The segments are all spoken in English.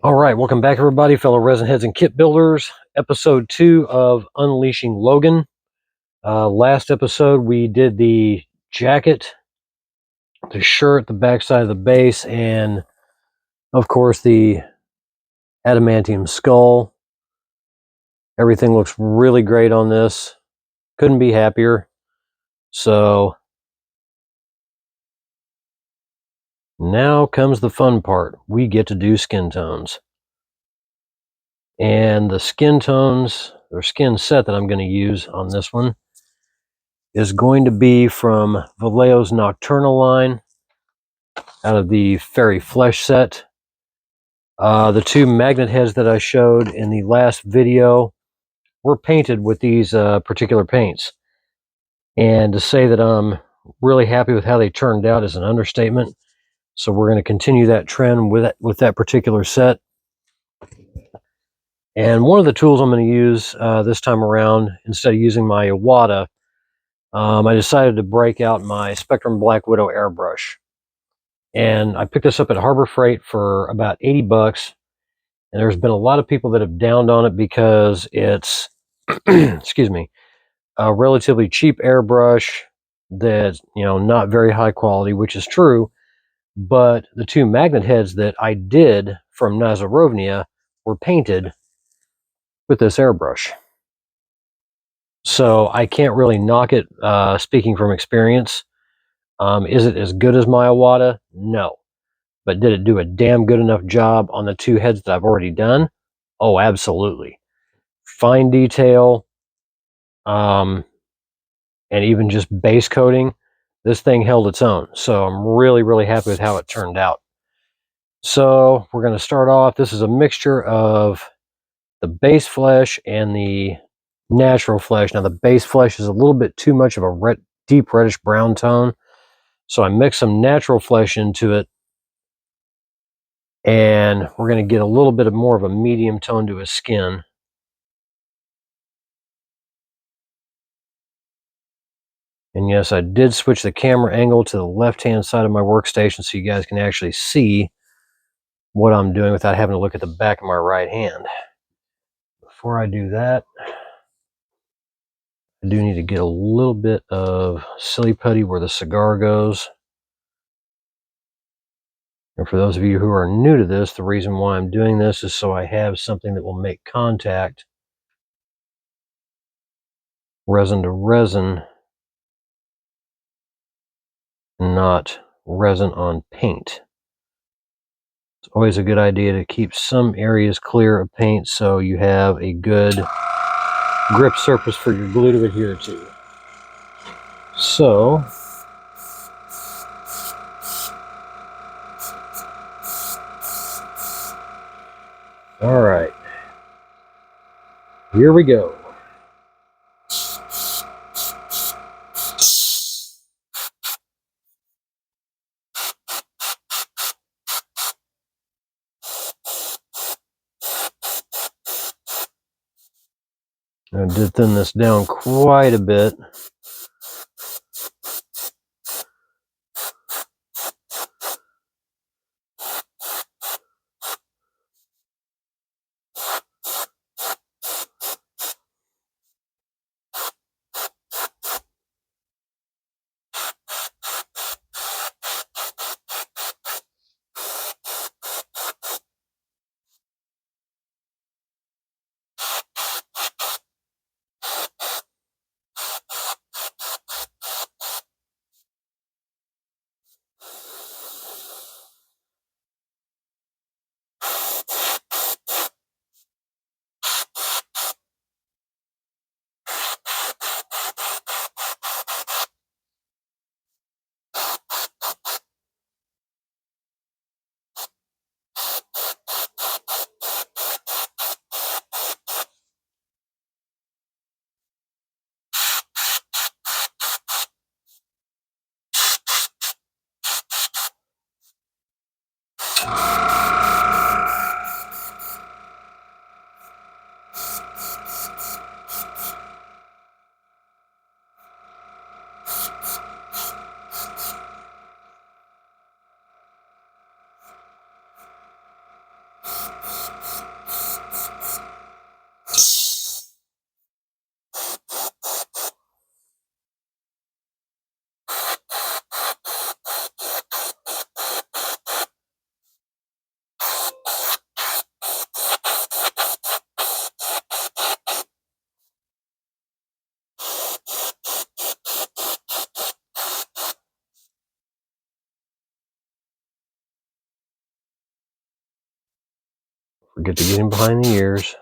All right, welcome back, everybody, fellow resin heads and kit builders. Episode 2 of Unleashing Logan. Last episode, we did the jacket, the shirt, the backside of the base, and of course the adamantium skull. Everything looks really great on this. Couldn't be happier. So now comes the fun part. We get to do skin tones. And the skin tones, or skin set that I'm going to use on this one is going to be from Vallejo's Nocturnal line out of the Fairy Flesh set. The two magnet heads that I showed in the last video were painted with these particular paints. And to say that I'm really happy with how they turned out is an understatement. So we're going to continue that trend with that particular set. And one of the tools I'm going to use this time around, instead of using my Iwata, I decided to break out my Spectrum Black Widow airbrush. And I picked this up at Harbor Freight for about 80 bucks. And there's been a lot of people that have downed on it because it's, excuse me, a relatively cheap airbrush that's, not very high quality, which is true. But the two magnet heads that I did from Nazarovnia were painted with this airbrush. So I can't really knock it, speaking from experience. Is it as good as my Iwata? No. But did it do a damn good enough job on the two heads that I've already done? Oh, absolutely. Fine detail, and even just base coating, this thing held its own. So I'm really, really happy with how it turned out. So we're going to start off. This is a mixture of the base flesh and the natural flesh. Now the base flesh is a little bit too much of a deep reddish brown tone. So I mixed some natural flesh into it. And we're going to get a little bit of more of a medium tone to his skin. And yes, I did switch the camera angle to the left-hand side of my workstation so you guys can actually see what I'm doing without having to look at the back of my right hand. Before I do that, I do need to get a little bit of silly putty where the cigar goes. And for those of you who are new to this, the reason why I'm doing this is so I have something that will make contact resin to resin, not resin on paint. It's always a good idea to keep some areas clear of paint so you have a good grip surface for your glue to adhere to. So, all right, here we go. I did thin this down quite a bit. Forget to get him behind the ears.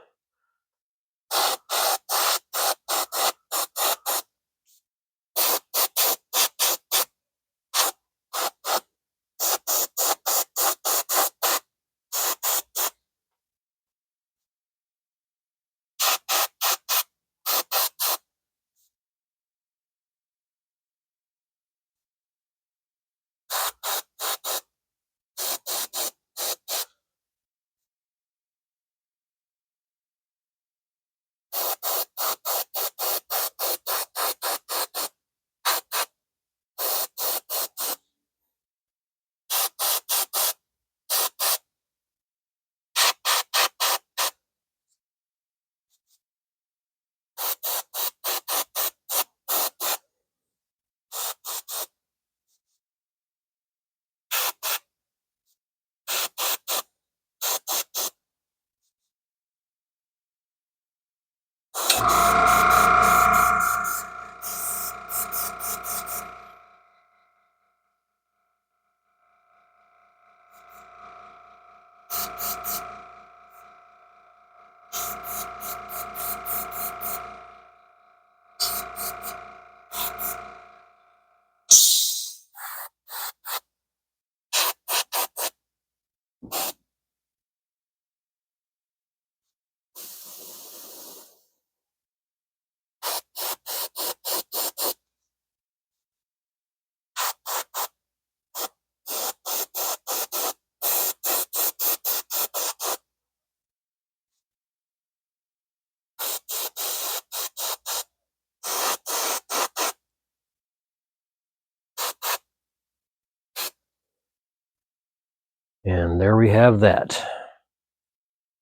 And there we have that.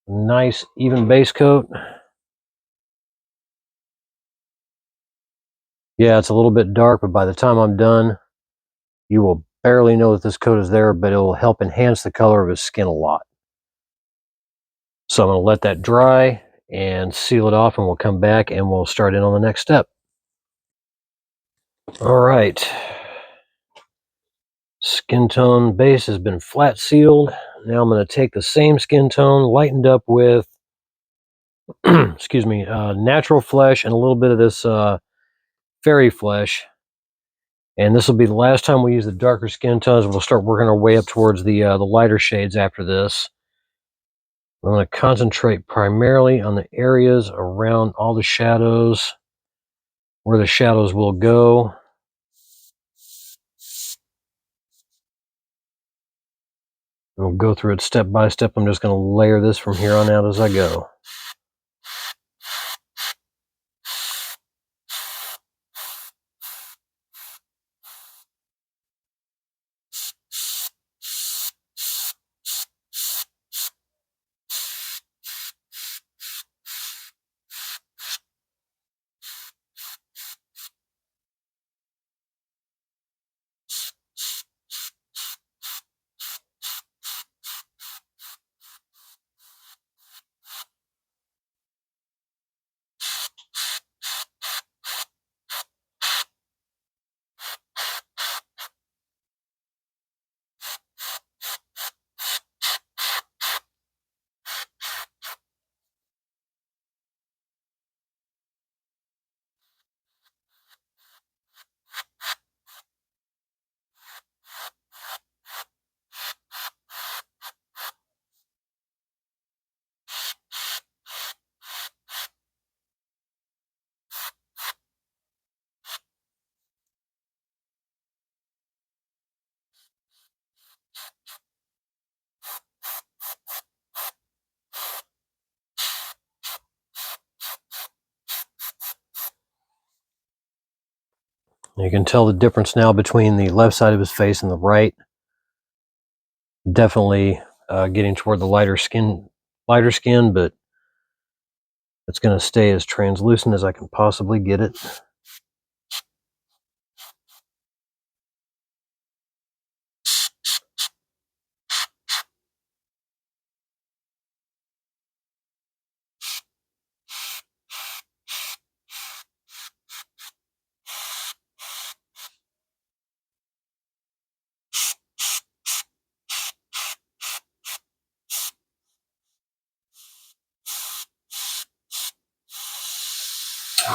Nice even base coat. Yeah, it's a little bit dark, but by the time I'm done, you will barely know that this coat is there, but it will help enhance the color of his skin a lot. So I'm going to let that dry and seal it off, and we'll come back and we'll start in on the next step. All right. Skin tone base has been flat sealed. Now I'm going to take the same skin tone, lightened up with, excuse me, natural flesh and a little bit of this fairy flesh. And this will be the last time we use the darker skin tones. We'll start working our way up towards the lighter shades after this. I'm going to concentrate primarily on the areas around all the shadows, where the shadows will go. We'll go through it step by step. I'm just going to layer this from here on out as I go. You can tell the difference now between the left side of his face and the right. Definitely getting toward the lighter skin, but it's going to stay as translucent as I can possibly get it. A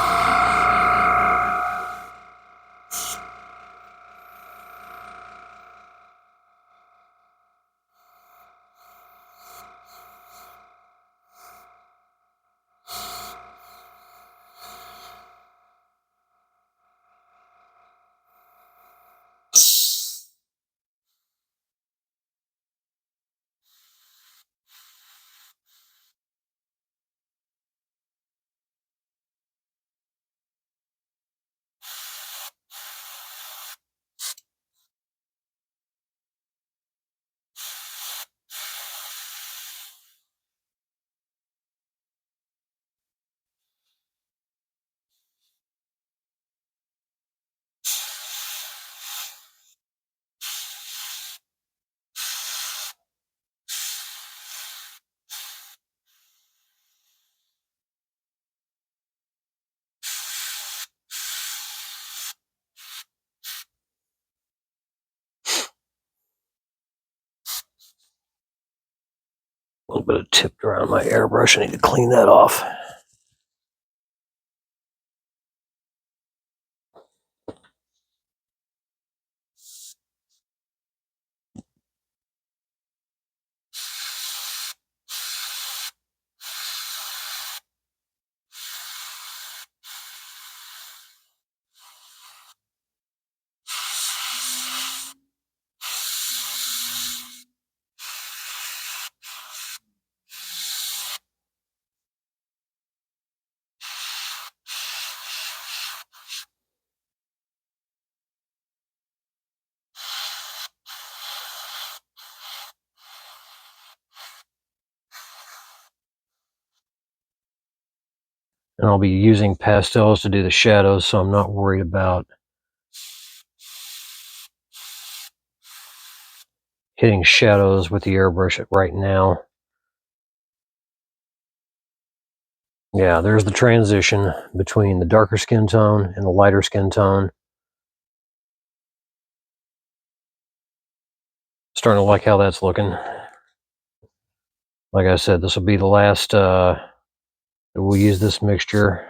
little bit of tipped around my airbrush. I need to clean that off. And I'll be using pastels to do the shadows, so I'm not worried about hitting shadows with the airbrush right now. Yeah, there's the transition between the darker skin tone and the lighter skin tone. Starting to like how that's looking. Like I said, this will be the last we'll use this mixture.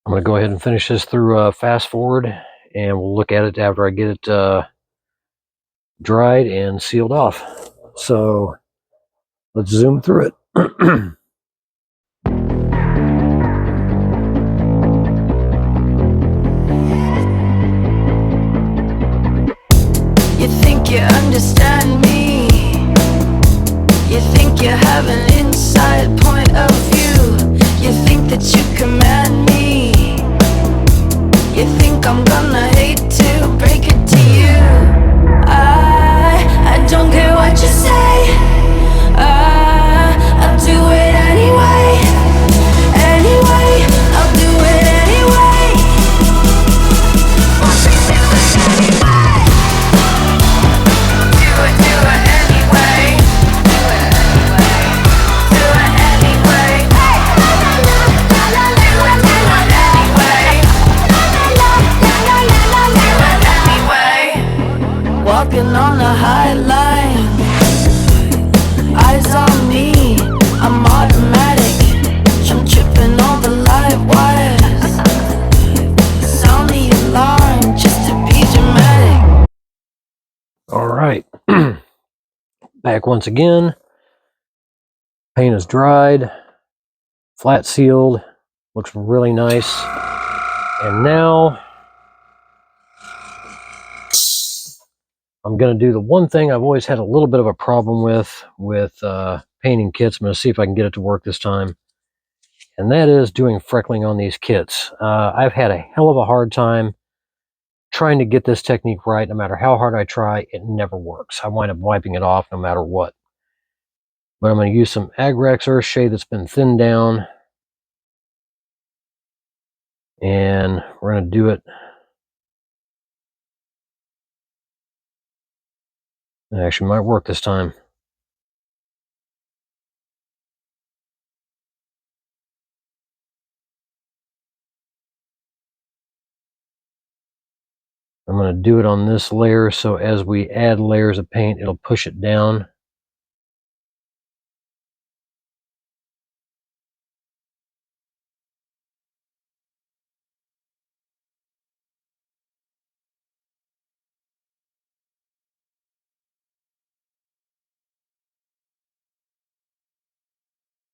I'm going to go ahead and finish this through fast forward, and we'll look at it after I get it dried and sealed off. So let's zoom through it. You think you understand me? You think you have an inside point of view? You think that you command me? You think I'm gonna hate to break it to you? Back once again. Paint is dried, flat sealed, looks really nice. And now I'm going to do the one thing I've always had a little bit of a problem with painting kits. I'm going to see if I can get it to work this time. And that is doing freckling on these kits. I've had a hell of a hard time trying to get this technique right. No matter how hard I try, it never works. I wind up wiping it off no matter what. But I'm going to use some Agrex Earthshade that's been thinned down. And we're going to do it. It actually might work this time. I'm going to do it on this layer, so as we add layers of paint, it'll push it down.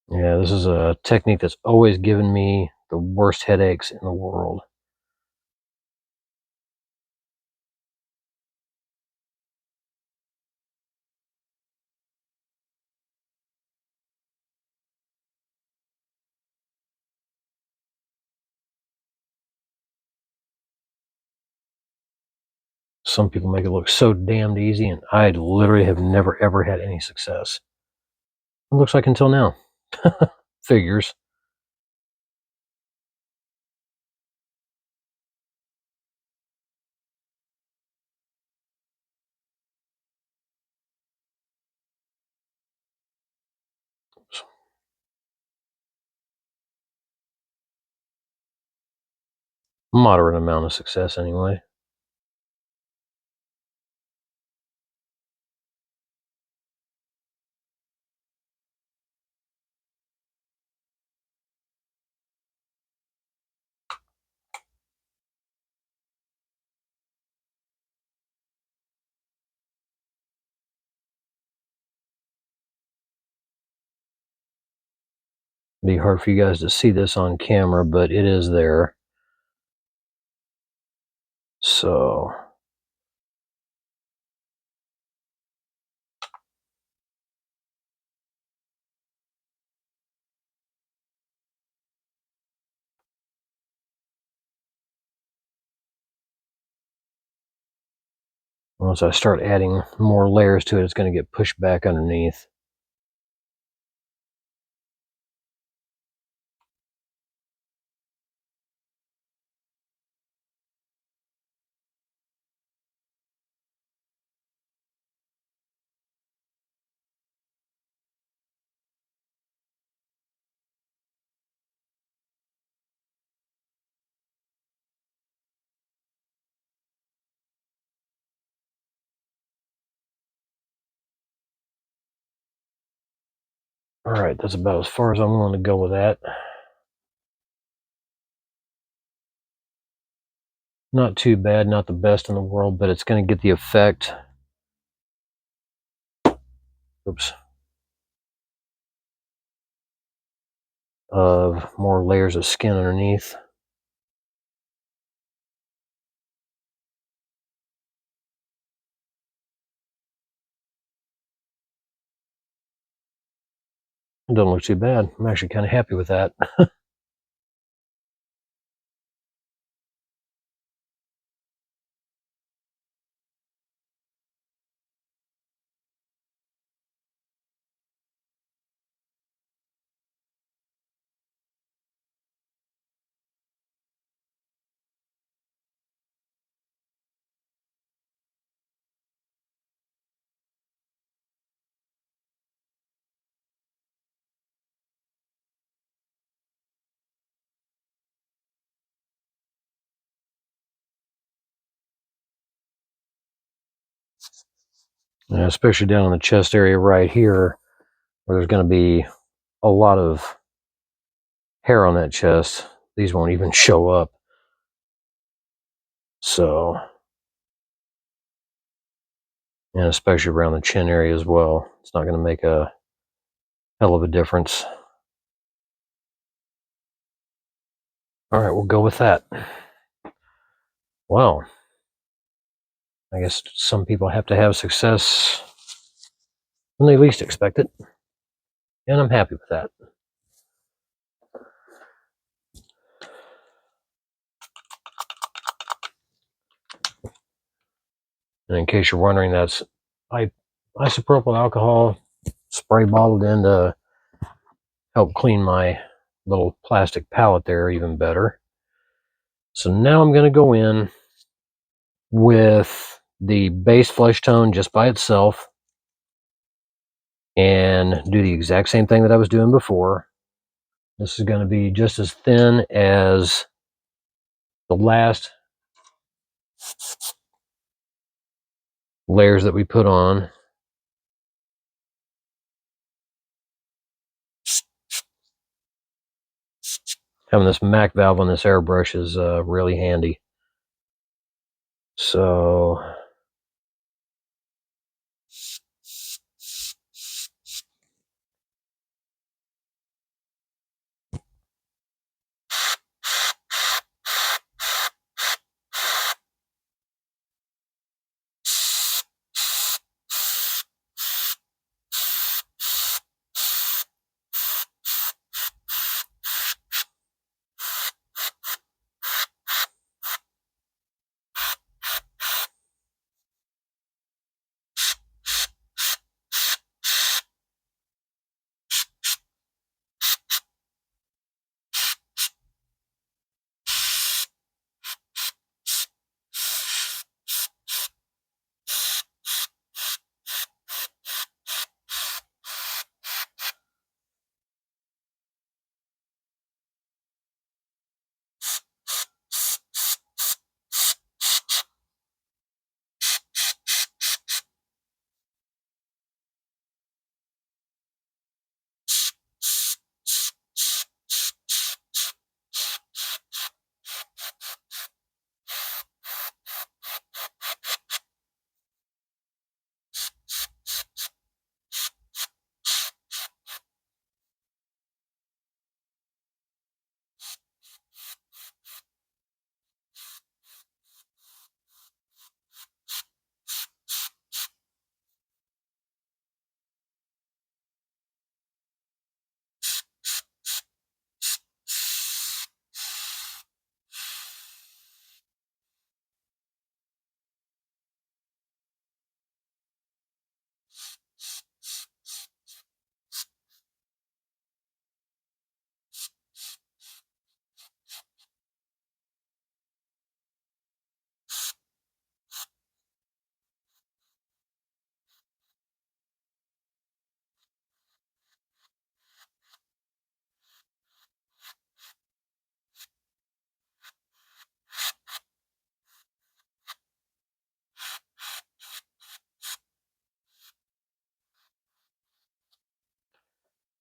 Yeah, this is a technique that's always given me the worst headaches in the world. Some people make it look so damned easy, and I literally have never ever had any success. It looks like until now. Figures. Moderate amount of success anyway. It'd be hard for you guys to see this on camera, but it is there. So once I start adding more layers to it, it's going to get pushed back underneath. All right, that's about as far as I'm willing to go with that. Not too bad, not the best in the world, but it's going to get the effect. Oops. Of more layers of skin underneath. It doesn't look too bad. I'm actually kind of happy with that. Especially down in the chest area right here, where there's going to be a lot of hair on that chest. These won't even show up. So, and especially around the chin area as well. It's not going to make a hell of a difference. All right, we'll go with that. Well, I guess some people have to have success when they least expect it, and I'm happy with that. And in case you're wondering, that's isopropyl alcohol spray bottled in to help clean my little plastic palette there even better. So now I'm going to go in with the base flesh tone just by itself and do the exact same thing that I was doing before. This is going to be just as thin as the last layers that we put on. Having this MAC valve on this airbrush is really handy. So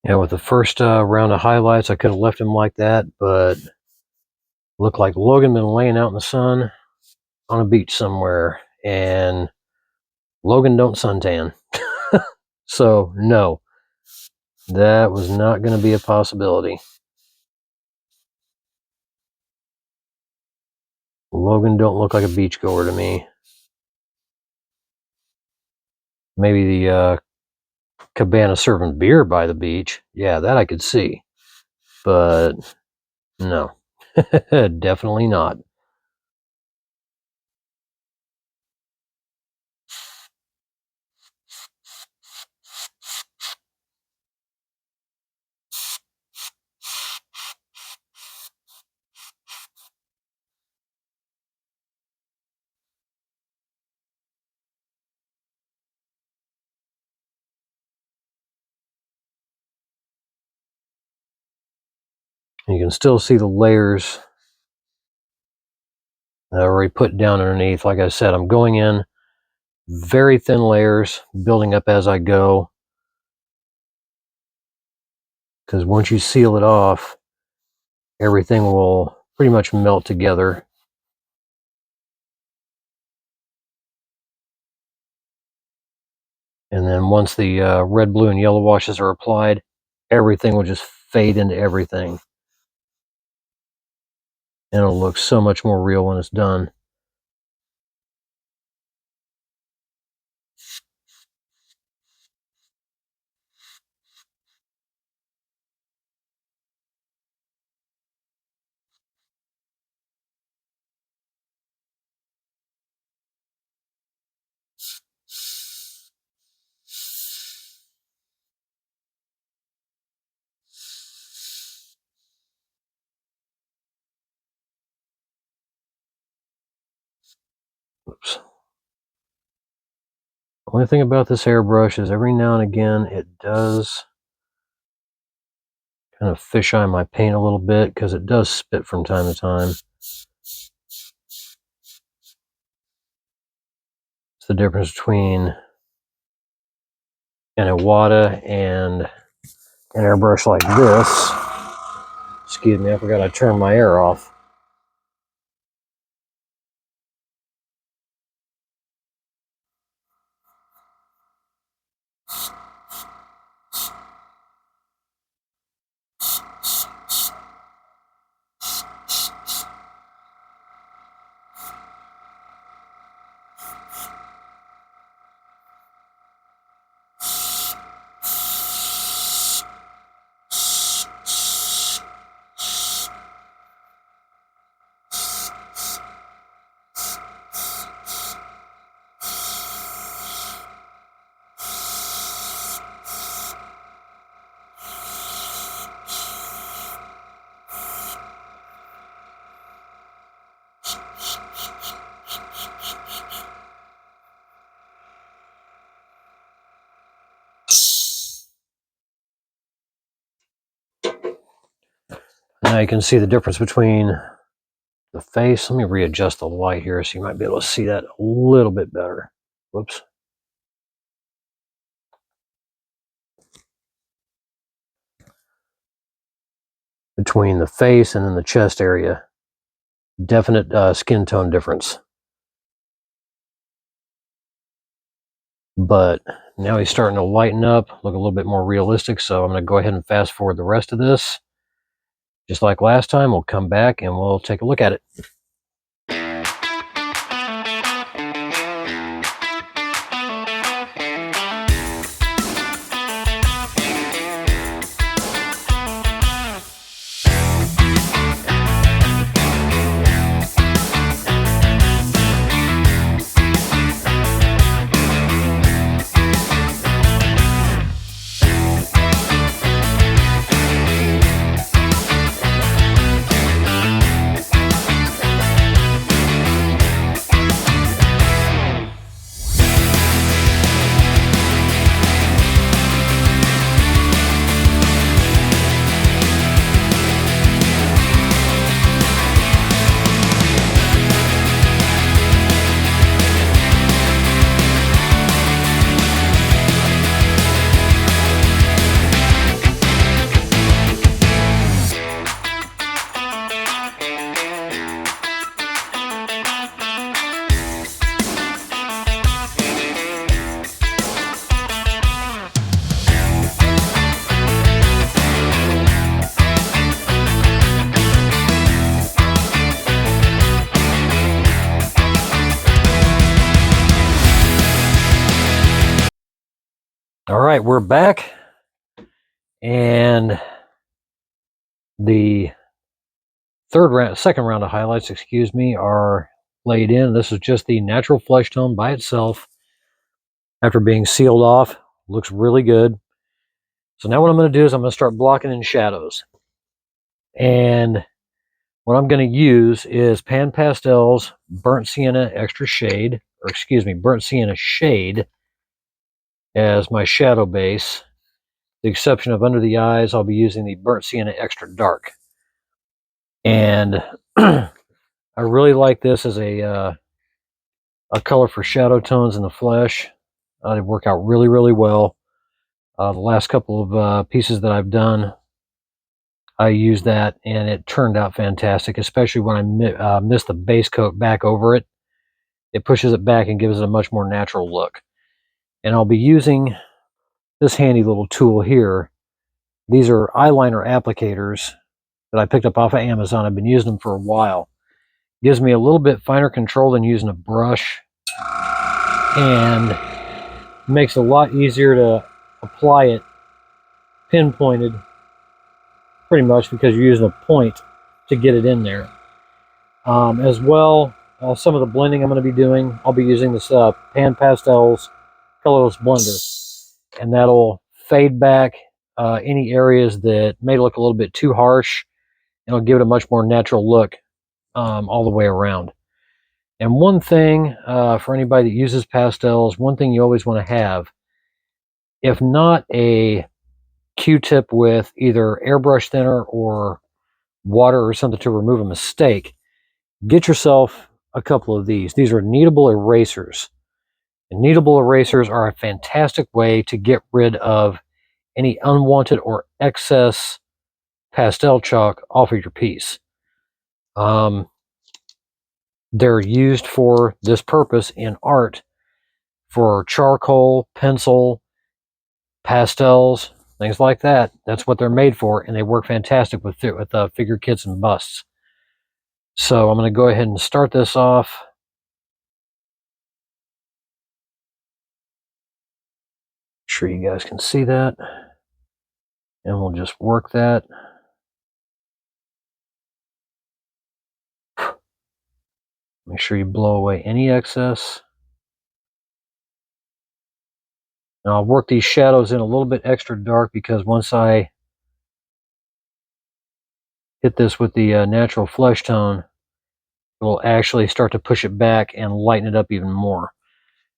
yeah, with the first round of highlights, I could have left him like that, but looked like Logan been laying out in the sun on a beach somewhere, and Logan don't suntan. So no, that was not going to be a possibility. Logan don't look like a beachgoer to me. Maybe the cabana serving beer by the beach. Yeah, that I could see. But no, definitely not. You can still see the layers that I already put down underneath. Like I said, I'm going in very thin layers, building up as I go. Because once you seal it off, everything will pretty much melt together. And then once the red, blue, and yellow washes are applied, everything will just fade into everything. And it'll look so much more real when it's done. Oops. Only thing about this airbrush is every now and again it does kind of fisheye my paint a little bit because it does spit from time to time. It's the difference between an Iwata and an airbrush like this. Excuse me, I forgot I turned my air off. Now you can see the difference between the face. Let me readjust the light here so you might be able to see that a little bit better. Whoops. Between the face and then the chest area. Definite skin tone difference. But now he's starting to lighten up, look a little bit more realistic, so I'm going to go ahead and fast forward the rest of this. Just like last time, we'll come back and we'll take a look at it. All right, we're back, and the second round of highlights, excuse me, are laid in. This is just the natural flesh tone by itself after being sealed off. Looks really good. So now what I'm going to do is I'm going to start blocking in shadows. And what I'm going to use is Pan Pastel's Burnt Sienna Extra Shade, or excuse me, Burnt Sienna Shade as my shadow base. The exception of under the eyes, I'll be using the Burnt Sienna Extra Dark. And I really like this as a color for shadow tones in the flesh. They work out really, really well. The last couple of pieces that I've done, I used that and it turned out fantastic, especially when I mist the base coat back over it. It pushes it back and gives it a much more natural look. And I'll be using this handy little tool here. These are eyeliner applicators that I picked up off of Amazon. I've been using them for a while. Gives me a little bit finer control than using a brush, and makes it a lot easier to apply it pinpointed, pretty much, because you're using a point to get it in there. As well, some of the blending I'm going to be doing, I'll be using this Pan Pastels colorless blender, and that'll fade back any areas that may look a little bit too harsh. It'll give it a much more natural look all the way around. And one thing for anybody that uses pastels, one thing you always want to have, if not a Q-tip with either airbrush thinner or water or something to remove a mistake, get yourself a couple of these. These are kneadable erasers. And kneadable erasers are a fantastic way to get rid of any unwanted or excess pastel chalk off of your piece. They're used for this purpose in art, for charcoal, pencil, pastels, things like that. That's what they're made for, and they work fantastic with figure kits and busts. So I'm going to go ahead and start this off. Sure you guys can see that, and we'll just work that. Make sure you blow away any excess. Now I'll work these shadows in a little bit extra dark, because once I hit this with the natural flesh tone, it will actually start to push it back and lighten it up even more.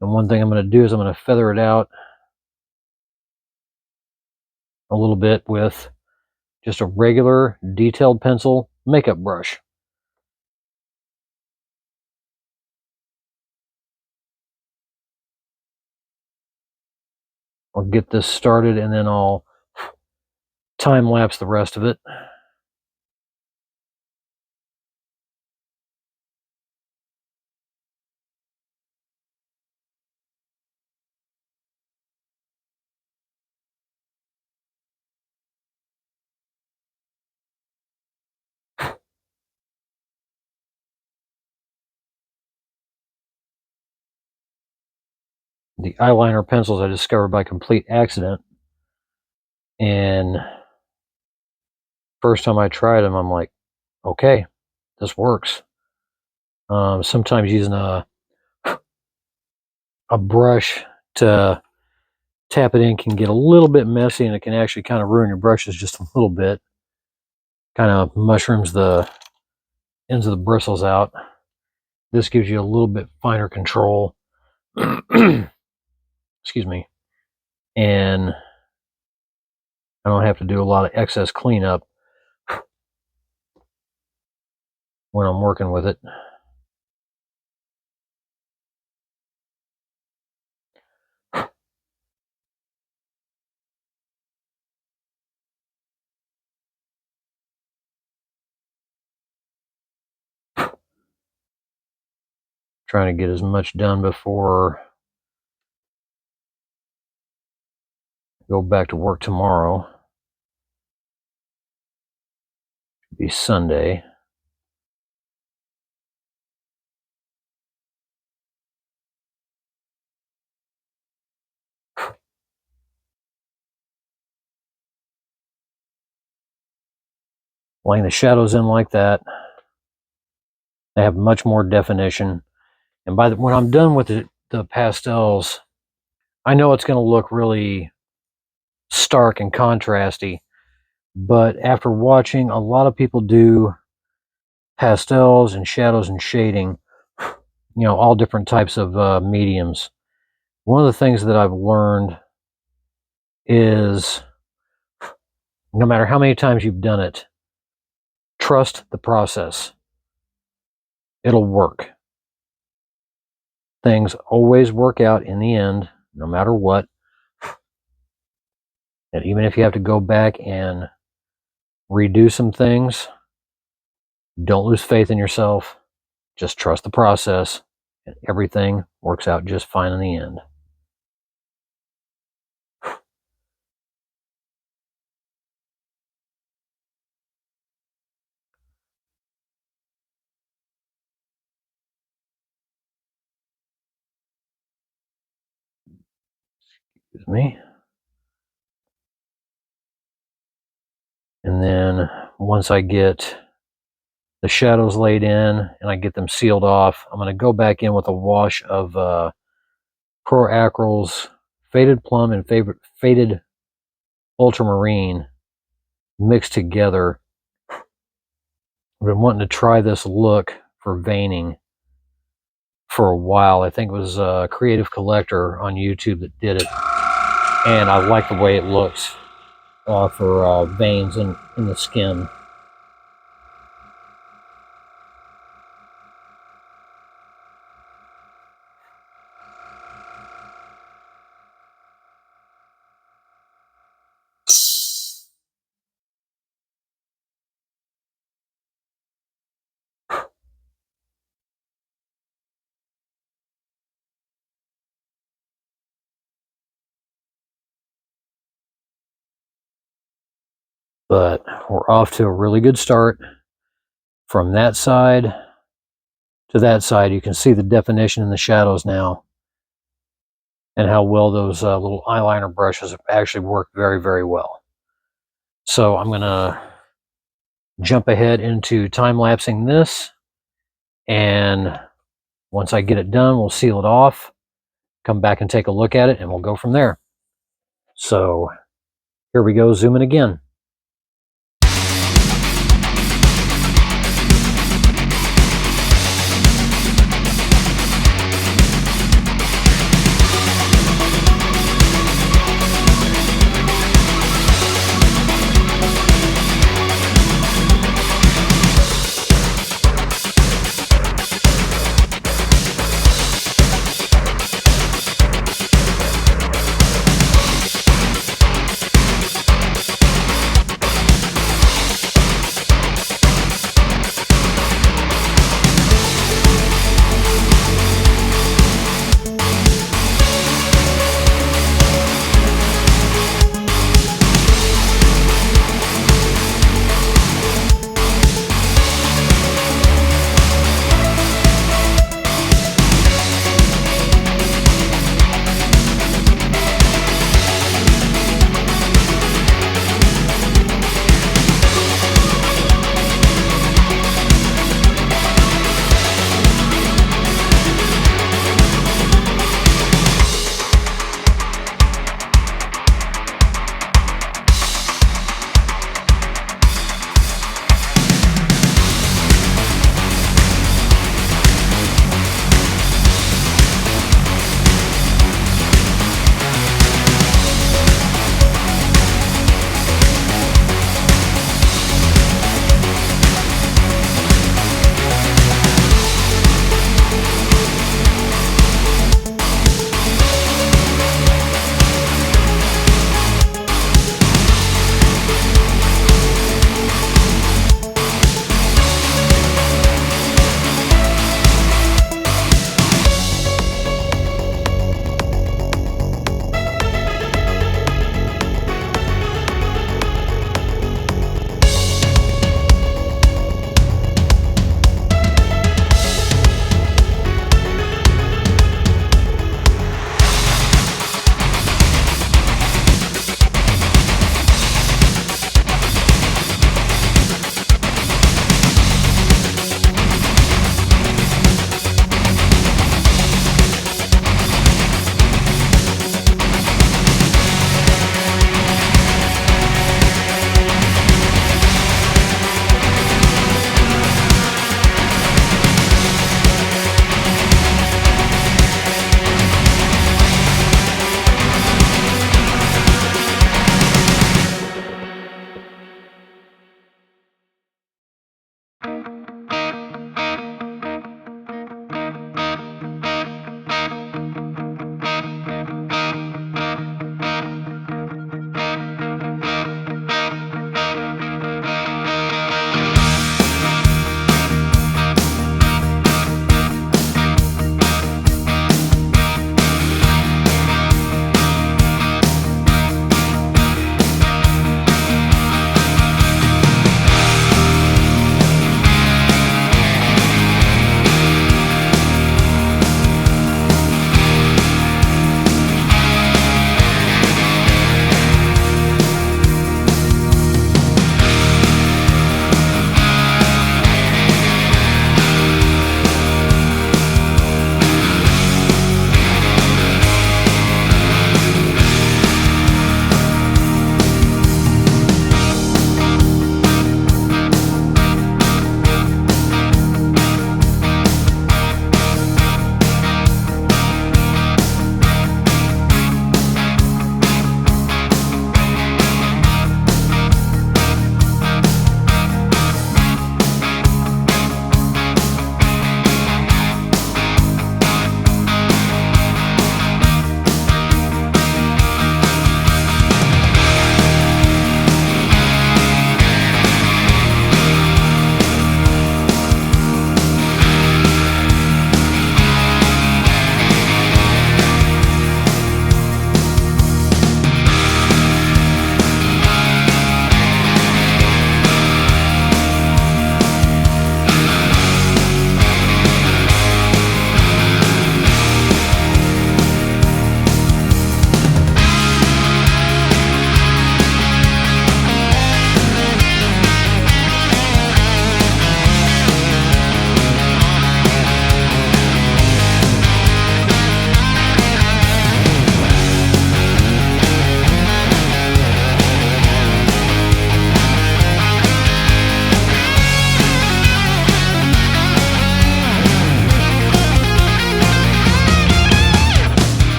And one thing I'm going to do is I'm going to feather it out a little bit with just a regular detailed pencil makeup brush. I'll get this started, and then I'll time lapse the rest of it. The eyeliner pencils I discovered by complete accident, and first time I tried them, I'm like, okay, this works. Sometimes using a brush to tap it in can get a little bit messy, and it can actually kind of ruin your brushes just a little bit. Kind of mushrooms the ends of the bristles out. This gives you a little bit finer control. Excuse me. And I don't have to do a lot of excess cleanup when I'm working with it. Trying to get as much done before I go back to work tomorrow. It'll be Sunday. Laying the shadows in like that, they have much more definition. And when I'm done with the pastels, I know it's going to look really stark and contrasty, but after watching a lot of people do pastels and shadows and shading, all different types of mediums, one of the things that I've learned is no matter how many times you've done it, trust the process. It'll work. Things always work out in the end, no matter what. And even if you have to go back and redo some things, don't lose faith in yourself. Just trust the process, and everything works out just fine in the end. Excuse me. And then once I get the shadows laid in and I get them sealed off, I'm going to go back in with a wash of Pro Acryl's Faded Plum and Faded Ultramarine mixed together. I've been wanting to try this look for veining for a while. I think it was a Creative Collector on YouTube that did it, and I like the way it looks for veins in the skin. But we're off to a really good start. From that side to that side, you can see the definition in the shadows now, and how well those little eyeliner brushes actually work very, very well. So I'm going to jump ahead into time-lapsing this, and once I get it done, we'll seal it off, come back and take a look at it, and we'll go from there. So here we go, zooming again.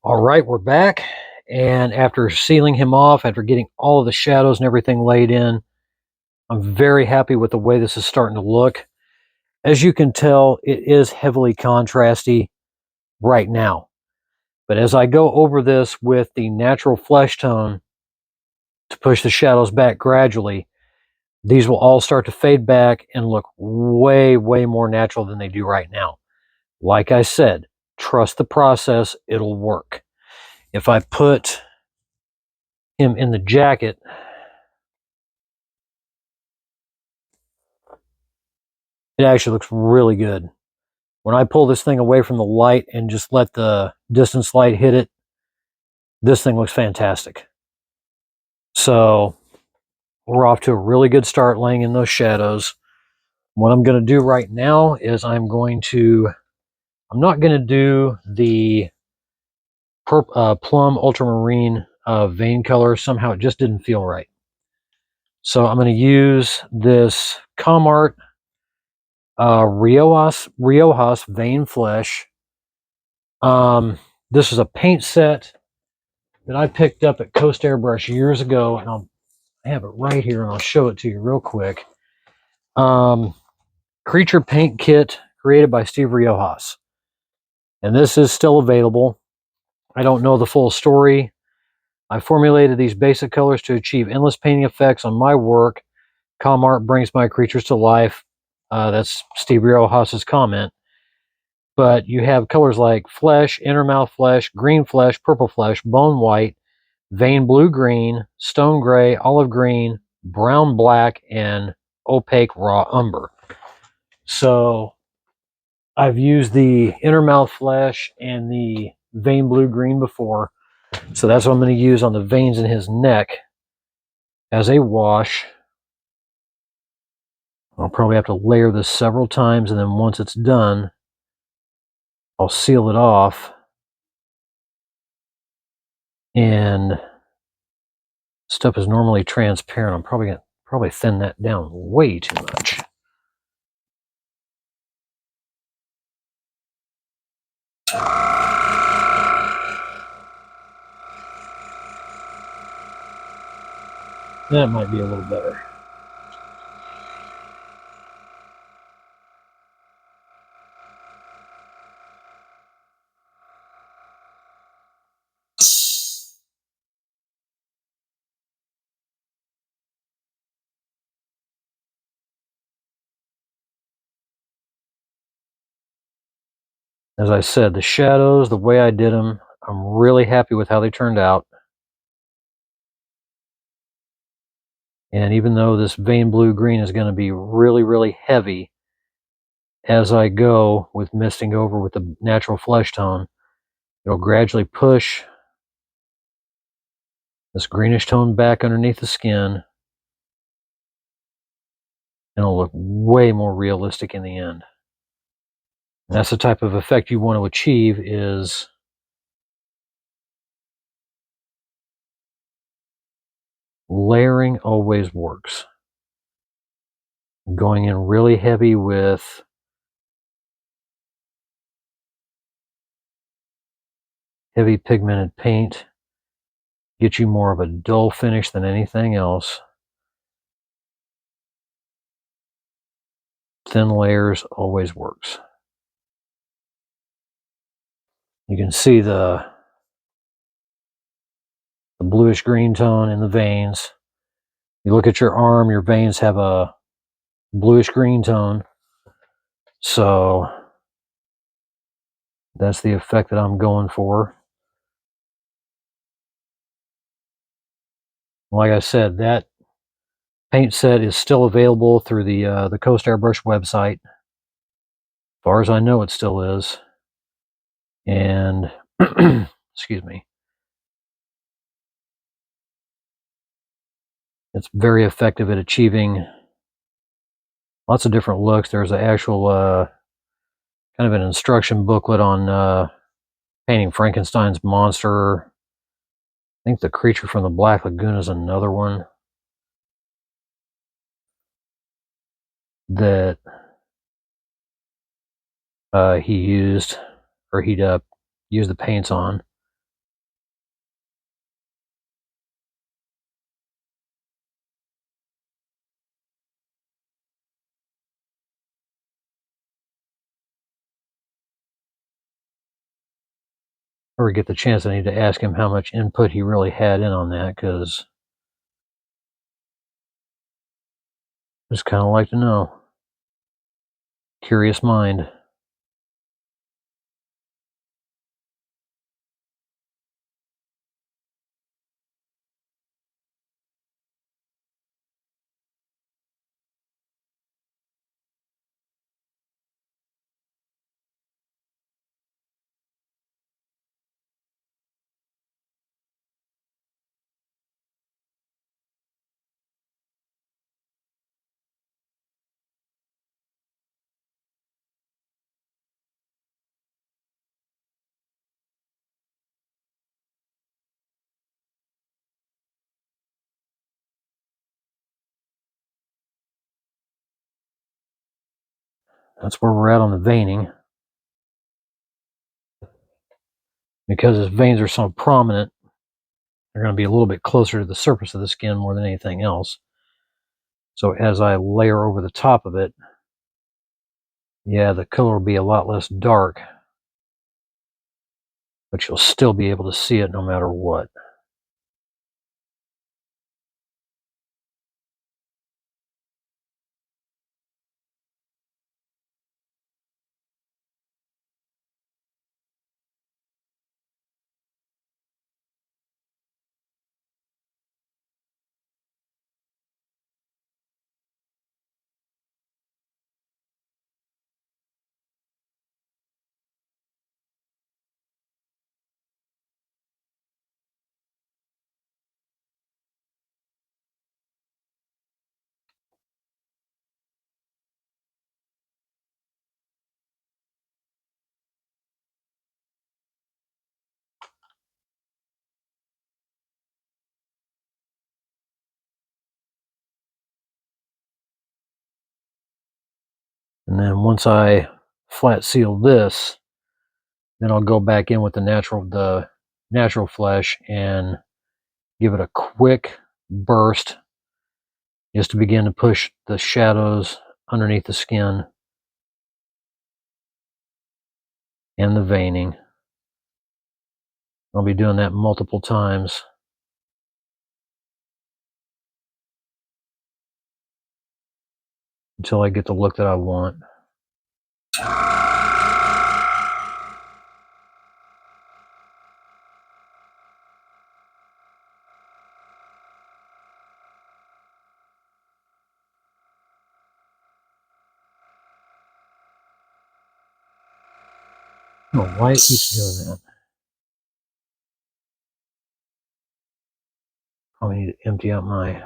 All right, we're back. And after sealing him off, after getting all of the shadows and everything laid in, I'm very happy with the way this is starting to look. As you can tell, it is heavily contrasty right now. But as I go over this with the natural flesh tone to push the shadows back gradually, these will all start to fade back and look way, way more natural than they do right now. Like I said, trust the process, it'll work. If I put him in the jacket, it actually looks really good. When I pull this thing away from the light and just let the distance light hit it, this thing looks fantastic. So we're off to a really good start laying in those shadows. What I'm going to do right now is I'm not going to do the plum ultramarine vein color. Somehow it just didn't feel right. So I'm going to use this Comart Riojas vein flesh. This is a paint set that I picked up at Coast Airbrush years ago, and I have it right here, and I'll show it to you real quick. Creature paint kit created by Steve Riojas, and this is still available. I don't know the full story. I formulated these basic colors to achieve endless painting effects on my work. Comart brings my creatures to life. That's Steve Riojas's comment. But you have colors like flesh, inner mouth flesh, green flesh, purple flesh, bone white, vein blue-green, stone gray, olive green, brown black, and opaque raw umber. So I've used the inner mouth flesh and the vein blue-green before. So that's what I'm going to use on the veins in his neck as a wash. I'll probably have to layer this several times, and then once it's done, I'll seal it off. And stuff is normally transparent. I'm probably going to thin that down way too much. That might be a little better. As I said, the shadows, the way I did them, I'm really happy with how they turned out. And even though this vein blue-green is going to be really, really heavy as I go with misting over with the natural flesh tone, it'll gradually push this greenish tone back underneath the skin, and it'll look way more realistic in the end. And that's the type of effect you want to achieve. Is layering always works. Going in really heavy with heavy pigmented paint gets you more of a dull finish than anything else. Thin layers always works. You can see the bluish green tone in the veins. You look at your arm, your veins have a bluish green tone. So that's the effect that I'm going for. Like I said, that paint set is still available through the Coast Airbrush website. As far as I know, it still is. And excuse me. It's very effective at achieving lots of different looks. There's an actual kind of an instruction booklet on painting Frankenstein's monster. I think the creature from the Black Lagoon is another one that he used, or he'd use the paints on. ever get the chance, I need to ask him how much input he really had in on that, because I just kind of like to know. Curious mind. That's where we're at on the veining. Because his veins are so prominent, they're going to be a little bit closer to the surface of the skin more than anything else. So as I layer over the top of it, yeah, the color will be a lot less dark, but you'll still be able to see it no matter what. And then once I flat seal this, then I'll go back in with the natural flesh and give it a quick burst just to begin to push the shadows underneath the skin and the veining. I'll be doing that multiple times until I get the look that I want. I don't know why it keeps doing that. Probably need to empty out my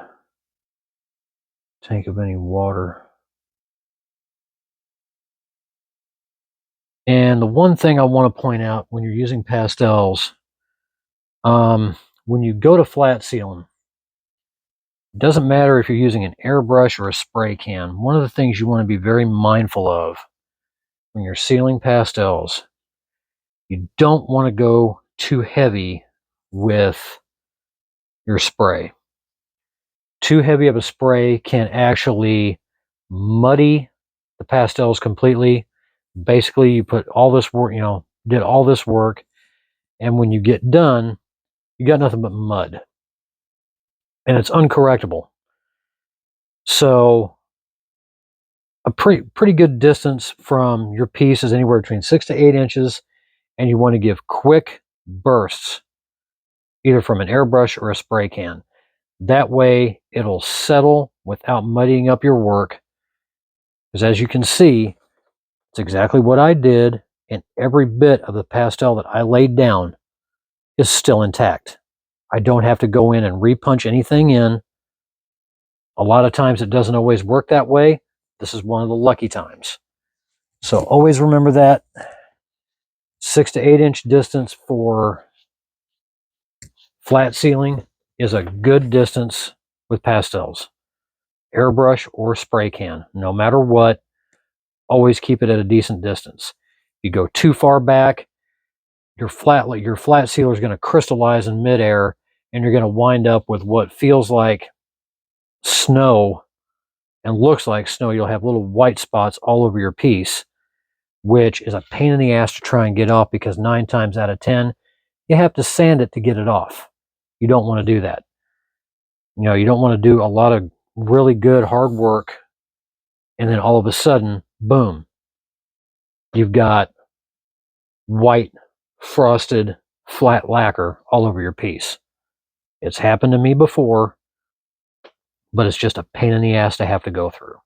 tank of any water. And the one thing I want to point out when you're using pastels, when you go to flat sealing, it doesn't matter if you're using an airbrush or a spray can. One of the things you want to be very mindful of when you're sealing pastels, you don't want to go too heavy with your spray. Too heavy of a spray can actually muddy the pastels completely. Basically, you put all this work, did all this work, and when you get done, you got nothing but mud. And it's uncorrectable. So a pretty good distance from your piece is anywhere between 6 to 8 inches, and you want to give quick bursts, either from an airbrush or a spray can. That way it'll settle without muddying up your work. Because as you can see, it's exactly what I did, and every bit of the pastel that I laid down is still intact. I don't have to go in and repunch anything in. A lot of times it doesn't always work that way. This is one of the lucky times. So always remember that 6 to 8 inch distance for flat sealing is a good distance with pastels. Airbrush or spray can, no matter what, always keep it at a decent distance. You go too far back, your flat sealer is going to crystallize in midair, and you're going to wind up with what feels like snow and looks like snow. You'll have little white spots all over your piece, which is a pain in the ass to try and get off, because 9 times out of 10, you have to sand it to get it off. You don't want to do that. You don't want to do a lot of really good hard work and then all of a sudden, boom, you've got white, frosted, flat lacquer all over your piece. It's happened to me before, but it's just a pain in the ass to have to go through.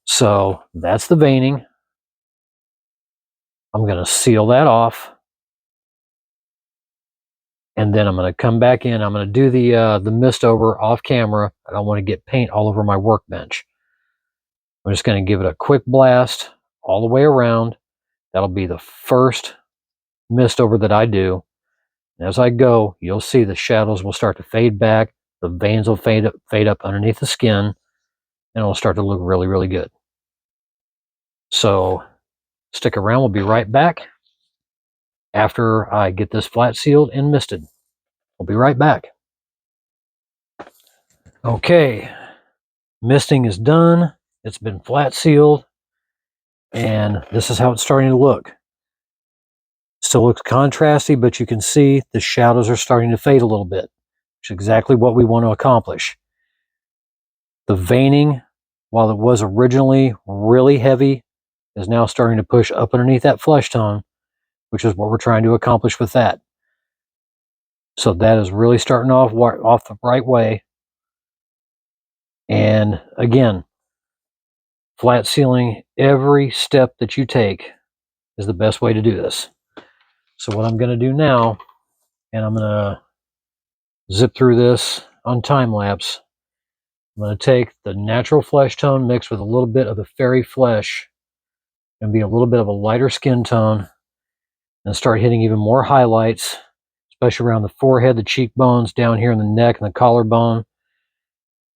So that's the veining. I'm going to seal that off. And then I'm going to come back in. I'm going to do the mist over off camera. I don't want to get paint all over my workbench. I'm just going to give it a quick blast all the way around. That'll be the first mist over that I do. And as I go, you'll see the shadows will start to fade back. The veins will fade up underneath the skin, and it'll start to look really, really good. So stick around. We'll be right back after I get this flat sealed and misted. We'll be right back. Okay, misting is done. It's been flat sealed, and this is how it's starting to look. Still looks contrasty, but you can see the shadows are starting to fade a little bit, which is exactly what we want to accomplish. The veining, while it was originally really heavy, is now starting to push up underneath that flesh tone, which is what we're trying to accomplish with that. So that is really starting off the right way. And again, flat sealing every step that you take is the best way to do this. So what I'm going to do now, and I'm going to zip through this on time lapse. I'm going to take the natural flesh tone mixed with a little bit of the fairy flesh and be a little bit of a lighter skin tone and start hitting even more highlights, especially around the forehead, the cheekbones, down here in the neck and the collarbone,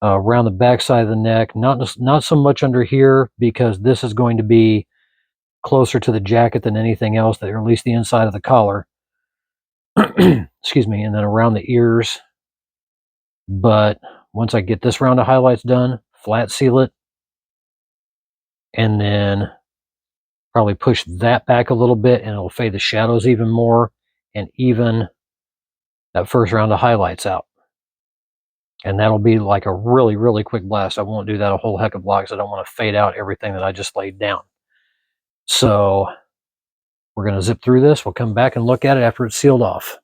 around the back side of the neck. Not so much under here because this is going to be closer to the jacket than anything else, or at least the inside of the collar. Excuse me, and then around the ears. But once I get this round of highlights done, flat seal it, and then probably push that back a little bit, and it'll fade the shadows even more and even that first round of highlights out. And that'll be like a really, really quick blast. I won't do that a whole heck of a lot because I don't want to fade out everything that I just laid down. So we're going to zip through this. We'll come back and look at it after it's sealed off.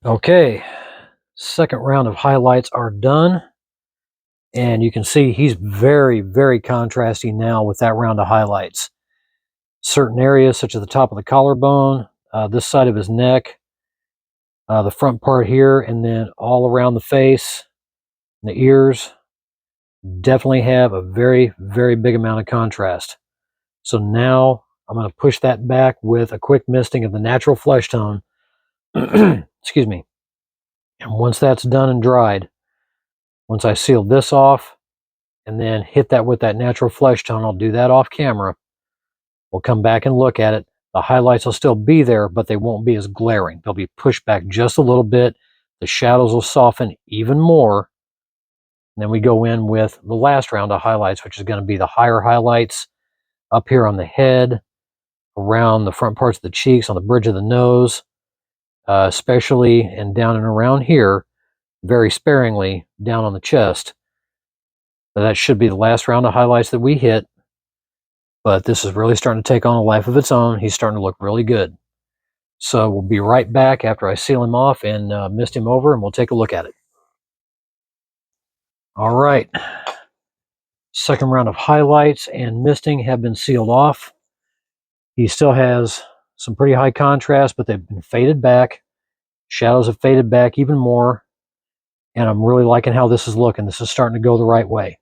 Okay, second round of highlights are done. And you can see he's very, very contrasty now with that round of highlights. Certain areas, such as the top of the collarbone, this side of his neck, the front part here, and then all around the face, the ears, definitely have a very, very big amount of contrast. So now I'm going to push that back with a quick misting of the natural flesh tone. Excuse me. And once that's done and dried, once I seal this off and then hit that with that natural flesh tone, I'll do that off camera. We'll come back and look at it. The highlights will still be there, but they won't be as glaring. They'll be pushed back just a little bit. The shadows will soften even more. And then we go in with the last round of highlights, which is going to be the higher highlights up here on the head, around the front parts of the cheeks, on the bridge of the nose, especially, and down and around here, very sparingly down on the chest. So that should be the last round of highlights that we hit. But this is really starting to take on a life of its own. He's starting to look really good. So we'll be right back after I seal him off and mist him over, and we'll take a look at it. All right. Second round of highlights and misting have been sealed off. He still has some pretty high contrast, but they've been faded back. Shadows have faded back even more. And I'm really liking how this is looking. This is starting to go the right way.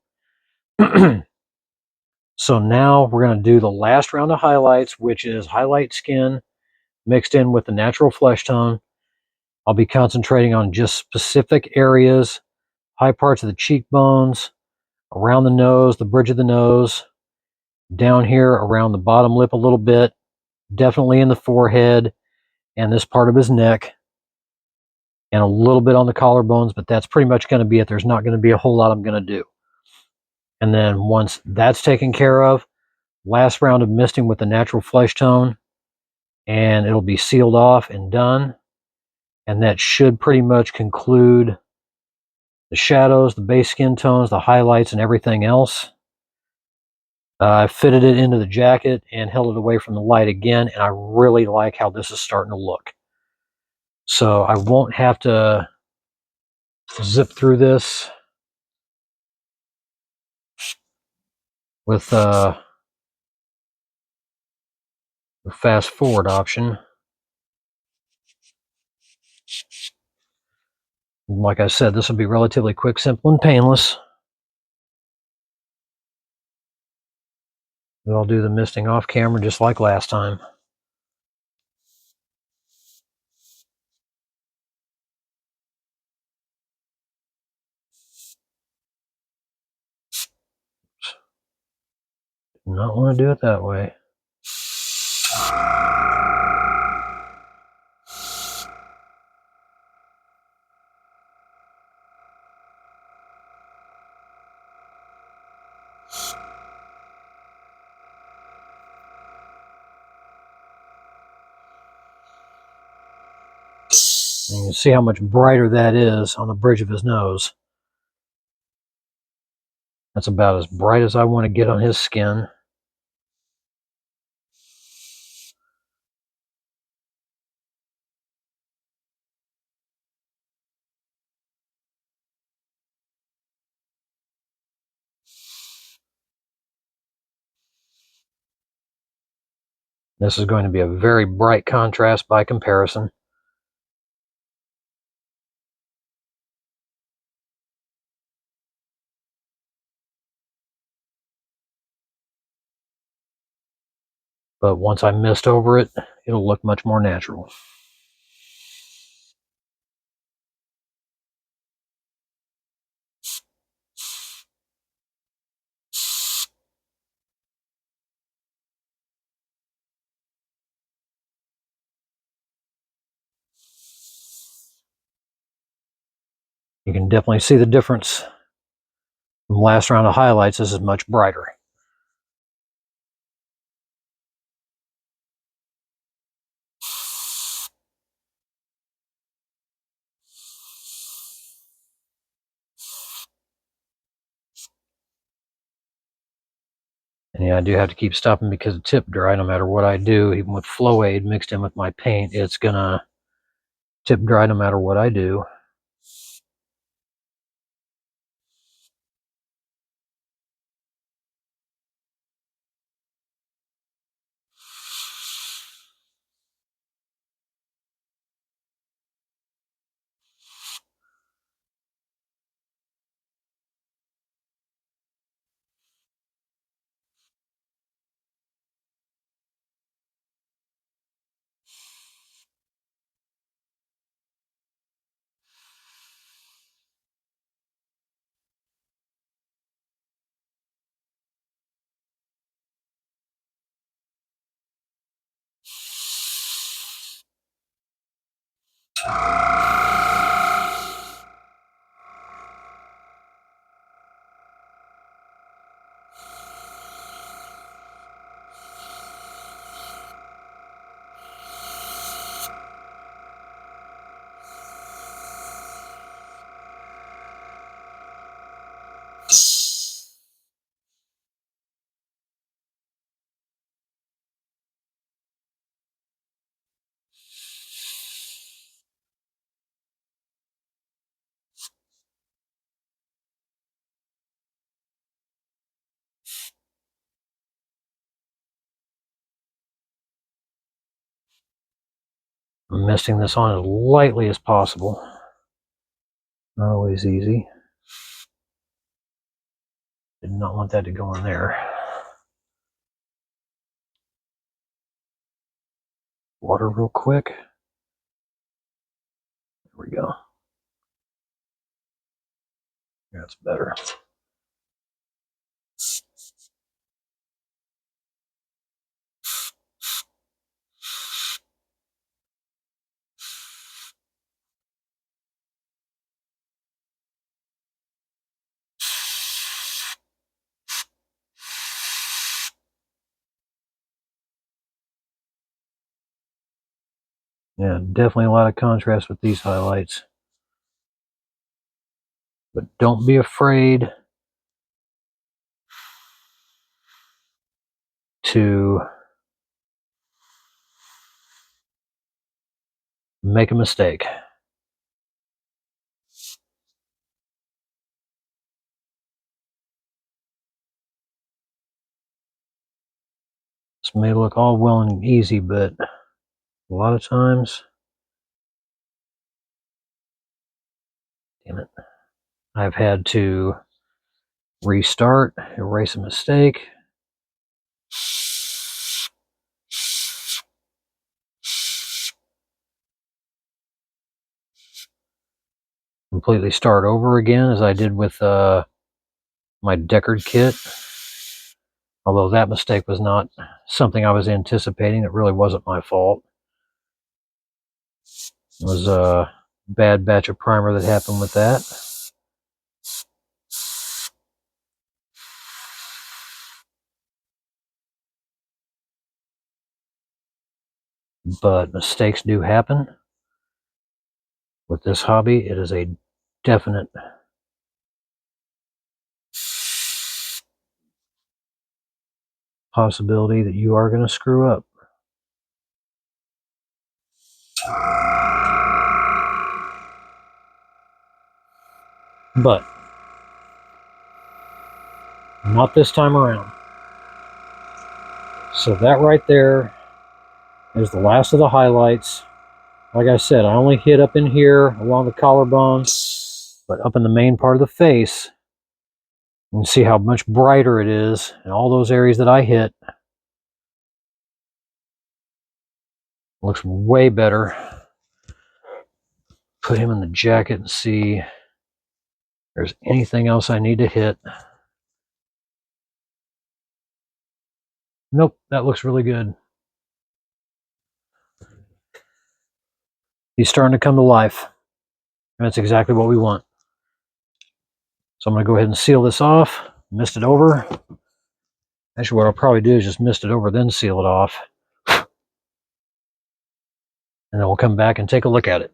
So now we're going to do the last round of highlights, which is highlight skin mixed in with the natural flesh tone. I'll be concentrating on just specific areas, high parts of the cheekbones, around the nose, the bridge of the nose, down here around the bottom lip a little bit, definitely in the forehead and this part of his neck, and a little bit on the collarbones, but that's pretty much going to be it. There's not going to be a whole lot I'm going to do. And then once that's taken care of, last round of misting with the natural flesh tone, and it'll be sealed off and done. And that should pretty much conclude the shadows, the base skin tones, the highlights, and everything else. I fitted it into the jacket and held it away from the light again, and I really like how this is starting to look. So I won't have to zip through this with the fast forward option. Like I said, this will be relatively quick, simple, and painless. I'll do the misting off camera just like last time. Do not want to do it that way. And you can see how much brighter that is on the bridge of his nose. That's about as bright as I want to get on his skin. This is going to be a very bright contrast by comparison. But once I mist over it, it'll look much more natural. You can definitely see the difference from the last round of highlights. This is much brighter. And yeah, I do have to keep stopping because the tip dry no matter what I do. Even with Flow Aid mixed in with my paint, it's gonna tip dry no matter what I do. I'm misting this on as lightly as possible. Not always easy. Did not want that to go in there. Water real quick. There we go. That's better. Yeah, definitely a lot of contrast with these highlights. But don't be afraid to make a mistake. This may look all well and easy, but a lot of times, damn it, I've had to restart, erase a mistake, completely start over again, as I did with my Deckard kit. Although that mistake was not something I was anticipating, it really wasn't my fault. It was a bad batch of primer that happened with that. But mistakes do happen. With this hobby, it is a definite possibility that you are going to screw up. But not this time around. So that right there is the last of the highlights. Like I said, I only hit up in here along the collarbone, but up in the main part of the face, you can see how much brighter it is in all those areas that I hit. Looks way better. Put him in the jacket and see if there's anything else I need to hit. Nope, that looks really good. He's starting to come to life. And that's exactly what we want. So I'm going to go ahead and seal this off. Mist it over. Actually, what I'll probably do is just mist it over, then seal it off. And then we'll come back and take a look at it.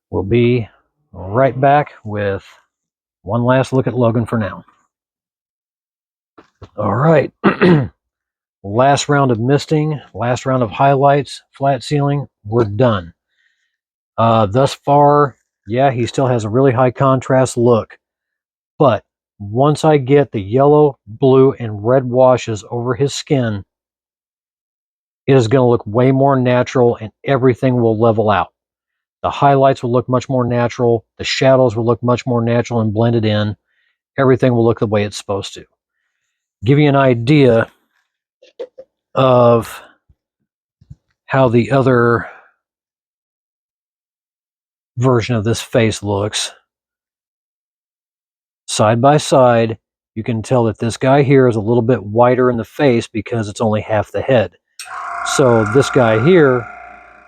We'll be right back with one last look at Logan for now. All right. Last round of misting, last round of highlights, flat sealing, we're done. Thus far, yeah, he still has a really high contrast look. But once I get the yellow, blue, and red washes over his skin, it is going to look way more natural and everything will level out. The highlights will look much more natural. The shadows will look much more natural and blended in. Everything will look the way it's supposed to. Give you an idea of how the other version of this face looks. Side by side, you can tell that this guy here is a little bit whiter in the face because it's only half the head. So this guy here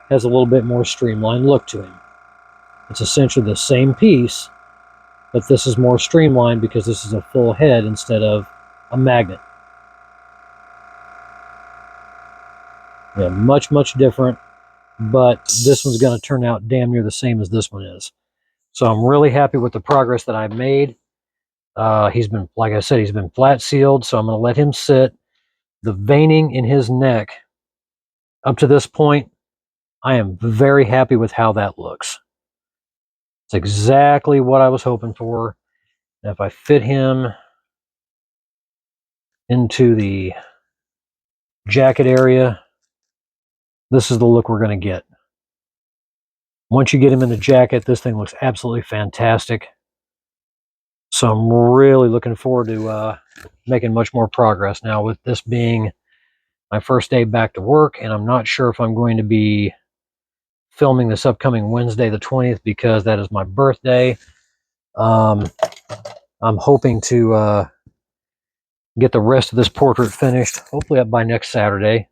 has a little bit more streamlined look to him. It's essentially the same piece, but this is more streamlined because this is a full head instead of a magnet. Yeah, much, much different, but this one's going to turn out damn near the same as this one is. So I'm really happy with the progress that I've made. He's been, like I said, he's been flat sealed, so I'm going to let him sit. The veining in his neck, up to this point, I am very happy with how that looks. It's exactly what I was hoping for. And if I fit him into the jacket area, this is the look we're going to get. Once you get him in the jacket, this thing looks absolutely fantastic. So I'm really looking forward to making much more progress now, with this being my first day back to work, and I'm not sure if I'm going to be filming this upcoming Wednesday the 20th because that is my birthday. I'm hoping to get the rest of this portrait finished, hopefully up by next Saturday.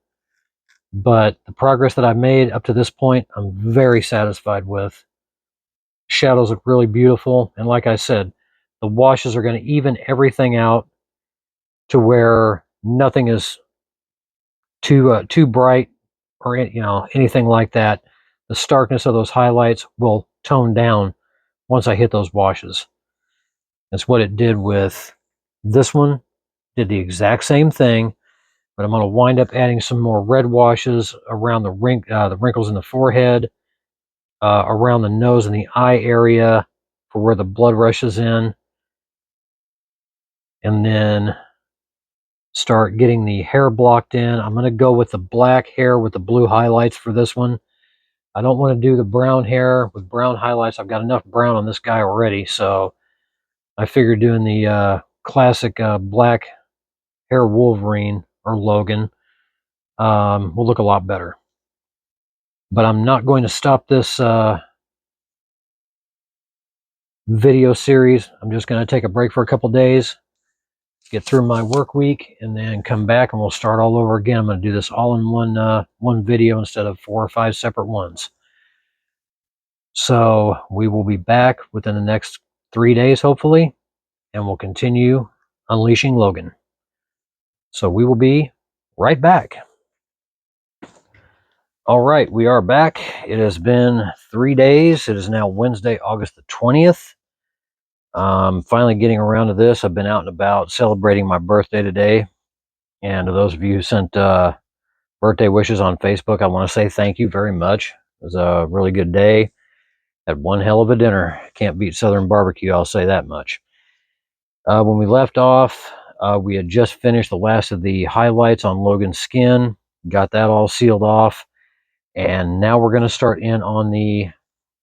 But the progress that I've made up to this point, I'm very satisfied with. Shadows look really beautiful, and like I said, the washes are going to even everything out to where nothing is too bright or anything like that. The starkness of those highlights will tone down once I hit those washes. That's what it did with this one. Did the exact same thing, but I'm going to wind up adding some more red washes around the wrinkles in the forehead, around the nose and the eye area for where the blood rushes in, and then start getting the hair blocked in. I'm going to go with the black hair with the blue highlights for this one. I don't want to do the brown hair with brown highlights. I've got enough brown on this guy already, so I figured doing the classic black hair Wolverine or Logan will look a lot better. But I'm not going to stop this video series. I'm just going to take a break for a couple days, get through my work week, and then come back and we'll start all over again. I'm going to do this all in one video instead of 4 or 5 separate ones. So we will be back within the next 3 days, hopefully, and we'll continue unleashing Logan. So we will be right back. All right, we are back. It has been 3 days. It is now Wednesday, August the 20th. Finally getting around to this. I've been out and about celebrating my birthday today. And to those of you who sent birthday wishes on Facebook, I want to say thank you very much. It was a really good day. Had one hell of a dinner. Can't beat Southern barbecue, I'll say that much. When we left off, we had just finished the last of the highlights on Logan's skin. Got that all sealed off. And now we're going to start in on the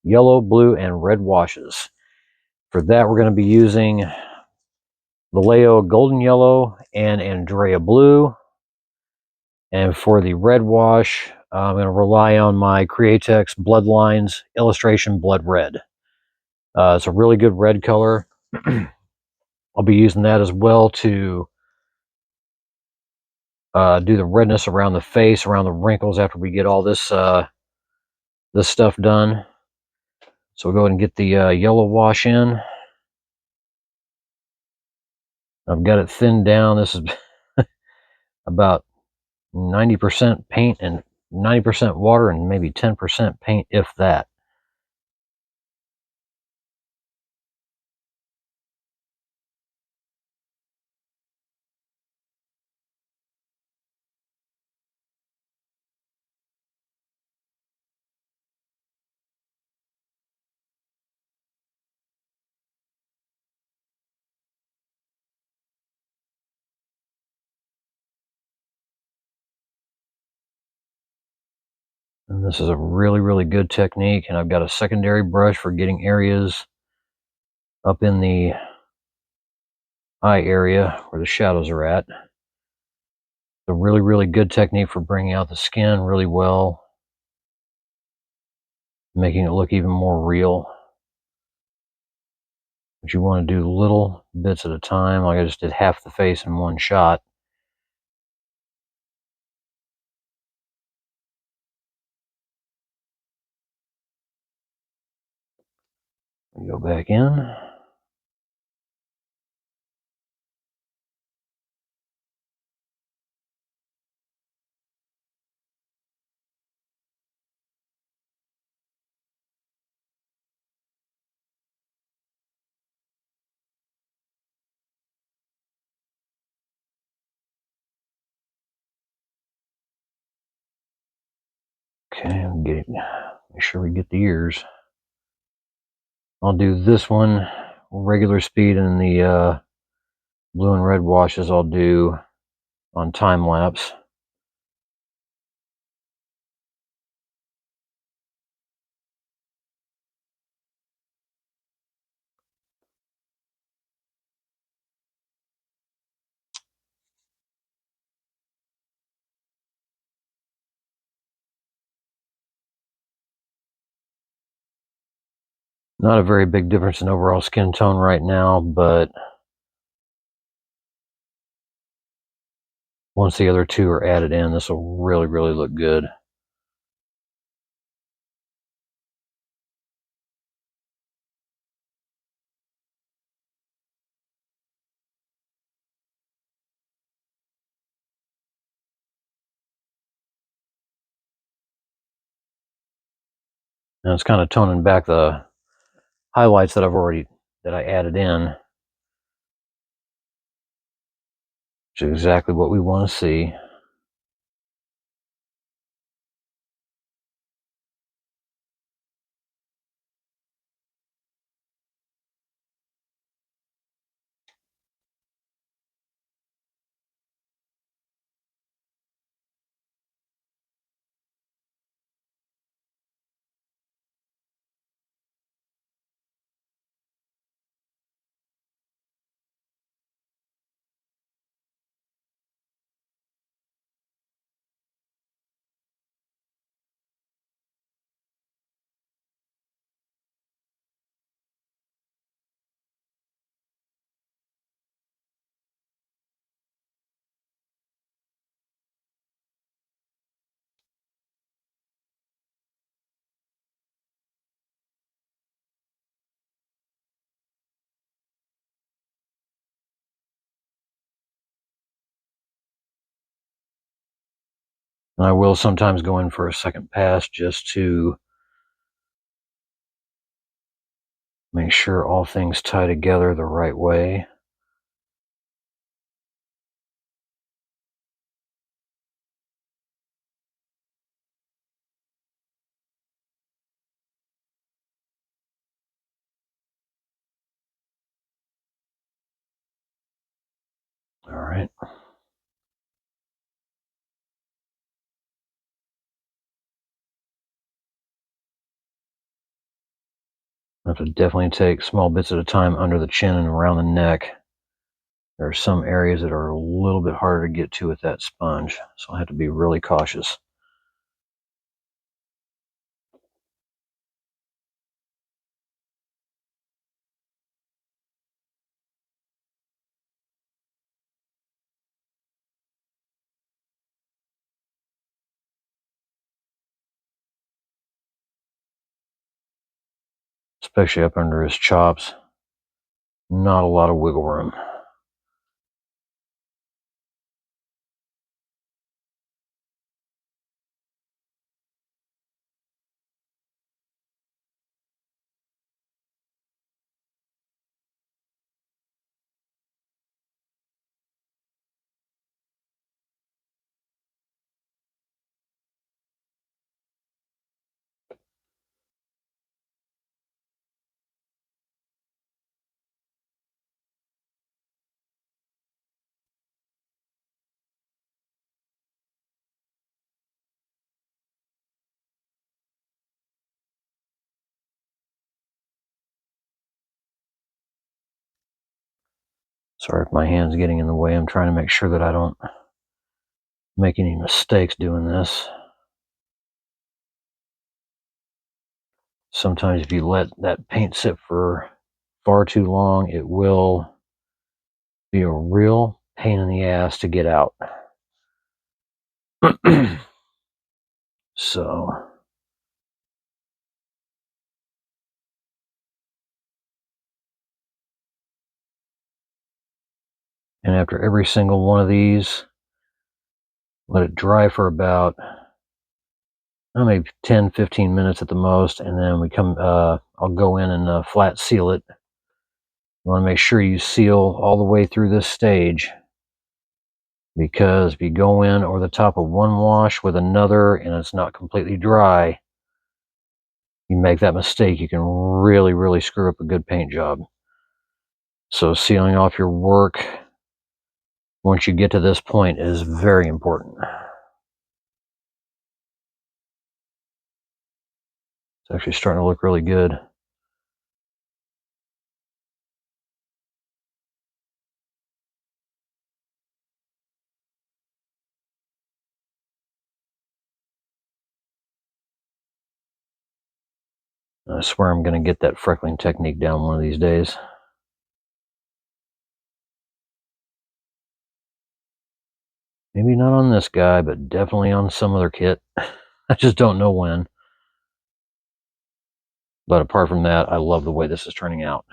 yellow, blue, and red washes. For that, we're going to be using Vallejo Golden Yellow and Andrea Blue. And for the red wash, I'm going to rely on my Createx Bloodlines Illustration Blood Red. It's a really good red color. I'll be using that as well to do the redness around the face, around the wrinkles after we get all this this stuff done. So we'll go ahead and get the yellow wash in. I've got it thinned down. This is about 90% paint and 90% water and maybe 10% paint, if that. And this is a really, really good technique, and I've got a secondary brush for getting areas up in the eye area where the shadows are at. It's a really, really good technique for bringing out the skin really well, making it look even more real. But you want to do little bits at a time. Like I just did half the face in one shot. Go back in. Okay, make sure we get the ears. I'll do this one regular speed, and the blue and red washes I'll do on time lapse. Not a very big difference in overall skin tone right now, but once the other two are added in, this will really, really look good. Now it's kind of toning back the highlights that I added in, which is exactly what we want to see. And I will sometimes go in for a second pass just to make sure all things tie together the right way. All right. I have to definitely take small bits at a time under the chin and around the neck. There are some areas that are a little bit harder to get to with that sponge, so I have to be really cautious. Especially up under his chops. Not a lot of wiggle room. Sorry if my hand's getting in the way. I'm trying to make sure that I don't make any mistakes doing this. Sometimes if you let that paint sit for far too long, it will be a real pain in the ass to get out. So, and after every single one of these, let it dry for about maybe 10-15 minutes at the most, and then we come I'll go in and flat seal it. You want to make sure you seal all the way through this stage, because if you go in over the top of one wash with another and it's not completely dry, you make that mistake, you can really screw up a good paint job. So sealing off your work once you get to this point is very important. It's actually starting to look really good. I swear I'm going to get that freckling technique down one of these days. Maybe not on this guy, but definitely on some other kit. I just don't know when. But apart from that, I love the way this is turning out.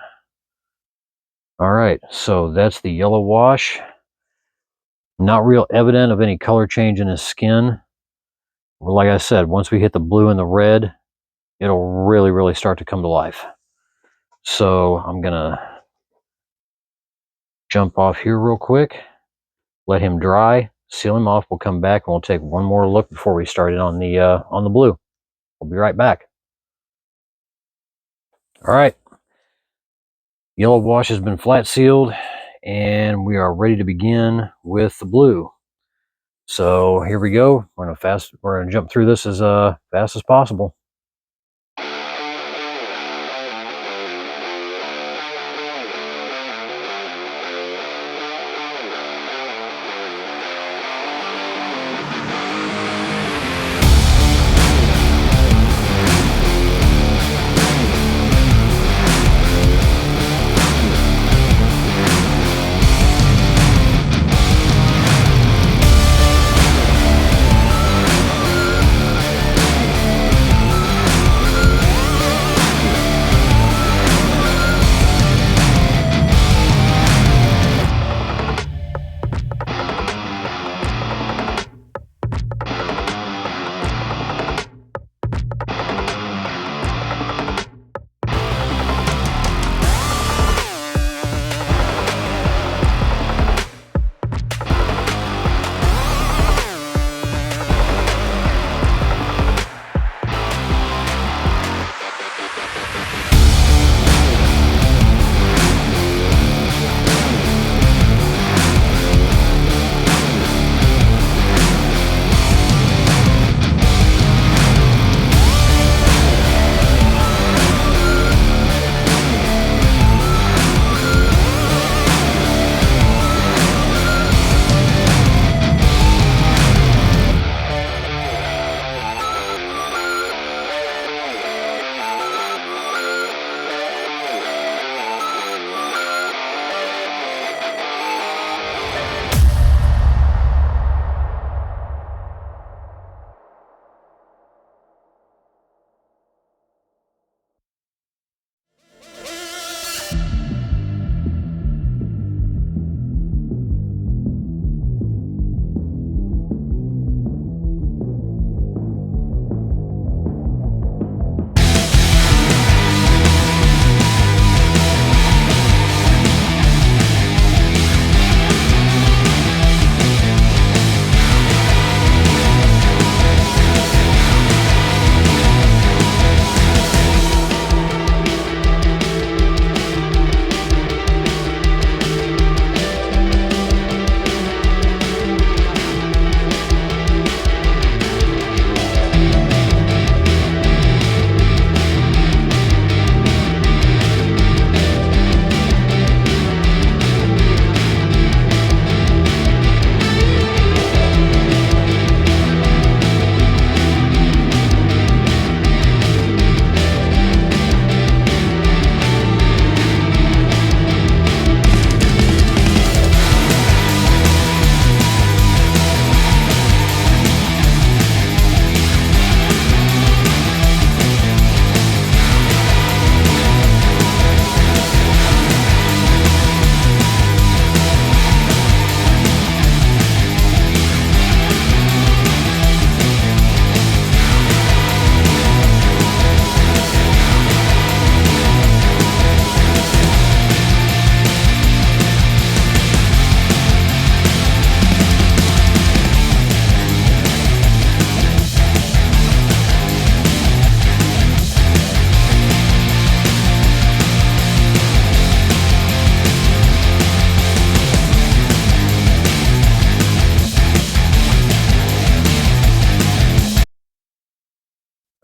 All right, so that's the yellow wash. Not real evident of any color change in his skin. Well, like I said, once we hit the blue and the red, it'll really start to come to life. So I'm gonna jump off here real quick, let him dry, seal him off. We'll come back and we'll take one more look before we start it on the blue. We'll be right back. All right, yellow wash has been flat sealed, and we are ready to begin with the blue. So here we go. We're gonna jump through this as fast as possible.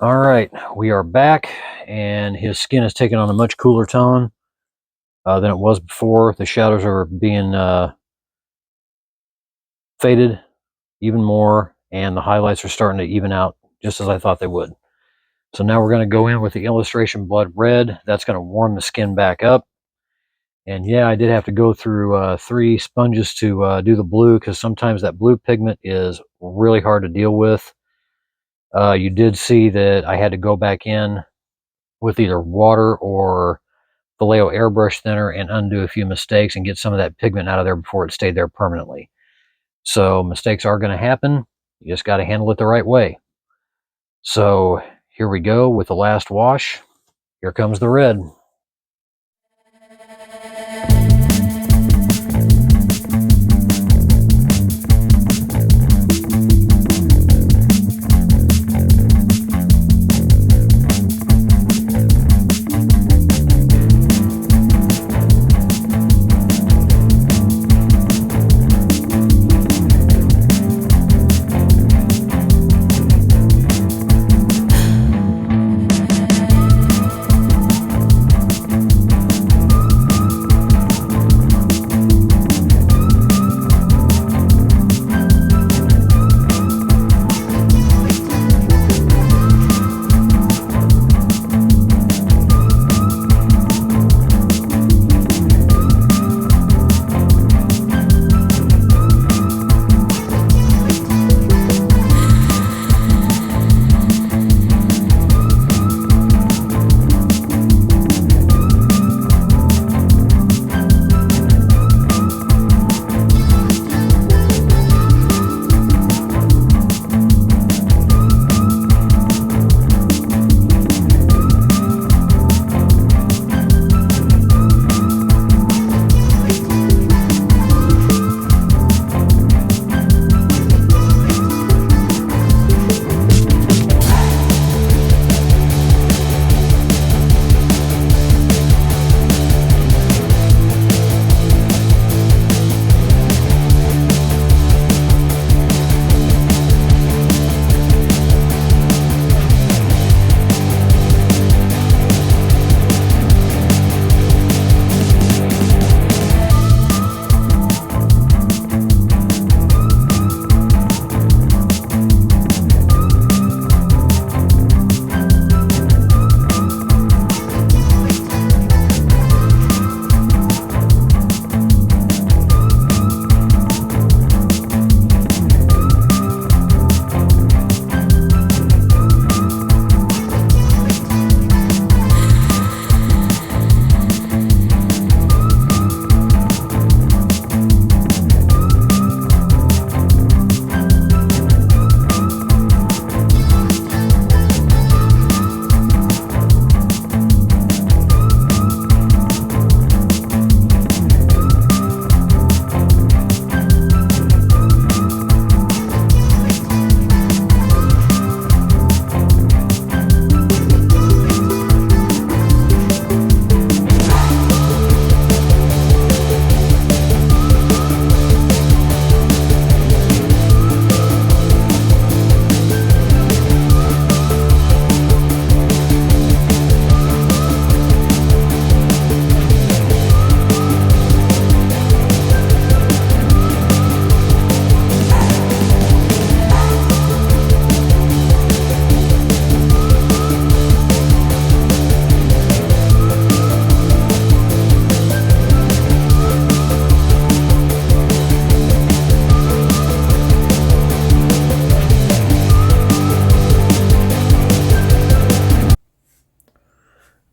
All right, we are back, and his skin has taken on a much cooler tone than it was before. The shadows are being faded even more, and the highlights are starting to even out just as I thought they would. So now we're going to go in with the illustration blood red. That's going to warm the skin back up. And yeah, I did have to go through 3 sponges to do the blue, because sometimes that blue pigment is really hard to deal with. You did see that I had to go back in with either water or Vallejo airbrush thinner and undo a few mistakes and get some of that pigment out of there before it stayed there permanently. So mistakes are going to happen. You just got to handle it the right way. So here we go with the last wash. Here comes the red.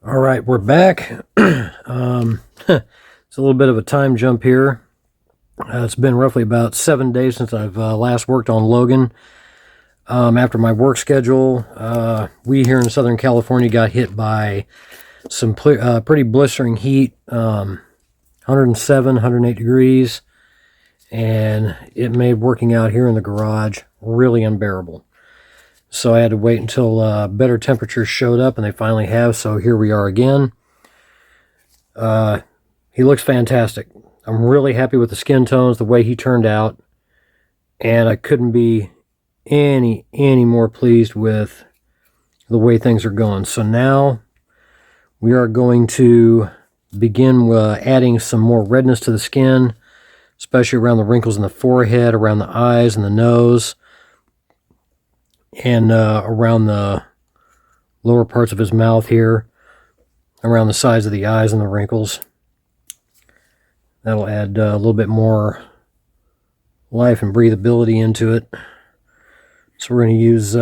All right, we're back. It's a little bit of a time jump here. It's been roughly about 7 days since I've last worked on Logan. After my work schedule, we here in Southern California got hit by some pretty blistering heat, 107, 108 degrees, and it made working out here in the garage really unbearable. So I had to wait until better temperatures showed up, and they finally have, so here we are again. He looks fantastic. I'm really happy with the skin tones, the way he turned out, and I couldn't be any more pleased with the way things are going. So now we are going to begin adding some more redness to the skin, especially around the wrinkles in the forehead, around the eyes and the nose, and around the lower parts of his mouth here, around the sides of the eyes and the wrinkles. That'll add a little bit more life and breathability into it. So we're going to use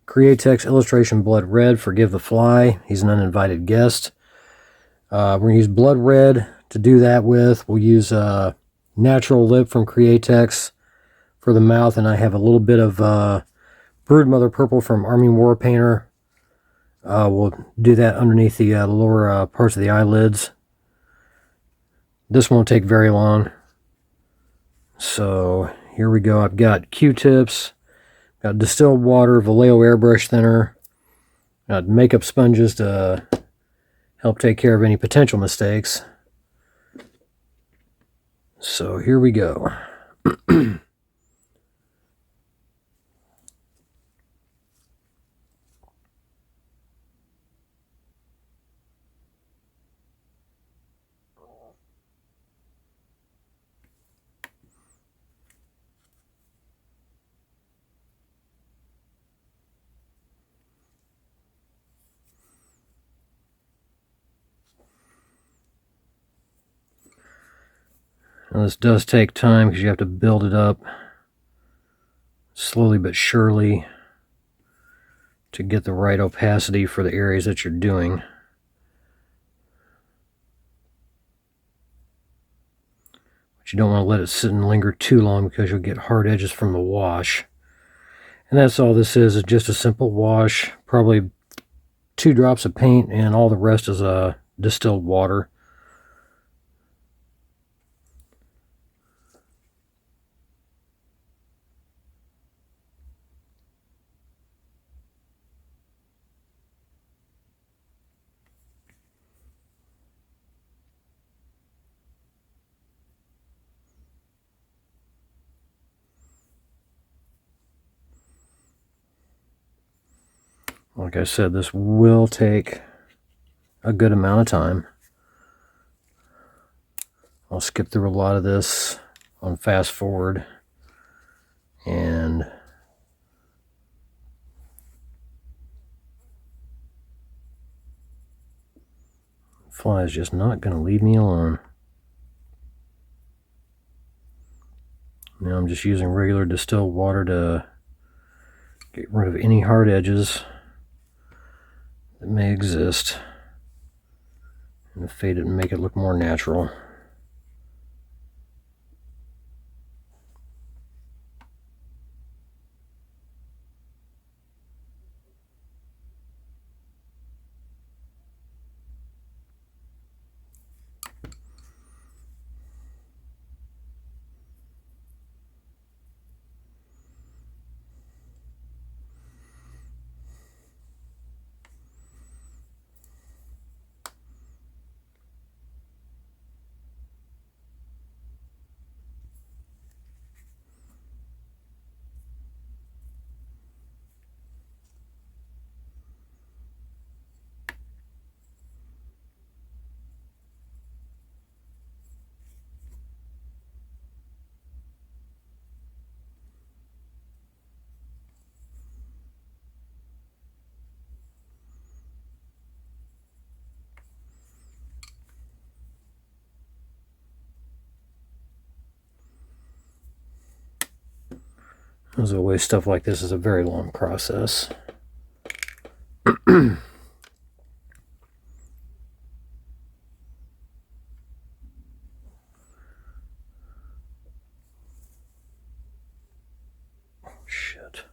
Createx Illustration Blood Red, Forgive the Fly. He's an uninvited guest. We're going to use Blood Red to do that with. We'll use Natural Lip from Createx for the mouth, and I have a little bit of Broodmother Purple from Army War Painter. We'll do that underneath the lower parts of the eyelids. This won't take very long. So here we go. I've got Q-tips, got distilled water, Vallejo airbrush thinner, got makeup sponges to help take care of any potential mistakes. So here we go. Now this does take time because you have to build it up slowly but surely to get the right opacity for the areas that you're doing. But you don't want to let it sit and linger too long because you'll get hard edges from the wash. And that's all this is just a simple wash, probably 2 drops of paint, and all the rest is distilled water. Like I said, this will take a good amount of time. I'll skip through a lot of this on fast forward, and the fly is just not going to leave me alone. Now I'm just using regular distilled water to get rid of any hard edges that may exist and fade it and make it look more natural. As always, stuff like this is a very long process. Shit.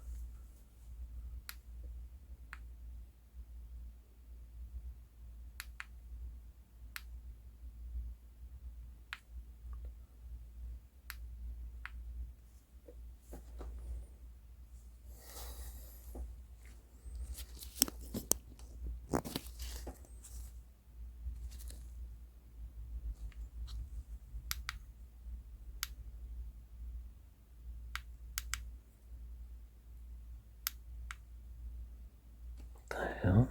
Yeah.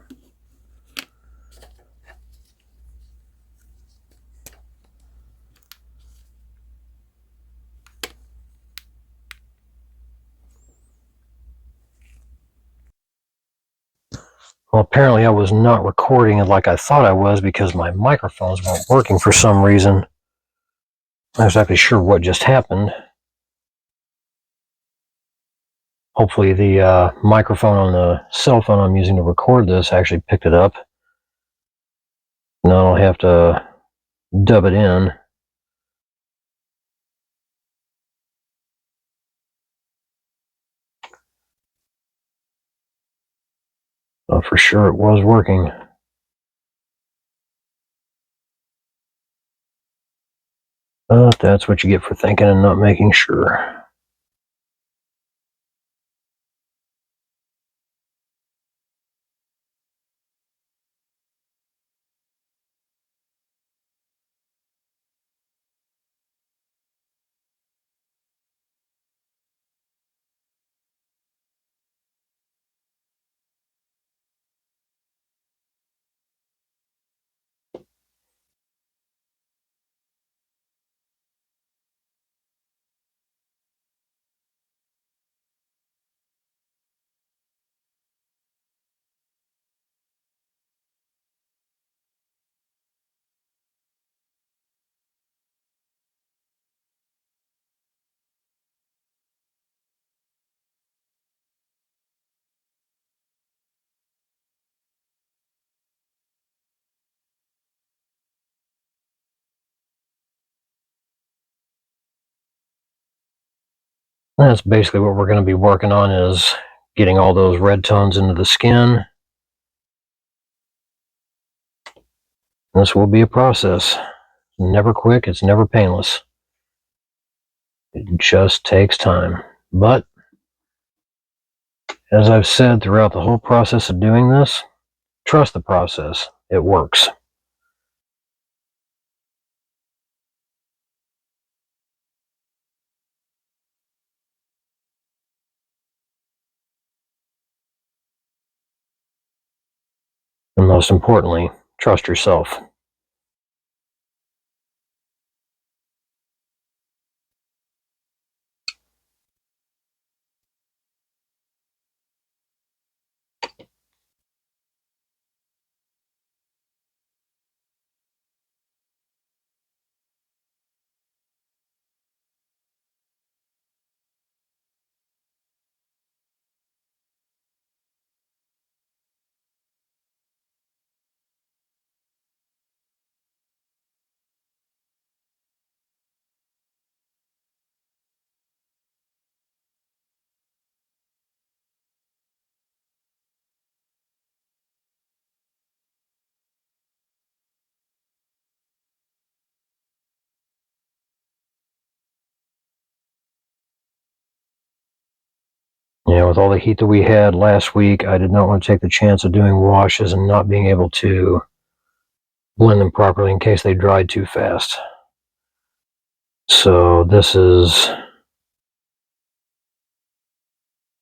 Well, apparently I was not recording it like I thought I was because my microphones weren't working for some reason. I'm not exactly sure what just happened. Hopefully the microphone on the cell phone I'm using to record this actually picked it up. Now I'll have to dub it in. Oh, for sure it was working. But that's what you get for thinking and not making sure. That's basically what we're going to be working on, is getting all those red tones into the skin. This will be a process. It's never quick, it's never painless. It just takes time. But as I've said throughout the whole process of doing this, trust the process. It works. And most importantly, trust yourself. Yeah, with all the heat that we had last week, I did not want to take the chance of doing washes and not being able to blend them properly in case they dried too fast. So this is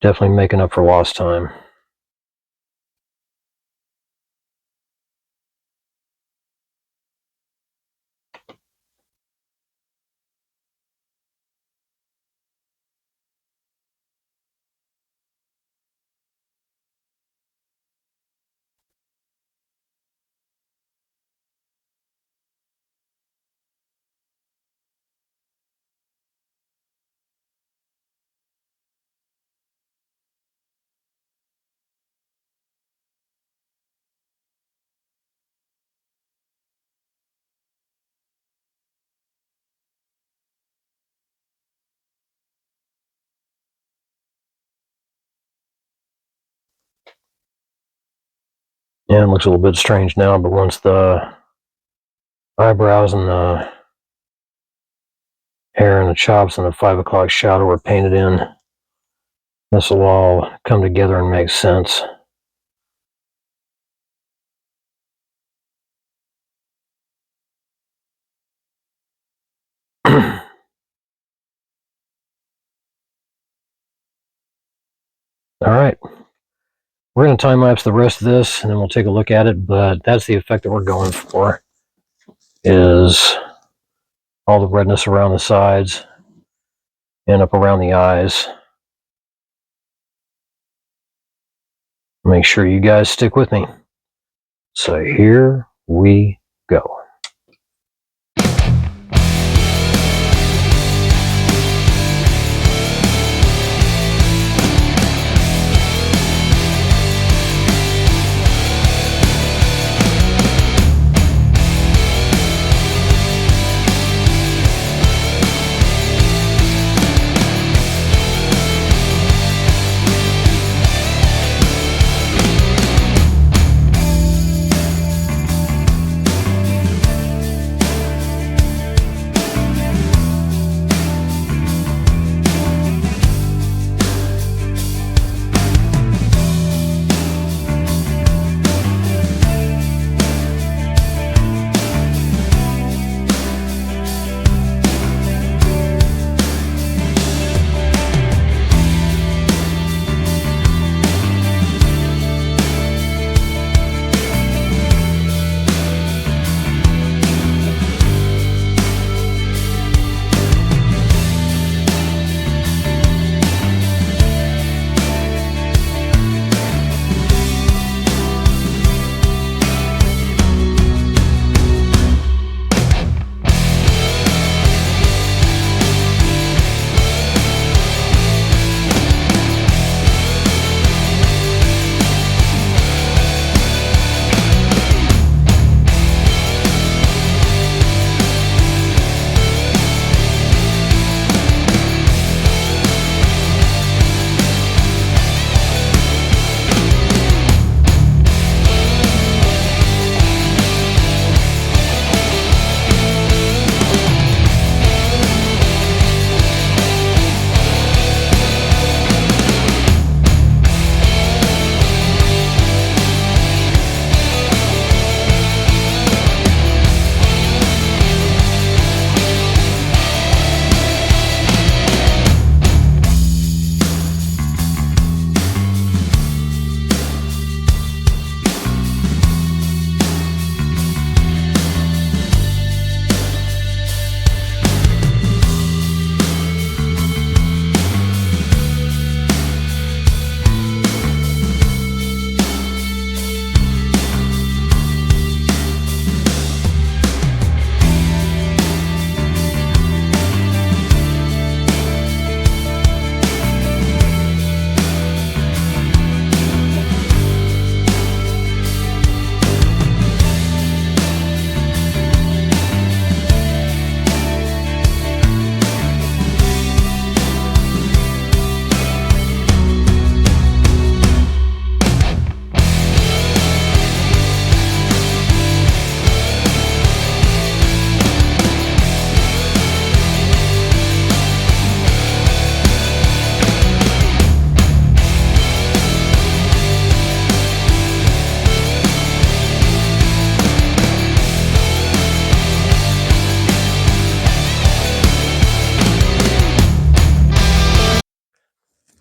definitely making up for lost time. Yeah, it looks a little bit strange now, but once the eyebrows and the hair and the chops and the 5 o'clock shadow are painted in, this will all come together and make sense. All right. We're going to time lapse the rest of this and then we'll take a look at it, but that's the effect that we're going for, is all the redness around the sides and up around the eyes. Make sure you guys stick with me. So here we go.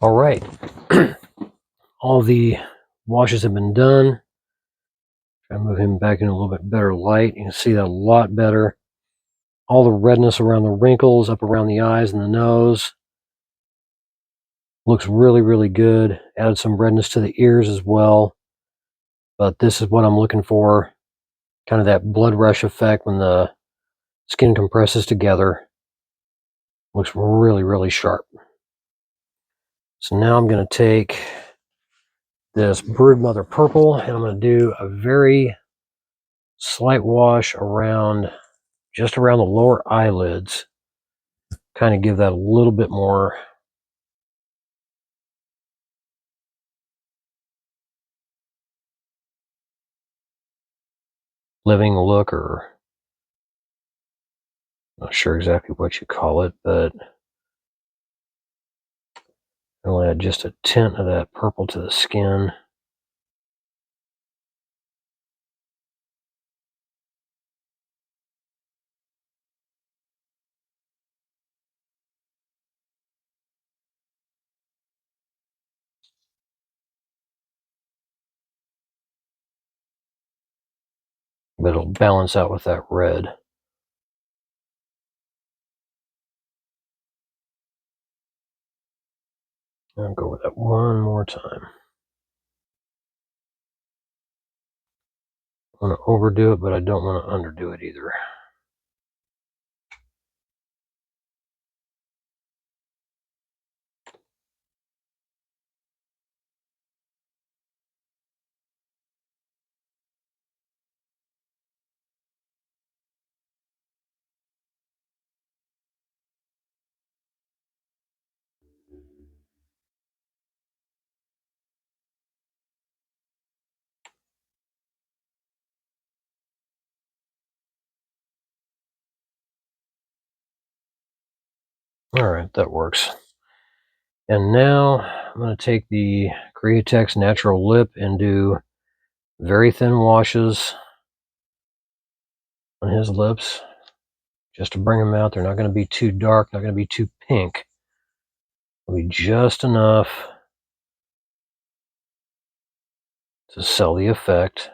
All right, all the washes have been done. Try to move him back in a little bit better light. You can see that a lot better. All the redness around the wrinkles, up around the eyes and the nose. Looks really, really good. Added some redness to the ears as well. But this is what I'm looking for. Kind of that blood rush effect when the skin compresses together. Looks really, really sharp. So now I'm going to take this Broodmother Purple and I'm going to do a very slight wash around, just around the lower eyelids. Kind of give that a little bit more living look, or not sure exactly what you call it, but I'll add just a tint of that purple to the skin. but it'll balance out with that red. I'll go with that one more time. I want to overdo it, but I don't want to underdo it either. All right, that works. And now I'm going to take the Createx Natural Lip and do very thin washes on his lips, just to bring them out. They're not going to be too dark, not going to be too pink. It'll be just enough to sell the effect.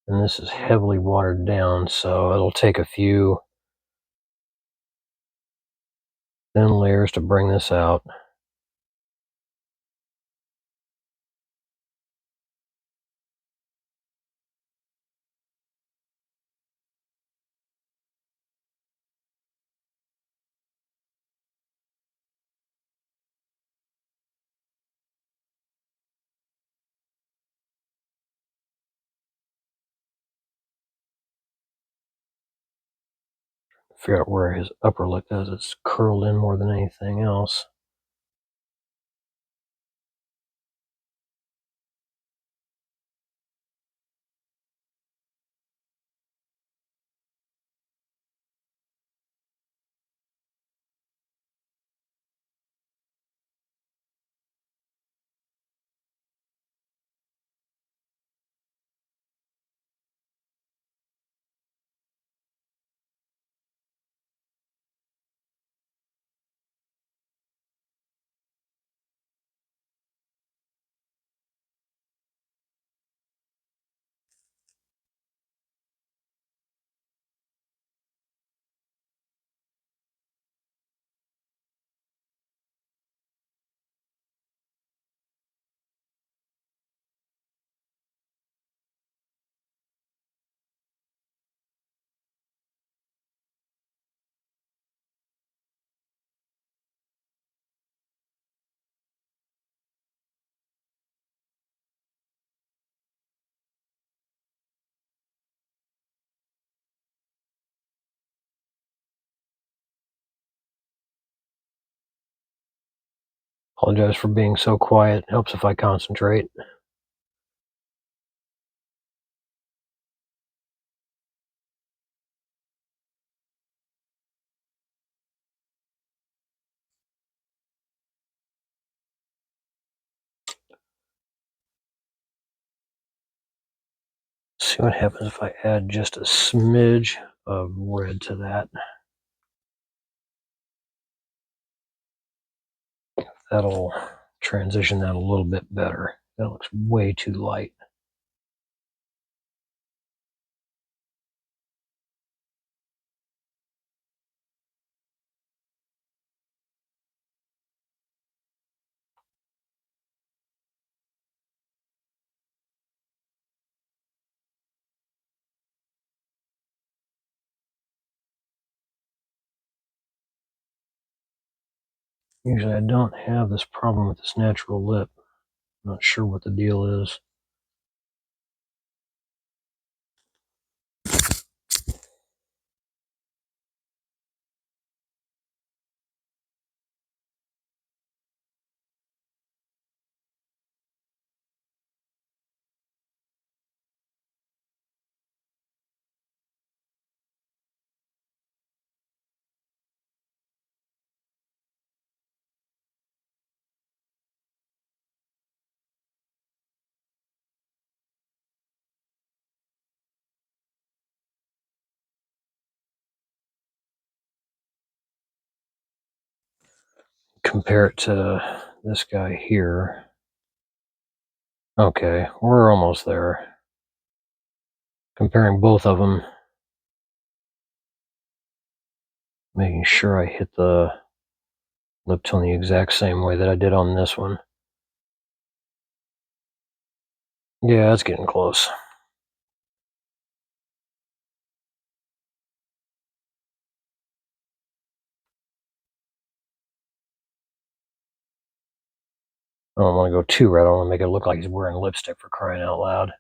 And this is heavily watered down, so it'll take a few thin layers to bring this out. Figure out where his upper lip is. It's curled in more than anything else. Apologize for being so quiet. It helps if I concentrate. See what happens if I add just a smidge of red to that. That'll transition that a little bit better. That looks way too light. Usually I don't have this problem with this natural lip. I'm not sure what the deal is. Compare it to this guy here. Okay, we're almost there. Comparing both of them, making sure I hit the lip tone the exact same way that I did on this one. Yeah, it's getting close. I don't want to go too red. I don't want to make it look like he's wearing lipstick, for crying out loud.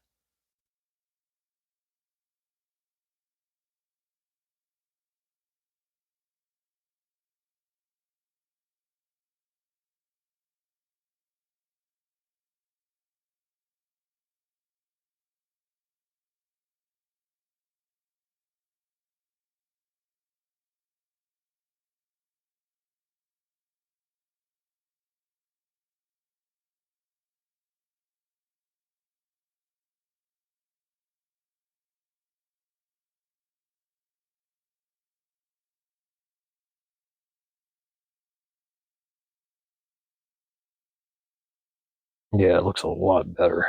Yeah, it looks a lot better.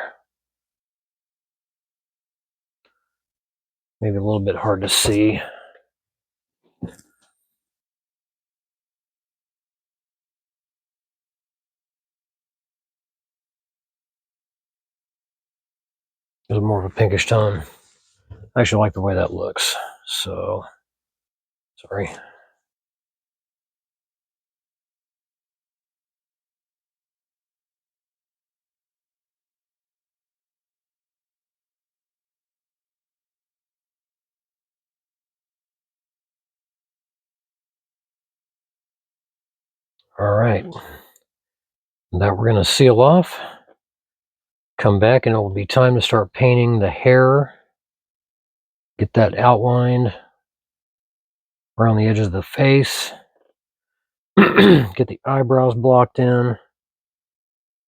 Maybe a little bit hard to see. It's more of a pinkish tone. I actually like the way that looks. So, sorry. All right. That we're going to seal off. Come back and it will be time to start painting the hair. Get that outlined around the edges of the face. Get the eyebrows blocked in.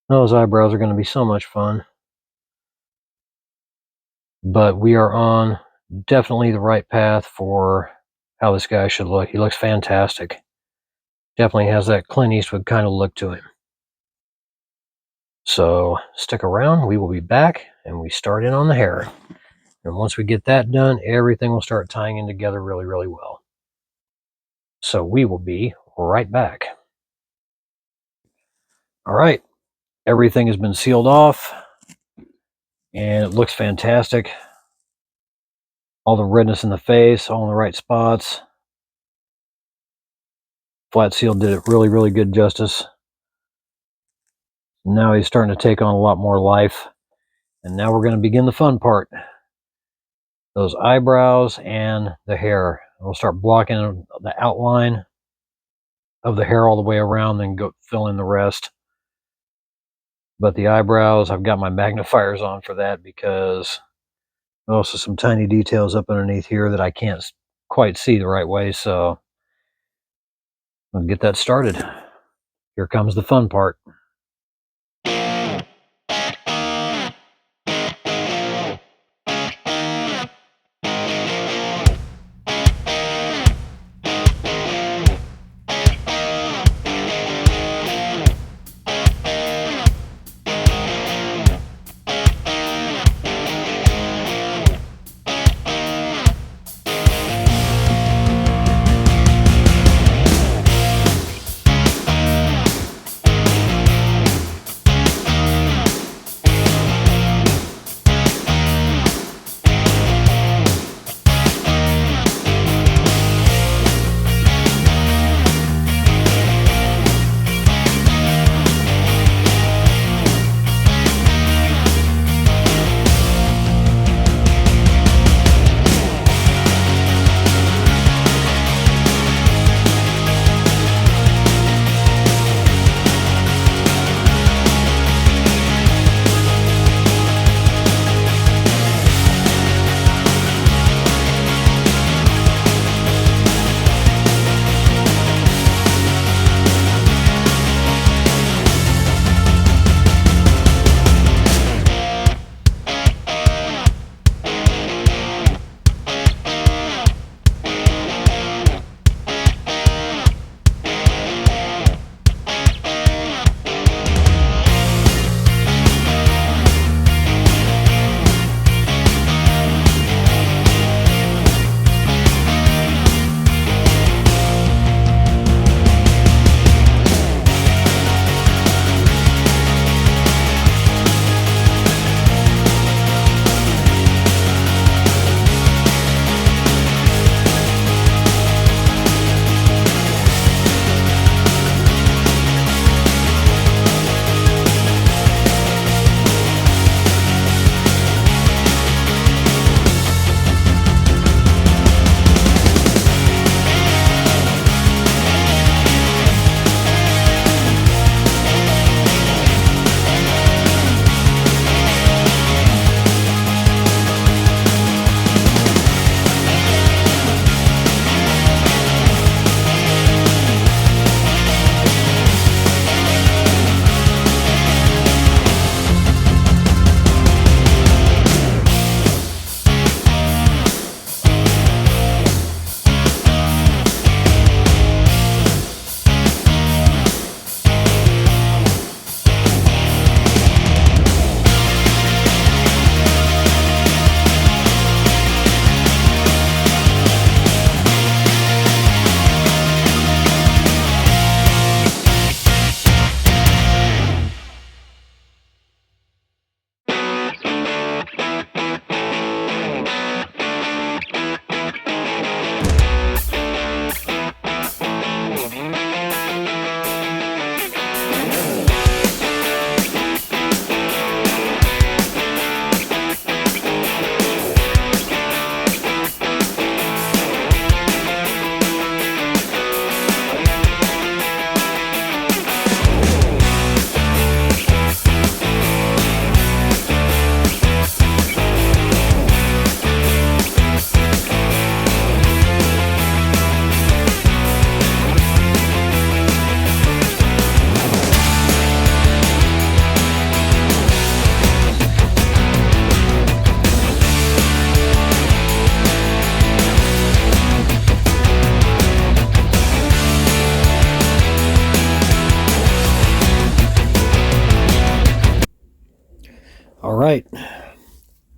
Those eyebrows are going to be so much fun. But we are on definitely the right path for how this guy should look. He looks fantastic. Definitely has that Clint Eastwood kind of look to him. So stick around. We will be back and we start in on the hair. And once we get that done, everything will start tying in together really, really well. So we will be right back. All right. Everything has been sealed off and it looks fantastic. All the redness in the face, all in the right spots. Flat Seal did it really, really good justice. Now he's starting to take on a lot more life. And now we're going to begin the fun part. Those eyebrows and the hair. We'll start blocking the outline of the hair all the way around, then go fill in the rest. But the eyebrows, I've got my magnifiers on for that because also some tiny details up underneath here that I can't quite see the right way. So I'll get that started. Here comes the fun part.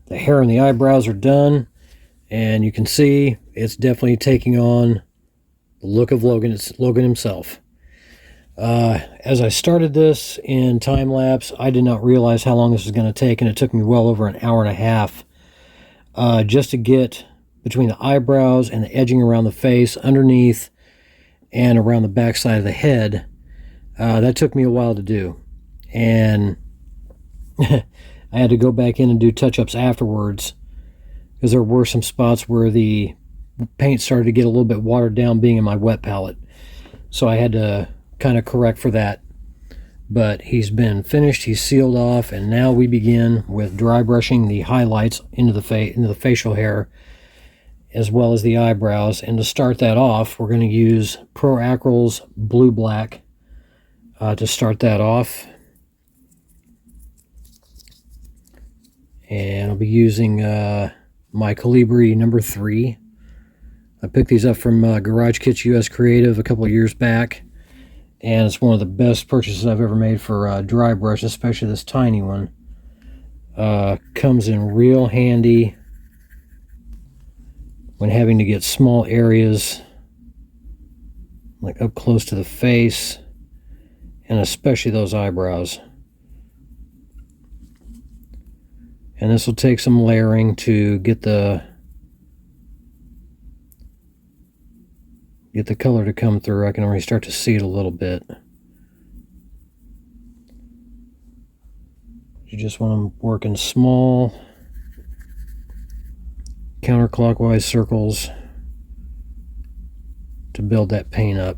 The hair and the eyebrows are done, and you can see it's definitely taking on the look of Logan. It's Logan himself. As I started this in time lapse, I did not realize how long this was going to take, and it took me well over an hour and a half just to get between the eyebrows and the edging around the face, underneath, and around the backside of the head. That took me a while to do, and I had to go back in and do touch-ups afterwards because there were some spots where the paint started to get a little bit watered down being in my wet palette. So I had to kind of correct for that. But he's been finished, he's sealed off, and now we begin with dry brushing the highlights into the facial hair as well as the eyebrows. And to start that off, we're going to use Pro Acryl's Blue Black to start that off. And I'll be using my Calibri number 3. I picked these up from Garage Kits US Creative a couple of years back, and it's one of the best purchases I've ever made for dry brush, especially this tiny one. Comes in real handy when having to get small areas like up close to the face, and especially those eyebrows. And this will take some layering to get the color to come through. I can already start to see it a little bit. You just want them working small, counterclockwise circles to build that paint up.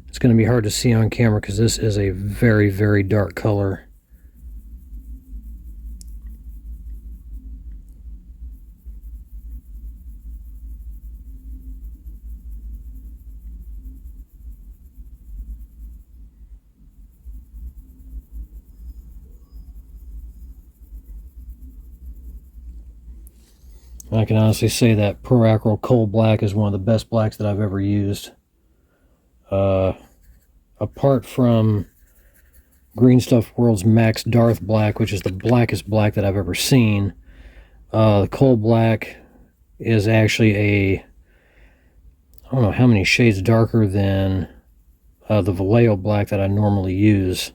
It's going to be hard to see on camera because this is a very, very dark color. I can honestly say that Pro Acryl Coal Black is one of the best blacks that I've ever used. Apart from Green Stuff World's Max Darth Black, which is the blackest black that I've ever seen, the Coal Black is actually I don't know how many shades darker than the Vallejo Black that I normally use.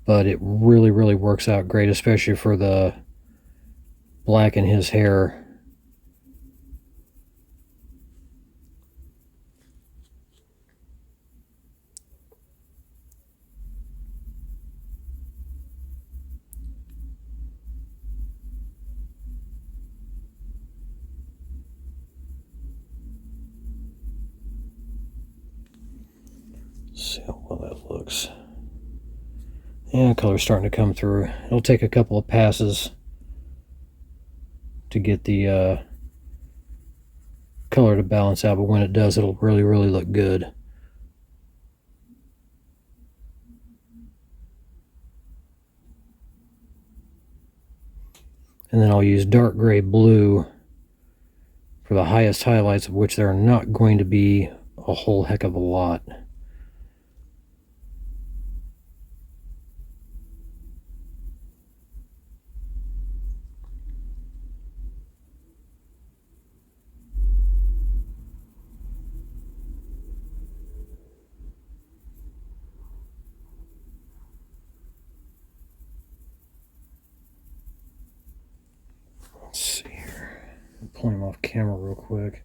But it really, really works out great, especially for the black in his hair. Let's see how well that looks. Yeah, color's starting to come through. It'll take a couple of passes to get the color to balance out, but when it does, it'll really, really look good. And then I'll use dark gray blue for the highest highlights, of which there are not going to be a whole heck of a lot. Let's see here. I'll pull him off camera real quick.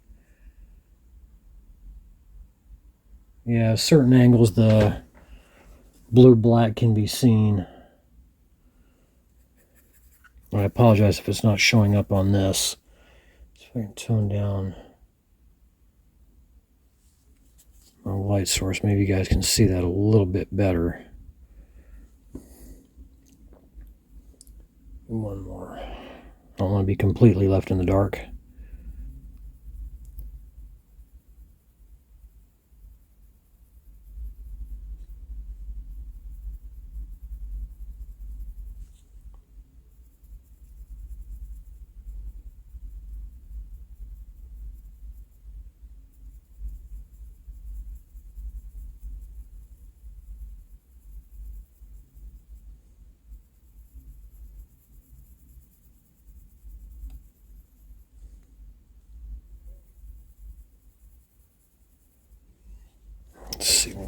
Yeah, certain angles the blue-black can be seen. I apologize if it's not showing up on this. See if I can tone down my light source. Maybe you guys can see that a little bit better. One more. I don't want to be completely left in the dark.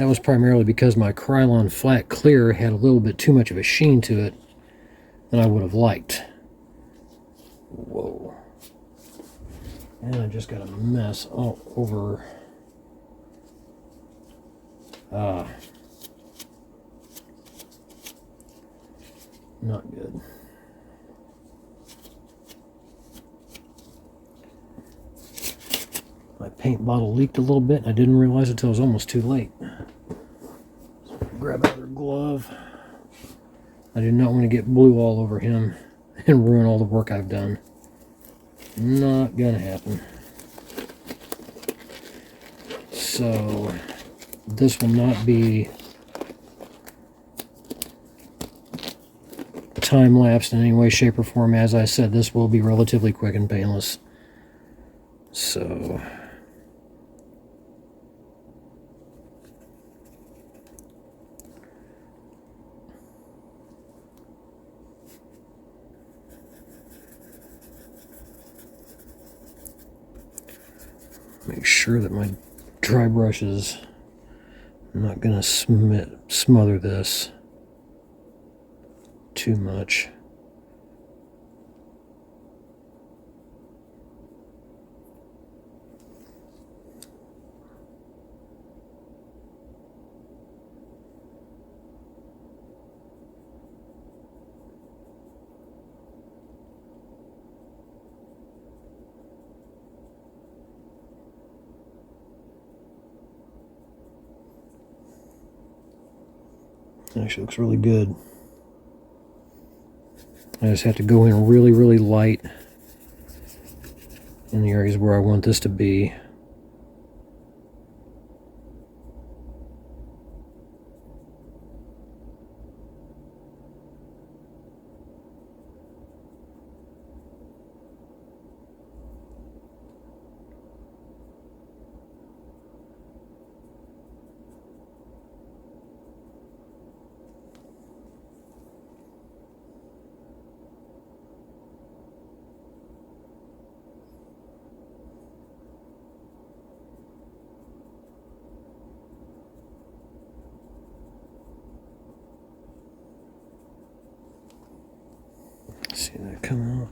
That was primarily because my Krylon Flat Clear had a little bit too much of a sheen to it than I would have liked. Whoa. And I just got a mess all over. Not good. My paint bottle leaked a little bit, and I didn't realize it until it was almost too late. So grab another glove. I did not want to get blue all over him and ruin all the work I've done. Not gonna happen. So this will not be time-lapsed in any way, shape, or form. As I said, this will be relatively quick and painless. So make sure that my dry brush is not going to smother this too much. Actually looks really good. I just have to go in really, really light in the areas where I want this to be. See that come out.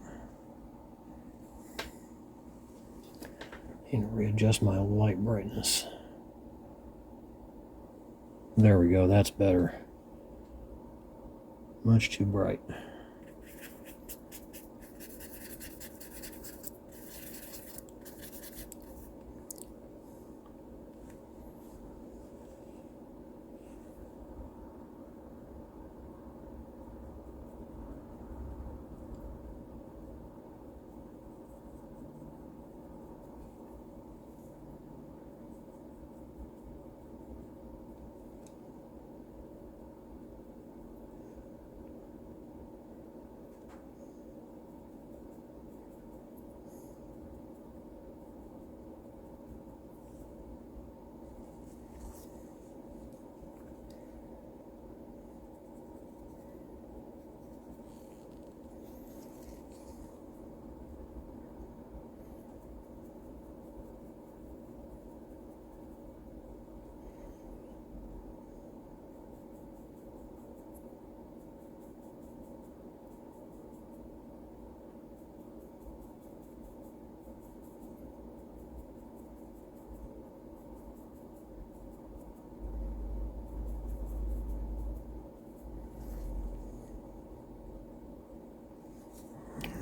And readjust my light brightness. There we go, that's better. Much too bright.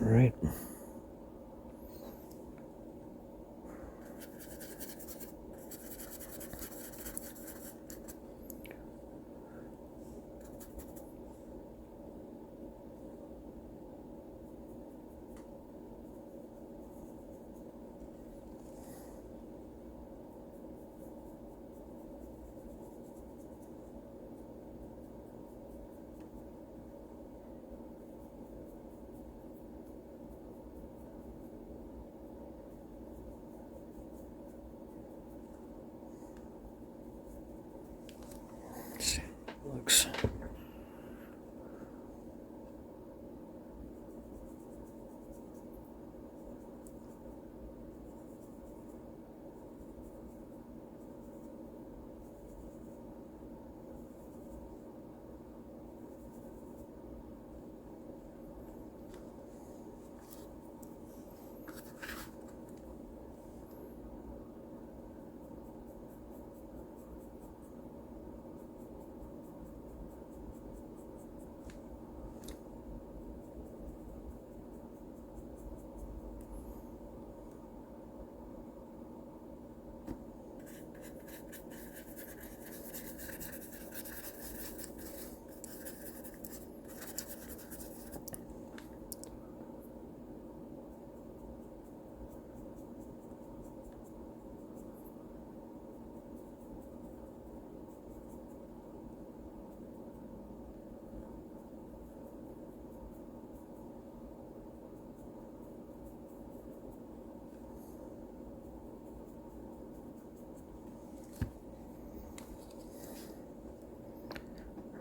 All right. Looks.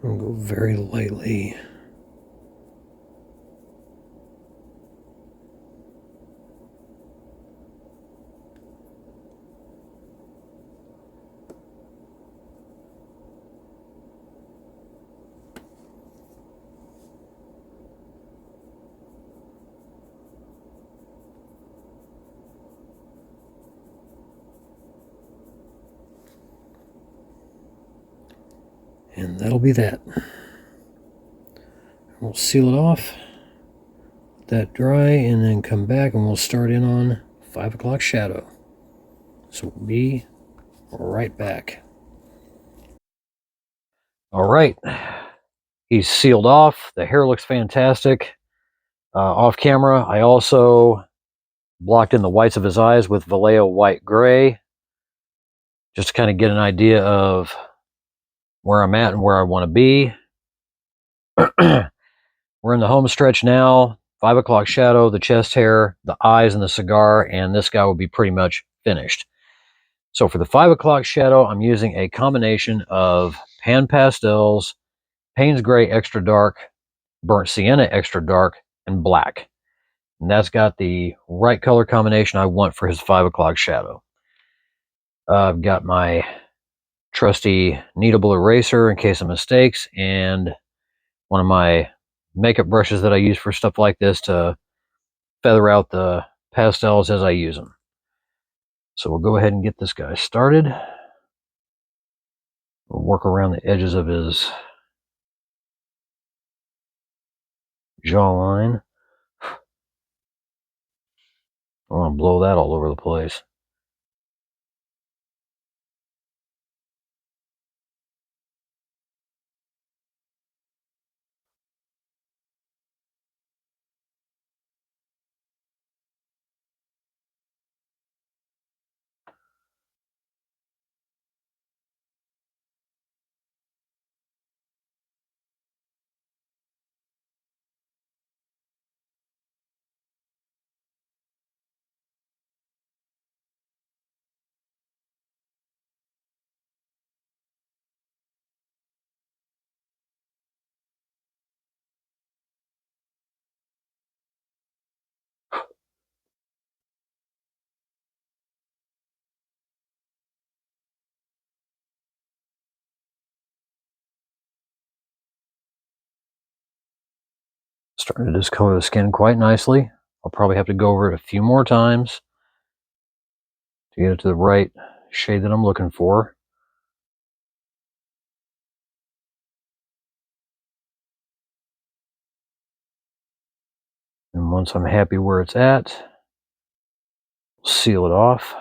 I'll go very lightly. And that'll be that. We'll seal it off, let that dry, and then come back and we'll start in on 5 o'clock shadow. So we'll be right back. All right, he's sealed off. The hair looks fantastic. Off camera, I also blocked in the whites of his eyes with Vallejo white gray, just to kind of get an idea of where I'm at and where I want to be. We're in the home stretch now. 5 o'clock shadow, the chest hair, the eyes, and the cigar, and this guy will be pretty much finished. So for the 5 o'clock shadow, I'm using a combination of pan pastels, Payne's Gray Extra Dark, Burnt Sienna Extra Dark, and black. And that's got the right color combination I want for his 5 o'clock shadow. I've got my trusty kneadable eraser in case of mistakes, and one of my makeup brushes that I use for stuff like this to feather out the pastels as I use them. So we'll go ahead and get this guy started. We'll work around the edges of his jawline. I want to blow that all over the place. Starting to discolor the skin quite nicely. I'll probably have to go over it a few more times to get it to the right shade that I'm looking for. And once I'm happy where it's at, seal it off.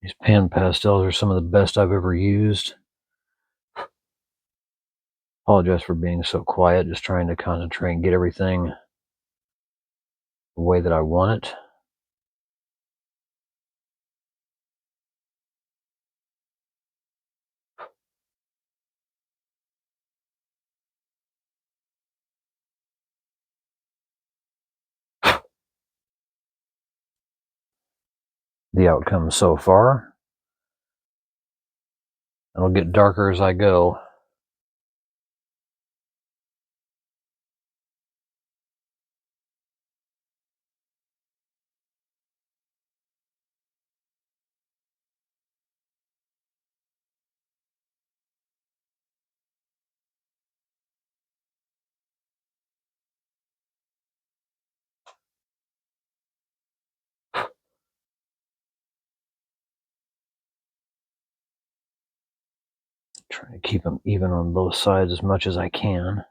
These pan pastels are some of the best I've ever used. Apologize for being so quiet, just trying to concentrate and get everything the way that I want it. The outcome so far. It'll get darker as I go. Trying to keep them even on both sides as much as I can.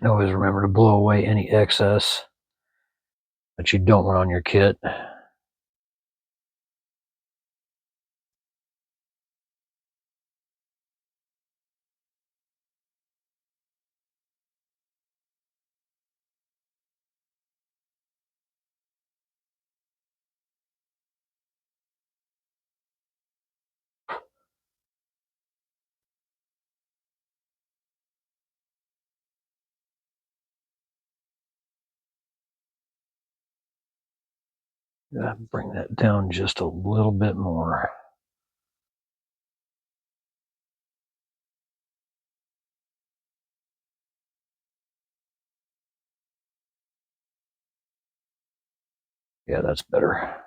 Always remember to blow away any excess that you don't want on your kit. Bring that down just a little bit more. Yeah, that's better.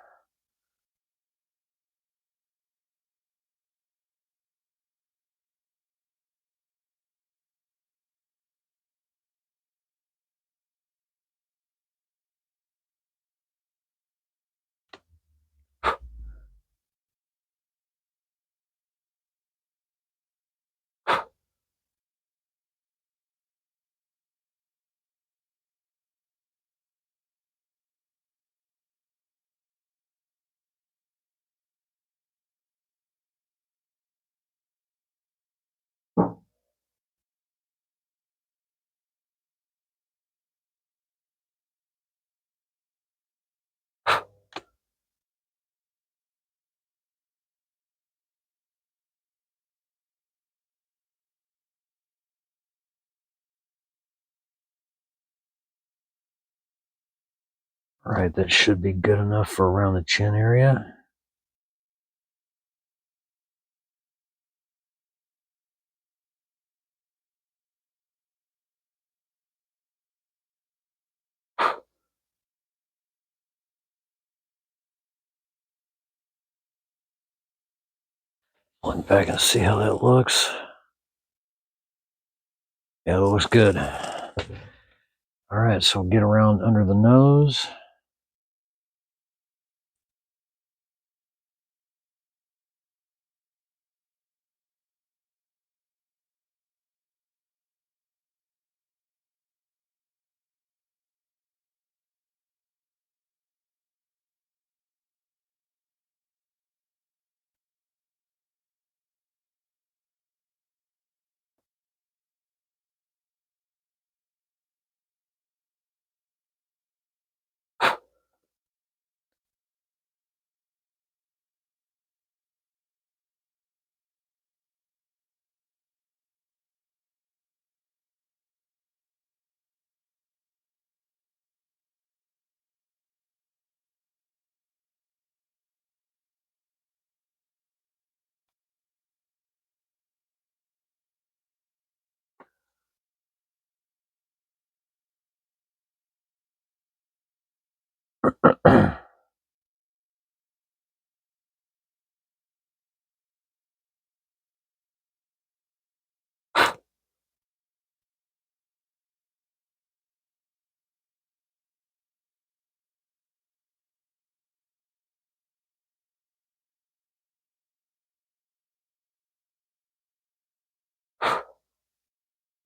All right, that should be good enough for around the chin area. Look back and see how that looks. Yeah, that looks good. All right, so get around under the nose.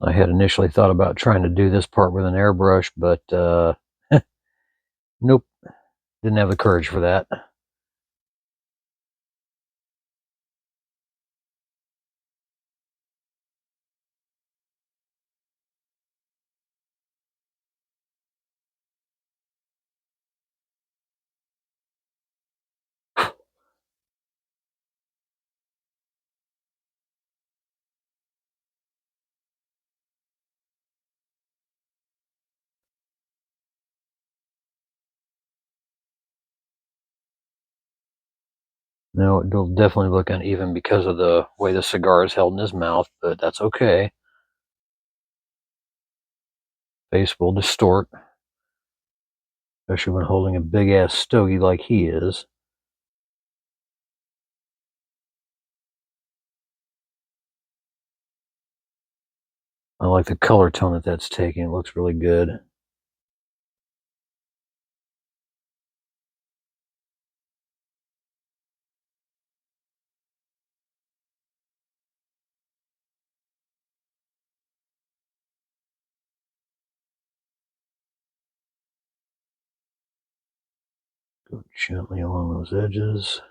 I had initially thought about trying to do this part with an airbrush, but nope, didn't have the courage for that. No, it'll definitely look uneven because of the way the cigar is held in his mouth, but that's okay. Face will distort, especially when holding a big ass stogie like he is. I like the color tone that that's taking. It looks really good. Go gently along those edges.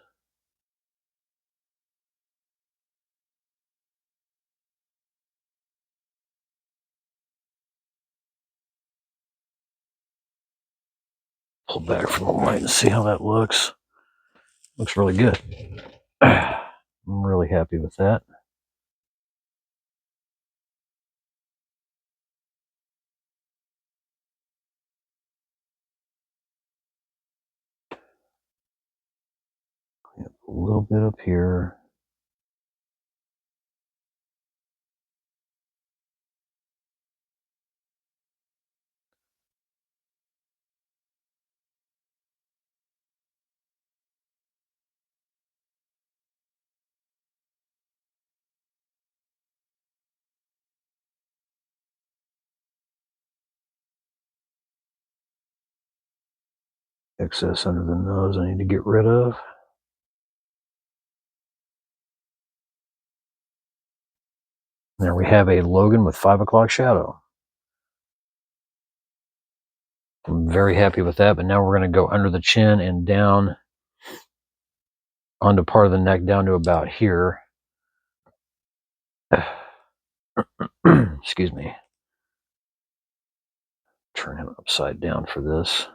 Pull back from the light and see how that looks. Looks really good. I'm really happy with that. A little bit up here. Excess under the nose I need to get rid of. There we have a Logan with 5 o'clock shadow. I'm very happy with that, but now we're going to go under the chin and down onto part of the neck down to about here. Excuse me. Turn him upside down for this.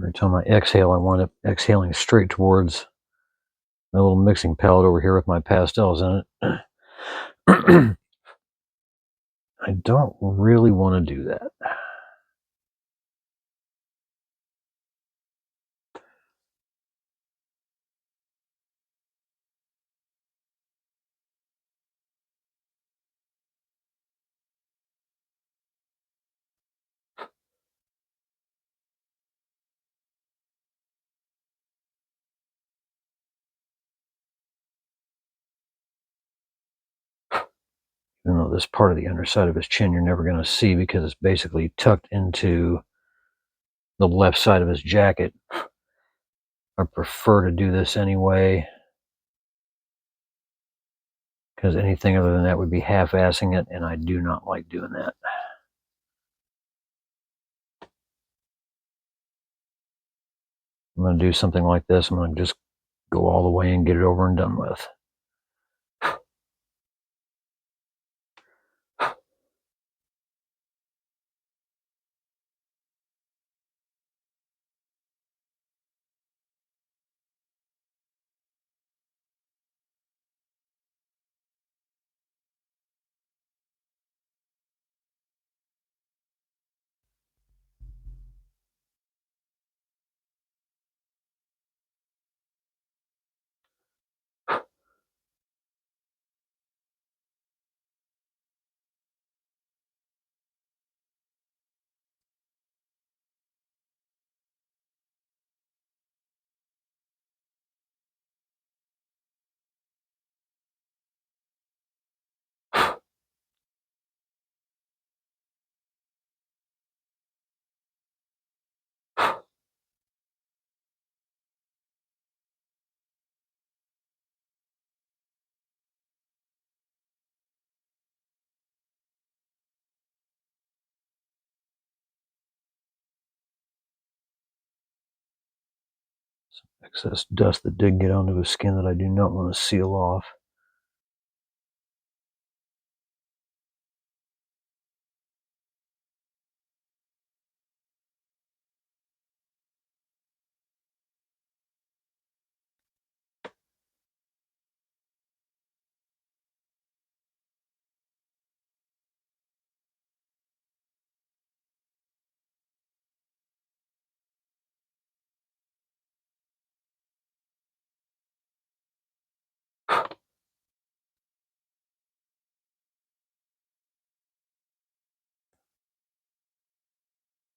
Every time I exhale, I wind up exhaling straight towards my little mixing palette over here with my pastels in it. I don't really want to do that. Even though this part of the underside of his chin you're never going to see because it's basically tucked into the left side of his jacket. I prefer to do this anyway, because anything other than that would be half-assing it, and I do not like doing that. I'm going to do something like this. I'm going to just go all the way and get it over and done with. Excess dust that did get onto his skin that I do not want to seal off.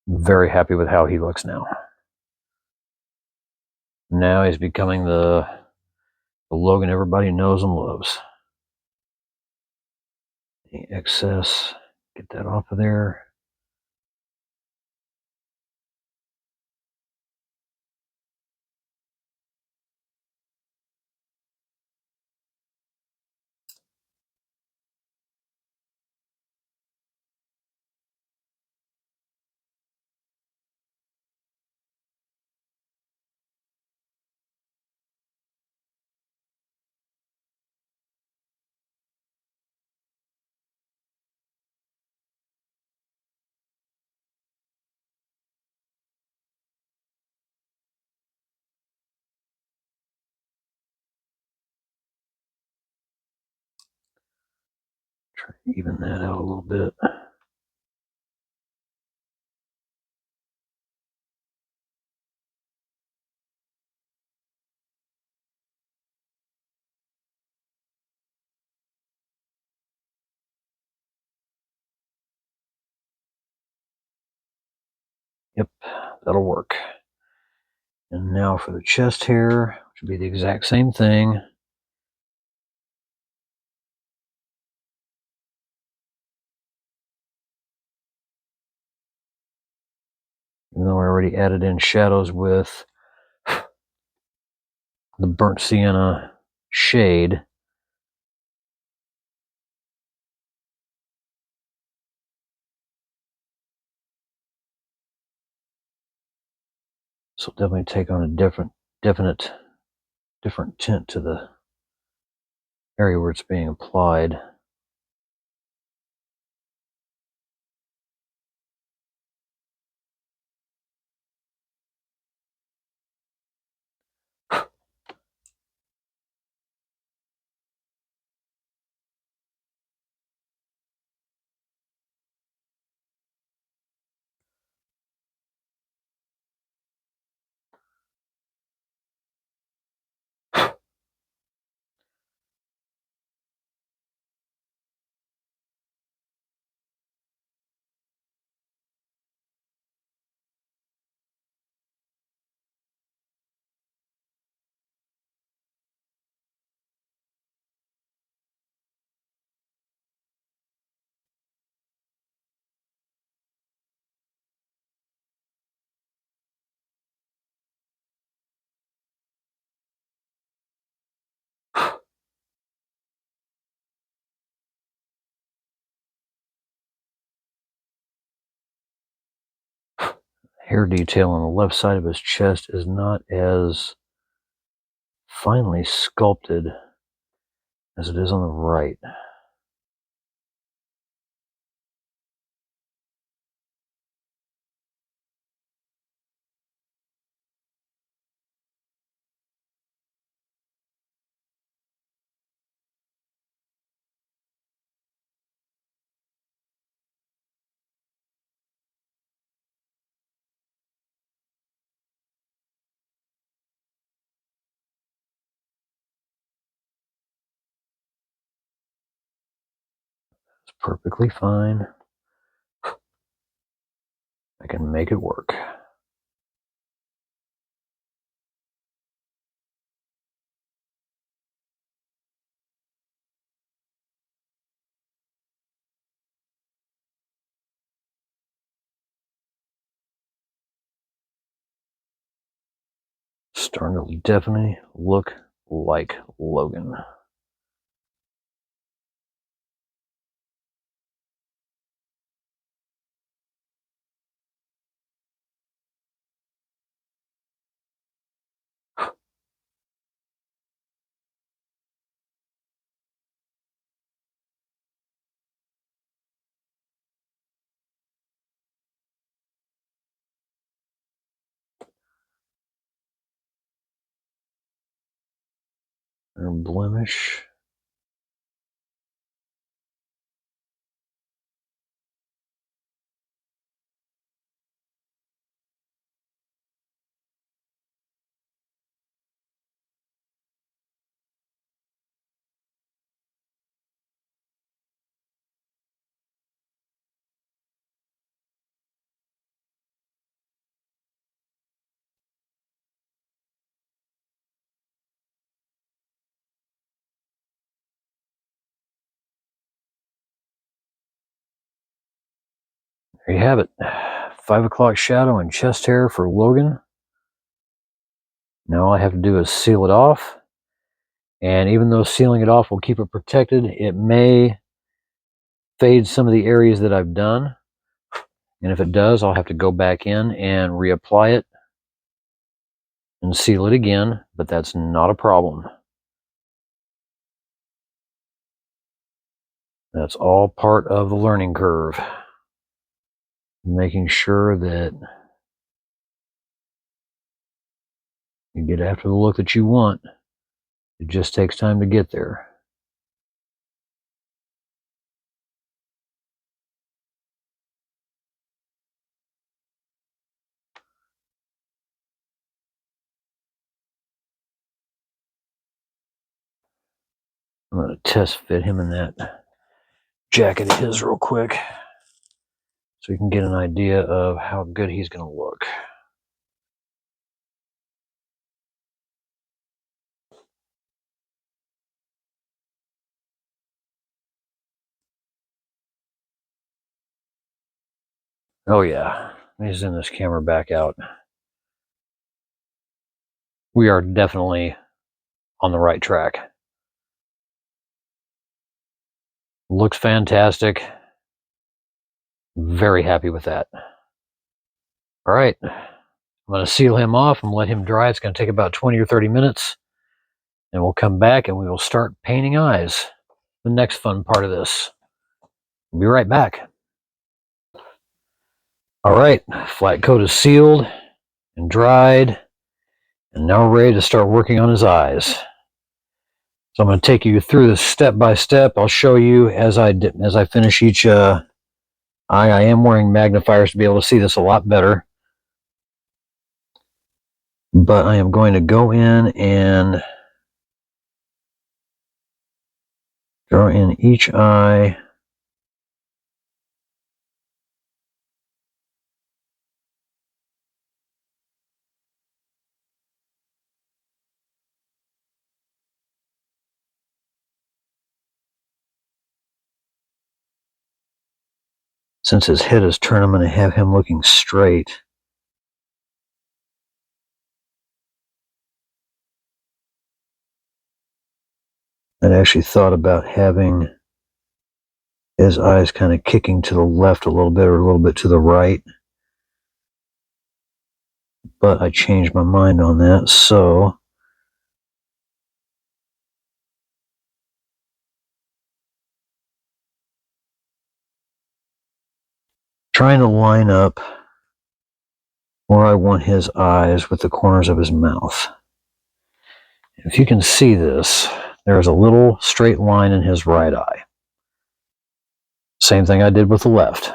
I'm very happy with how he looks now. Now he's becoming the Logan everybody knows and loves. Any excess, get that off of there. Try to even that out a little bit. Yep, that'll work. And now for the chest hair, which would be the exact same thing. Even though I already added in shadows with the burnt sienna shade. So definitely take on a different tint to the area where it's being applied. hair detail on the left side of his chest is not as finely sculpted as it is on the right. It's perfectly fine. I can make it work. Starting to definitely look like Logan. Or blemish. There you have it. 5 o'clock shadow and chest hair for Logan. Now all I have to do is seal it off. And even though sealing it off will keep it protected, it may fade some of the areas that I've done. And if it does, I'll have to go back in and reapply it and seal it again, but that's not a problem. That's all part of the learning curve. Making sure that you get after the look that you want. It just takes time to get there. I'm going to test fit him in that jacket of his real quick so you can get an idea of how good he's going to look. Oh yeah, let me zoom this camera back out. We are definitely on the right track. Looks fantastic. Very happy with that. All right, I'm going to seal him off and let him dry. It's going to take about 20 or 30 minutes. And we'll come back and we will start painting eyes. The next fun part of this. We'll be right back. All right, flat coat is sealed and dried. And now we're ready to start working on his eyes. So I'm going to take you through this step by step. I'll show you as I finish each eye. I am wearing magnifiers to be able to see this a lot better. But I am going to go in and draw in each eye. Since his head is turned, I'm going to have him looking straight. I'd actually thought about having his eyes kind of kicking to the left a little bit or a little bit to the right. but I changed my mind on that, so trying to line up where I want his eyes with the corners of his mouth. If you can see this, there's a little straight line in his right eye. Same thing I did with the left.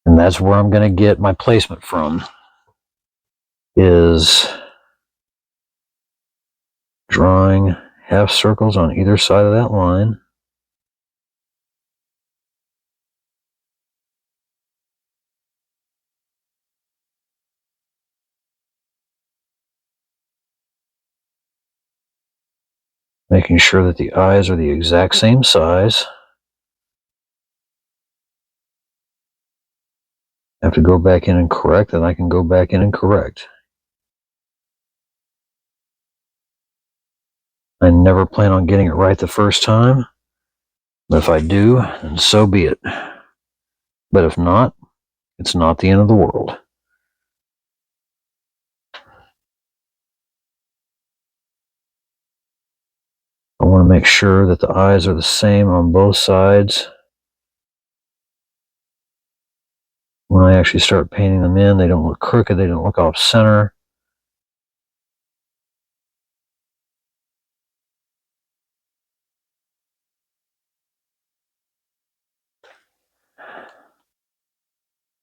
And that's where I'm going to get my placement from, is drawing half circles on either side of that line. Making sure that the eyes are the exact same size. I have to go back in and correct, and I can go back in and correct. I never plan on getting it right the first time, but if I do, then so be it. But if not, it's not the end of the world. I want to make sure that the eyes are the same on both sides. When I actually start painting them in, they don't look crooked, they don't look off center.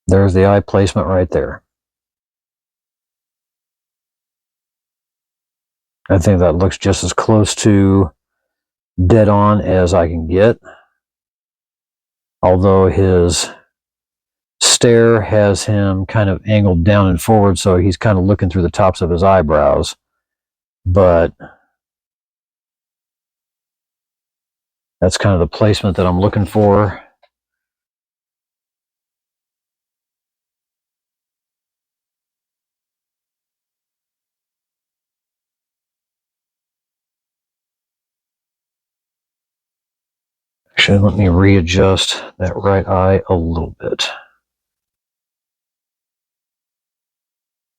There's the eye placement right there. I think that looks just as close to dead on as I can get. Although his stare has him kind of angled down and forward, so he's kind of looking through the tops of his eyebrows. But that's kind of the placement that I'm looking for. Actually, let me readjust that right eye a little bit.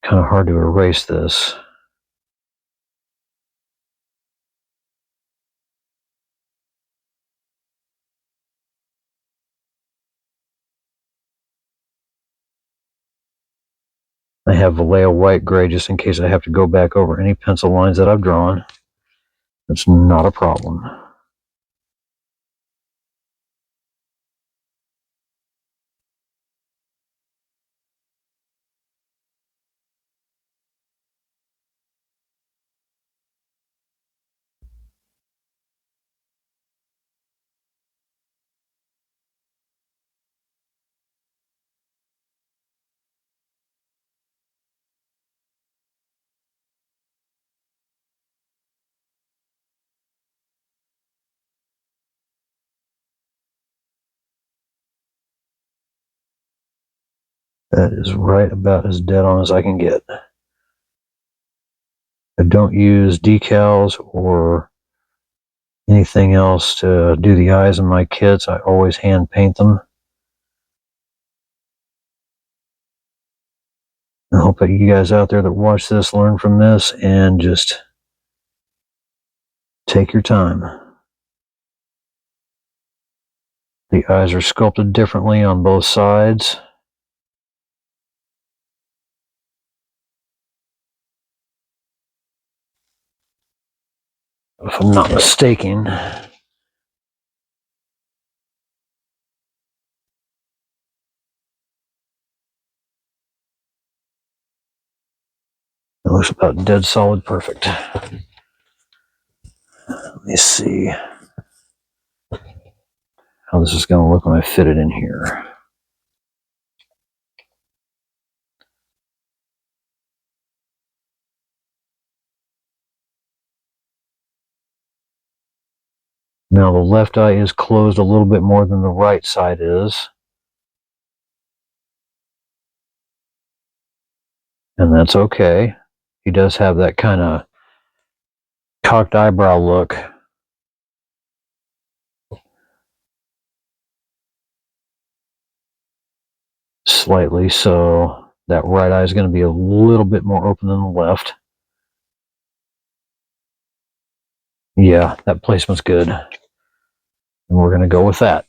Kind of hard to erase this. I have Vallejo white gray just in case I have to go back over any pencil lines that I've drawn. That's not a problem. That is right about as dead on as I can get. I don't use decals or anything else to do the eyes of my kits. I always hand paint them. I hope that you guys out there that watch this learn from this and just take your time. The eyes are sculpted differently on both sides. If I'm not mistaken, it looks about dead solid perfect. Let me see how this is going to look when I fit it in here. Now the left eye is closed a little bit more than the right side is. And that's okay. He does have that kind of cocked eyebrow look. Slightly, so That right eye is going to be a little bit more open than the left. Yeah, that placement's good. And we're going to go with that.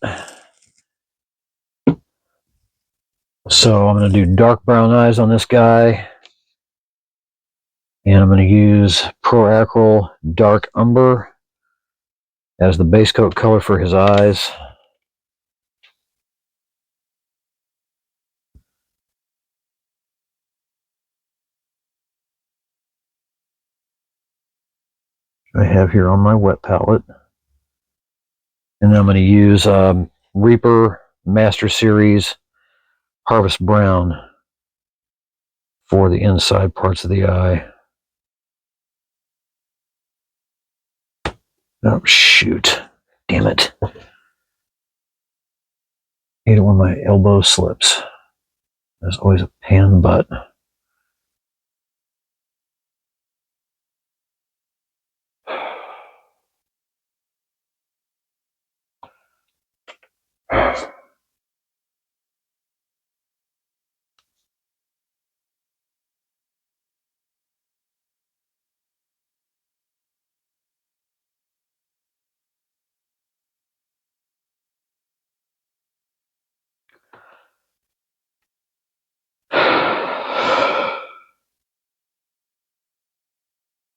So I'm going to do dark brown eyes on this guy. And I'm going to use Pro Acryl Dark Umber as the base coat color for his eyes. I have here on my wet palette. And then I'm going to use Reaper Master Series Harvest Brown for the inside parts of the eye. Oh, shoot. Damn it. I hate it when my elbow slips. There's always a pain in the butt.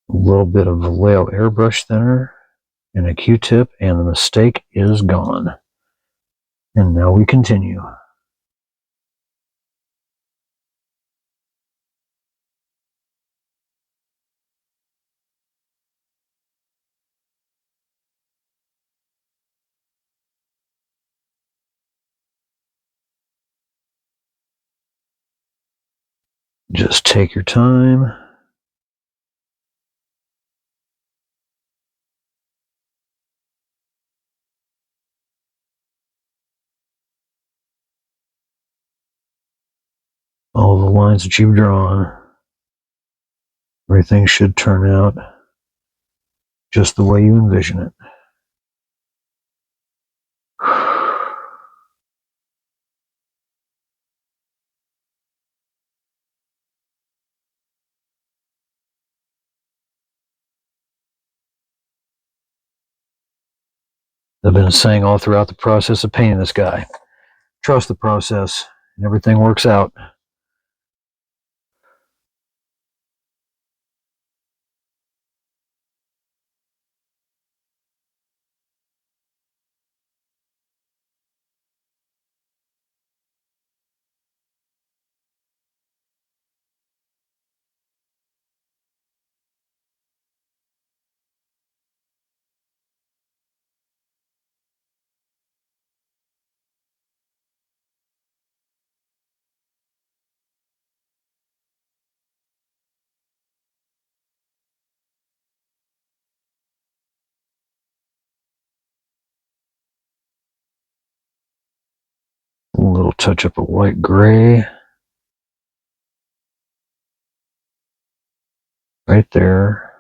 A little bit of Vallejo airbrush thinner and a Q-tip, and the mistake is gone. And now we continue. Just take your time. All the lines that you've drawn, everything should turn out just the way you envision it. I've been saying all throughout the process of painting this guy, trust the process and everything works out. A little touch up of white gray right there.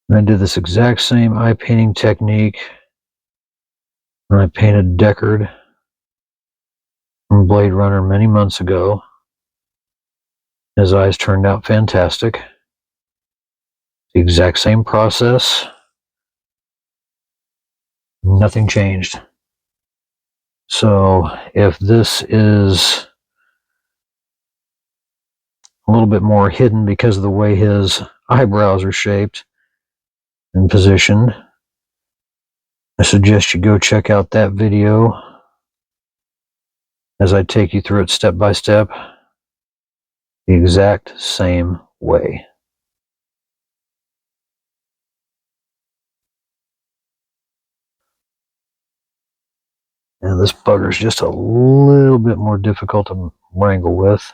And I did this exact same eye painting technique when I painted Deckard from Blade Runner many months ago. His eyes turned out fantastic. The exact same process. Nothing changed. So if this is a little bit more hidden because of the way his eyebrows are shaped and positioned, I suggest you go check out that video as I take you through it step by step, the exact same way. And this bugger's just a little bit more difficult to wrangle with.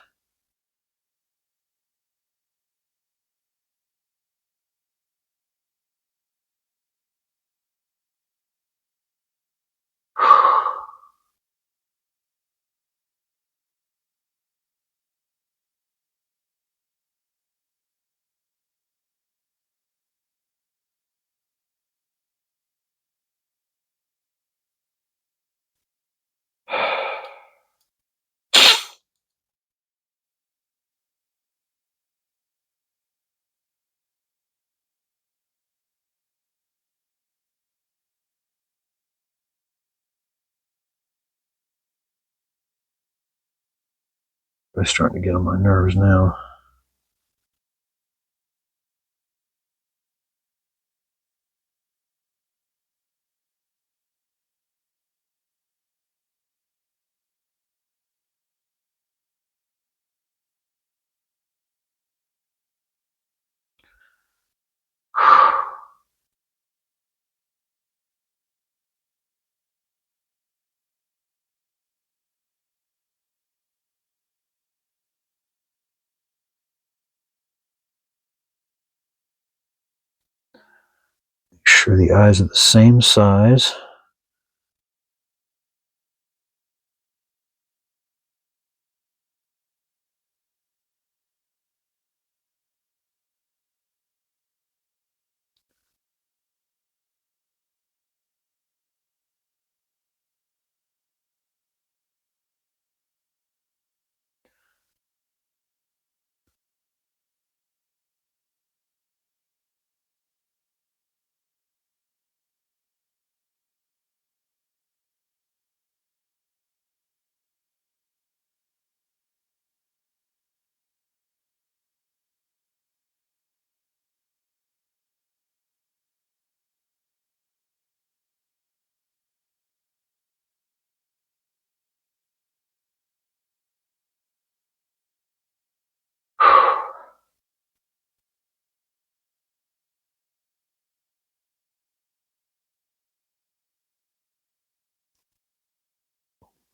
It's starting to get on my nerves now. Make sure the eyes are the same size.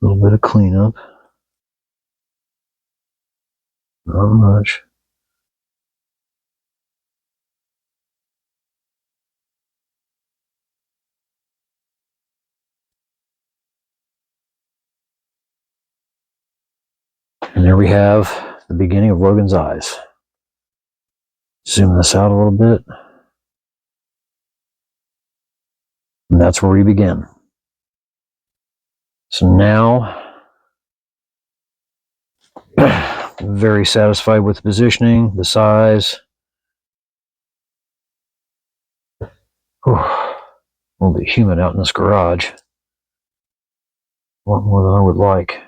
A little bit of cleanup. Not much. And there we have the beginning of Logan's eyes. Zoom this out a little bit. And that's where we begin. So now, very satisfied with the positioning, the size. Whew. A little bit humid out in this garage. A lot more than I would like.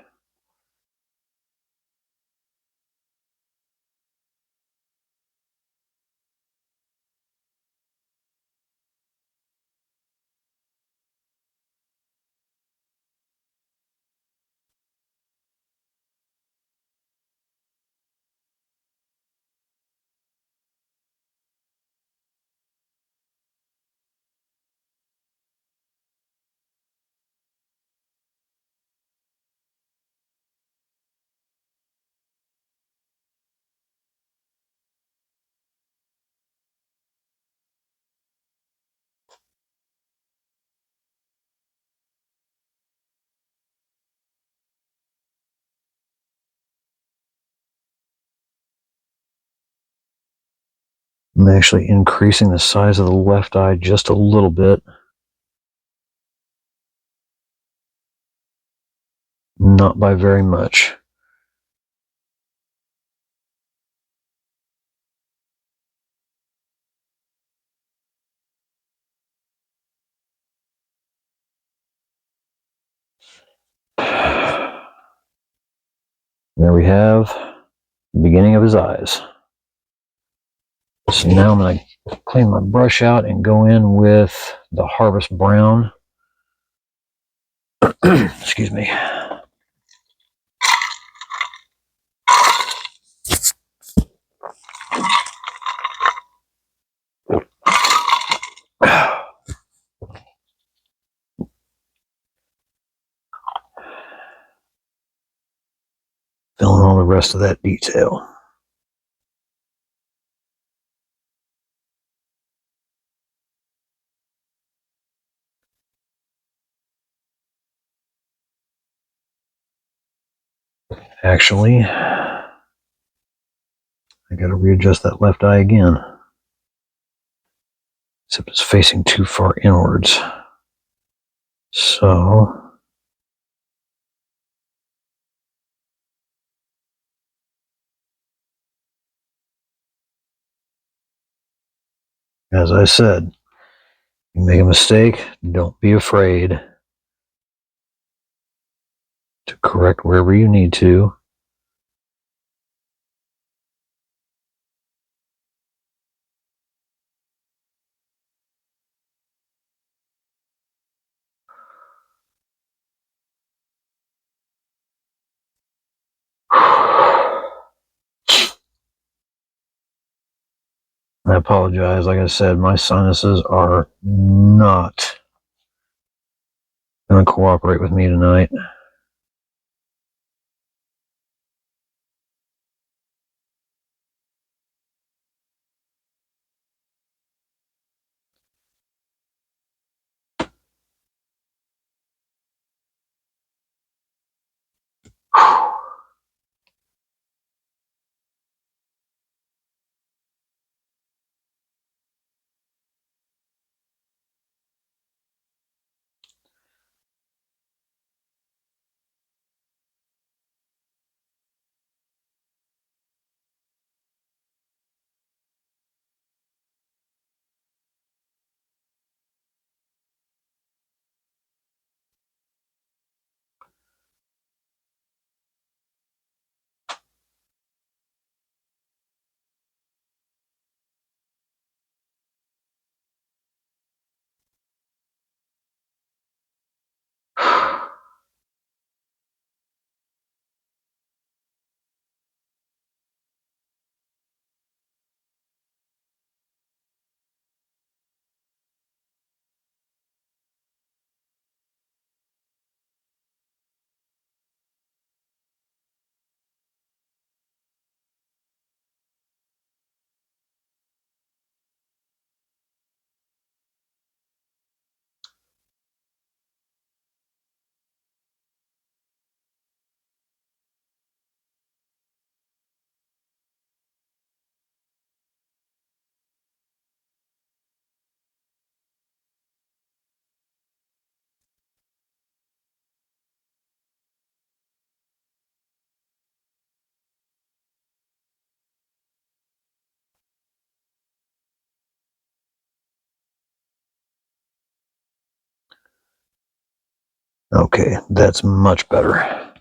I'm actually increasing the size of the left eye just a little bit. Not by very much. There we have the beginning of his eyes. So now I'm going to clean my brush out and go in with the Harvest Brown. Excuse me. rest of that detail. Actually, I got to readjust that left eye again. Except it's facing too far inwards. So, as I said, you make a mistake, don't be afraid to correct wherever you need to. I apologize. Like I said, my sinuses are not going to cooperate with me tonight. Okay, that's much better.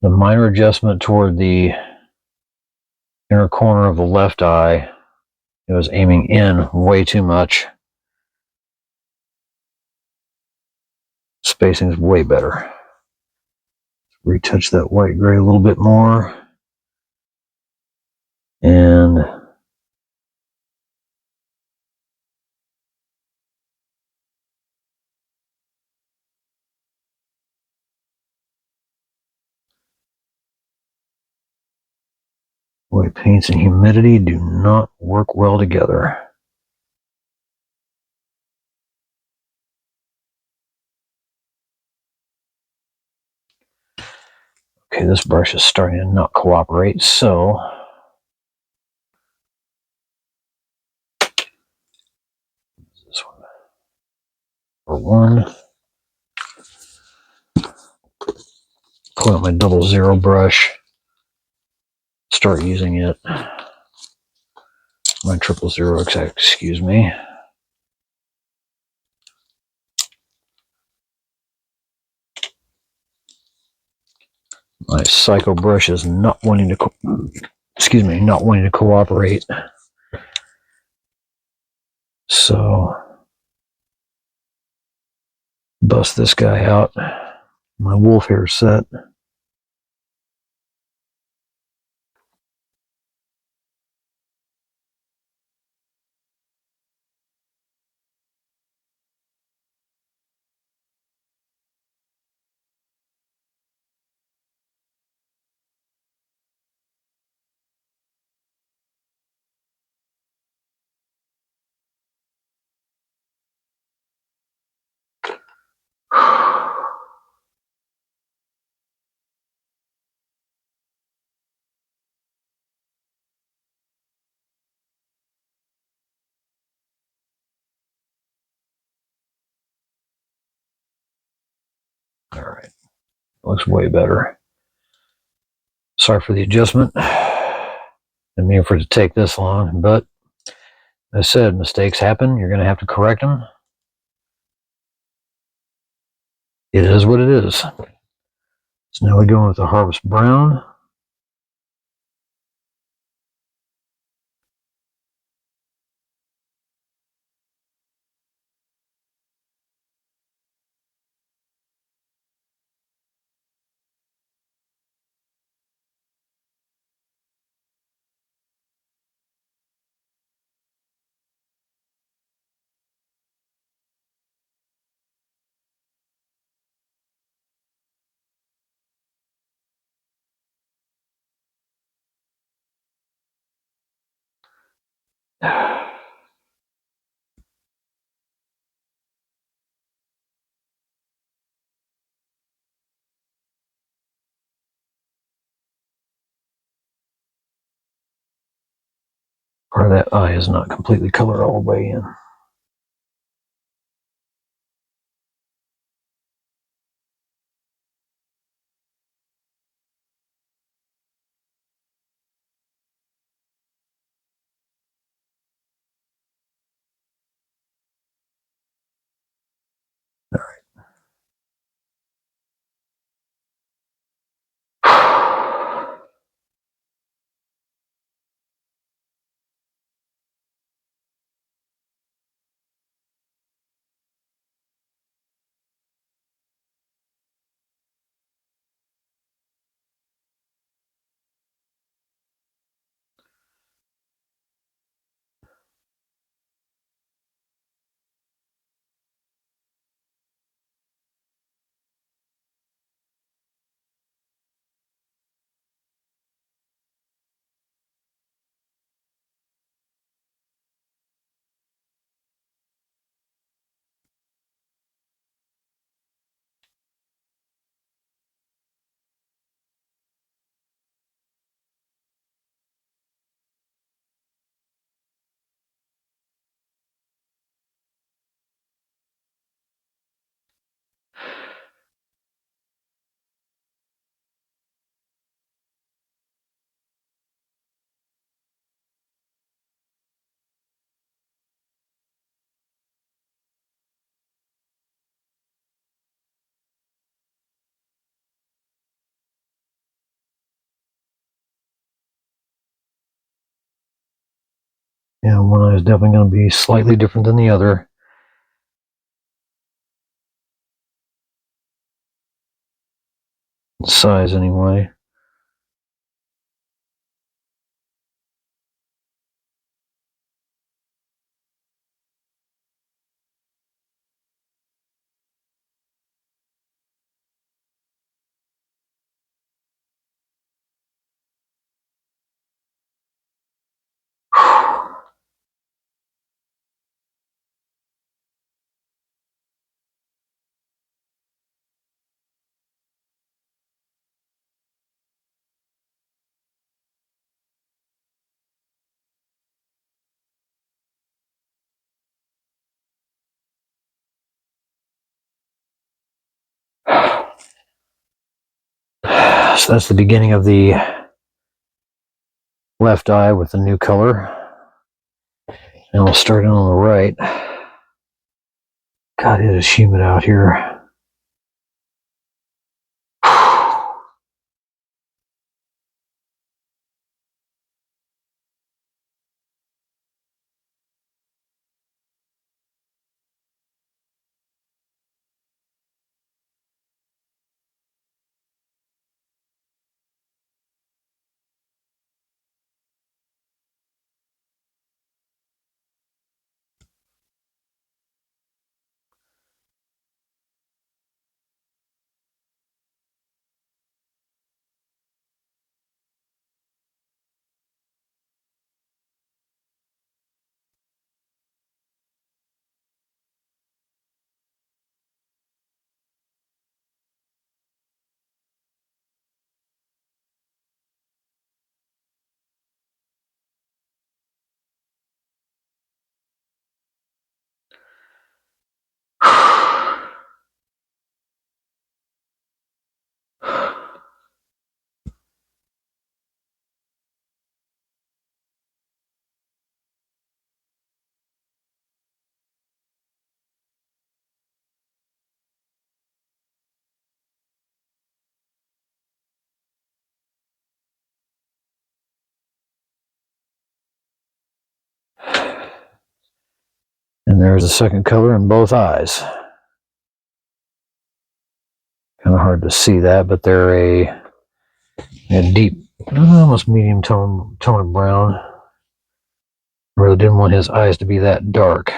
The minor adjustment toward the inner corner of the left eye, it was aiming in way too much. Spacing is way better. Retouch that white gray a little bit more. And white paints and humidity do not work well together. Okay, this brush is starting to not cooperate, so this one for one. Pull out my 00 brush, start using it. My 000, excuse me. My Psycho brush is not wanting to, not wanting to cooperate. So, bust this guy out. My wolf hair set. looks way better. Sorry for the adjustment. Didn't mean for it to take this long, but as I said, mistakes happen. You're going to have to correct them. It is what it is. So now we go in with the Harvest Brown. Or that eye is not completely colored all the way in. Yeah, one eye is definitely going to be slightly different than the other. Size, anyway. So that's the beginning of the left eye with the new color. And we'll start in on the right. God, it is humid out here. And there's a second color in both eyes. Kind of hard to see that, but they're a deep, almost medium tone brown. Really didn't want his eyes to be that dark.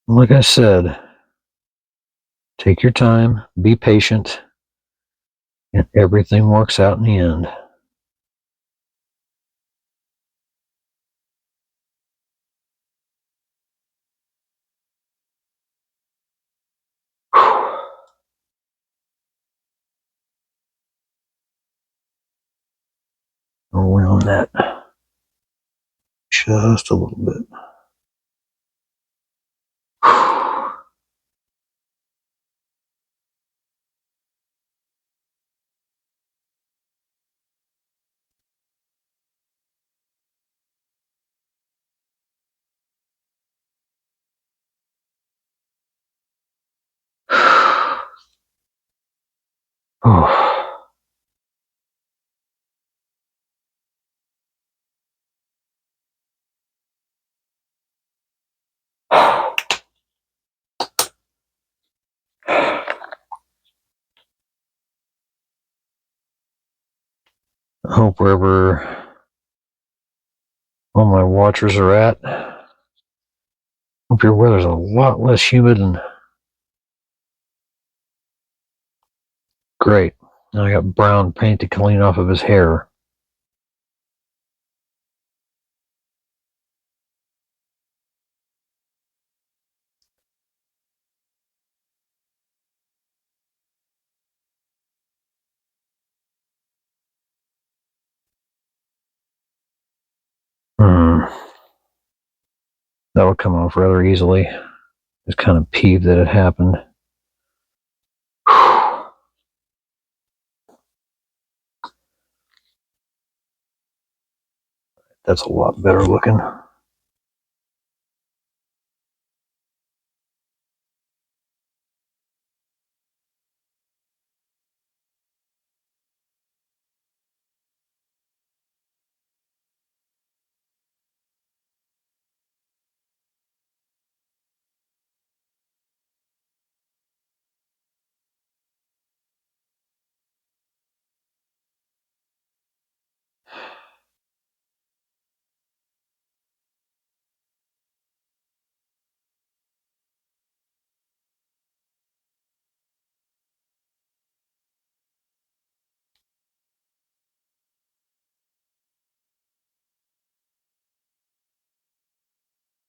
Like I said, take your time, be patient, and everything works out in the end. Around that just a little bit. I hope wherever all my watchers are at, hope your weather's a lot less humid and great. Now I got brown paint to clean off of his hair. That would come off rather easily. Just kind of peeved that it happened. That's a lot better looking.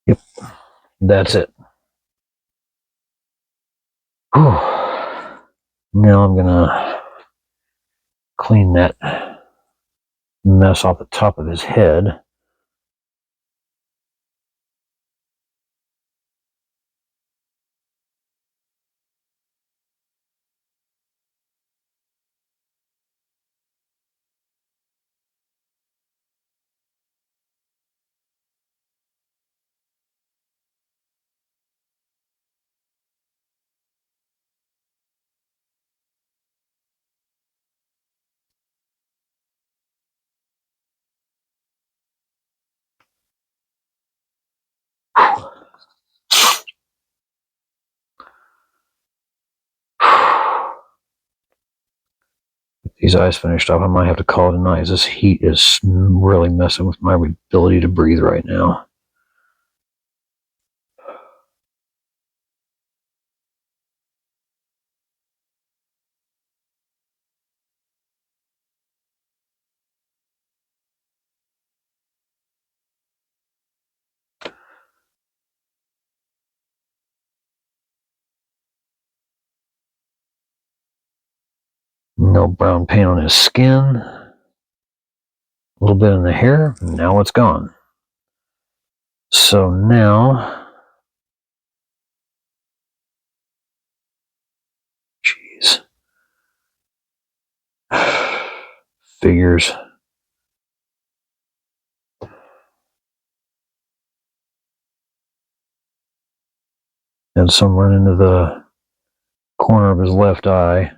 Yep, that's it. Now I'm gonna clean that mess off the top of his head. These eyes finished off, I might have to call it a night. This heat is really messing with my ability to breathe right now. No brown paint on his skin. A little bit in the hair. Now it's gone. So now Figures. And some run into the corner of his left eye.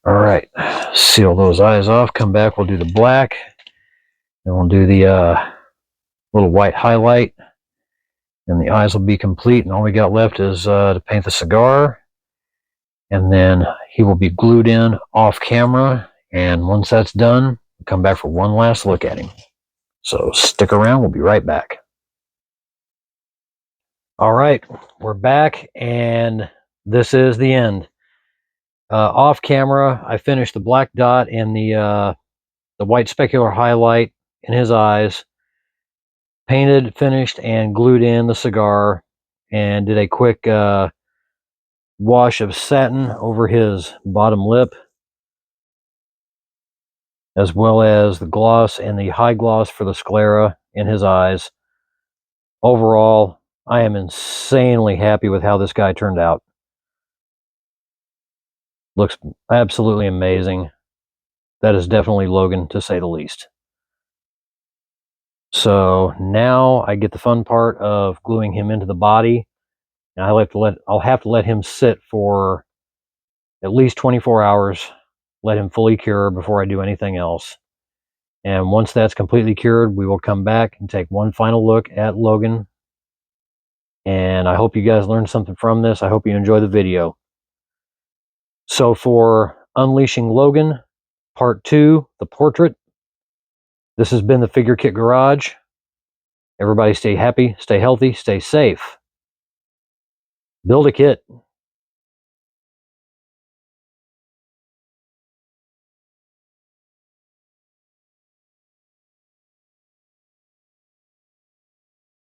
All right, seal those eyes off, come back, we'll do the black, and we'll do the little white highlight, and the eyes will be complete, and all we got left is to paint the cigar, and then he will be glued in off camera, and once that's done, we'll come back for one last look at him. So stick around, we'll be right back. All right, we're back, and this is the end. Off camera, I finished the black dot and the white specular highlight in his eyes, painted, finished, and glued in the cigar, and did a quick wash of satin over his bottom lip, as well as the gloss and the high gloss for the sclera in his eyes. Overall, I am insanely happy with how this guy turned out. Looks absolutely amazing. That is definitely Logan, to say the least. So now I get the fun part of gluing him into the body, and I'll have to let him sit for at least 24 hours, let him fully cure before I do anything else. And once that's completely cured, we will come back and take one final look at Logan. And I hope you guys learned something from this. I hope you enjoy the video. So for Unleashing Logan, Part 2, the portrait, this has been the Figure Kit Garage. Everybody stay happy, stay healthy, stay safe. Build a kit.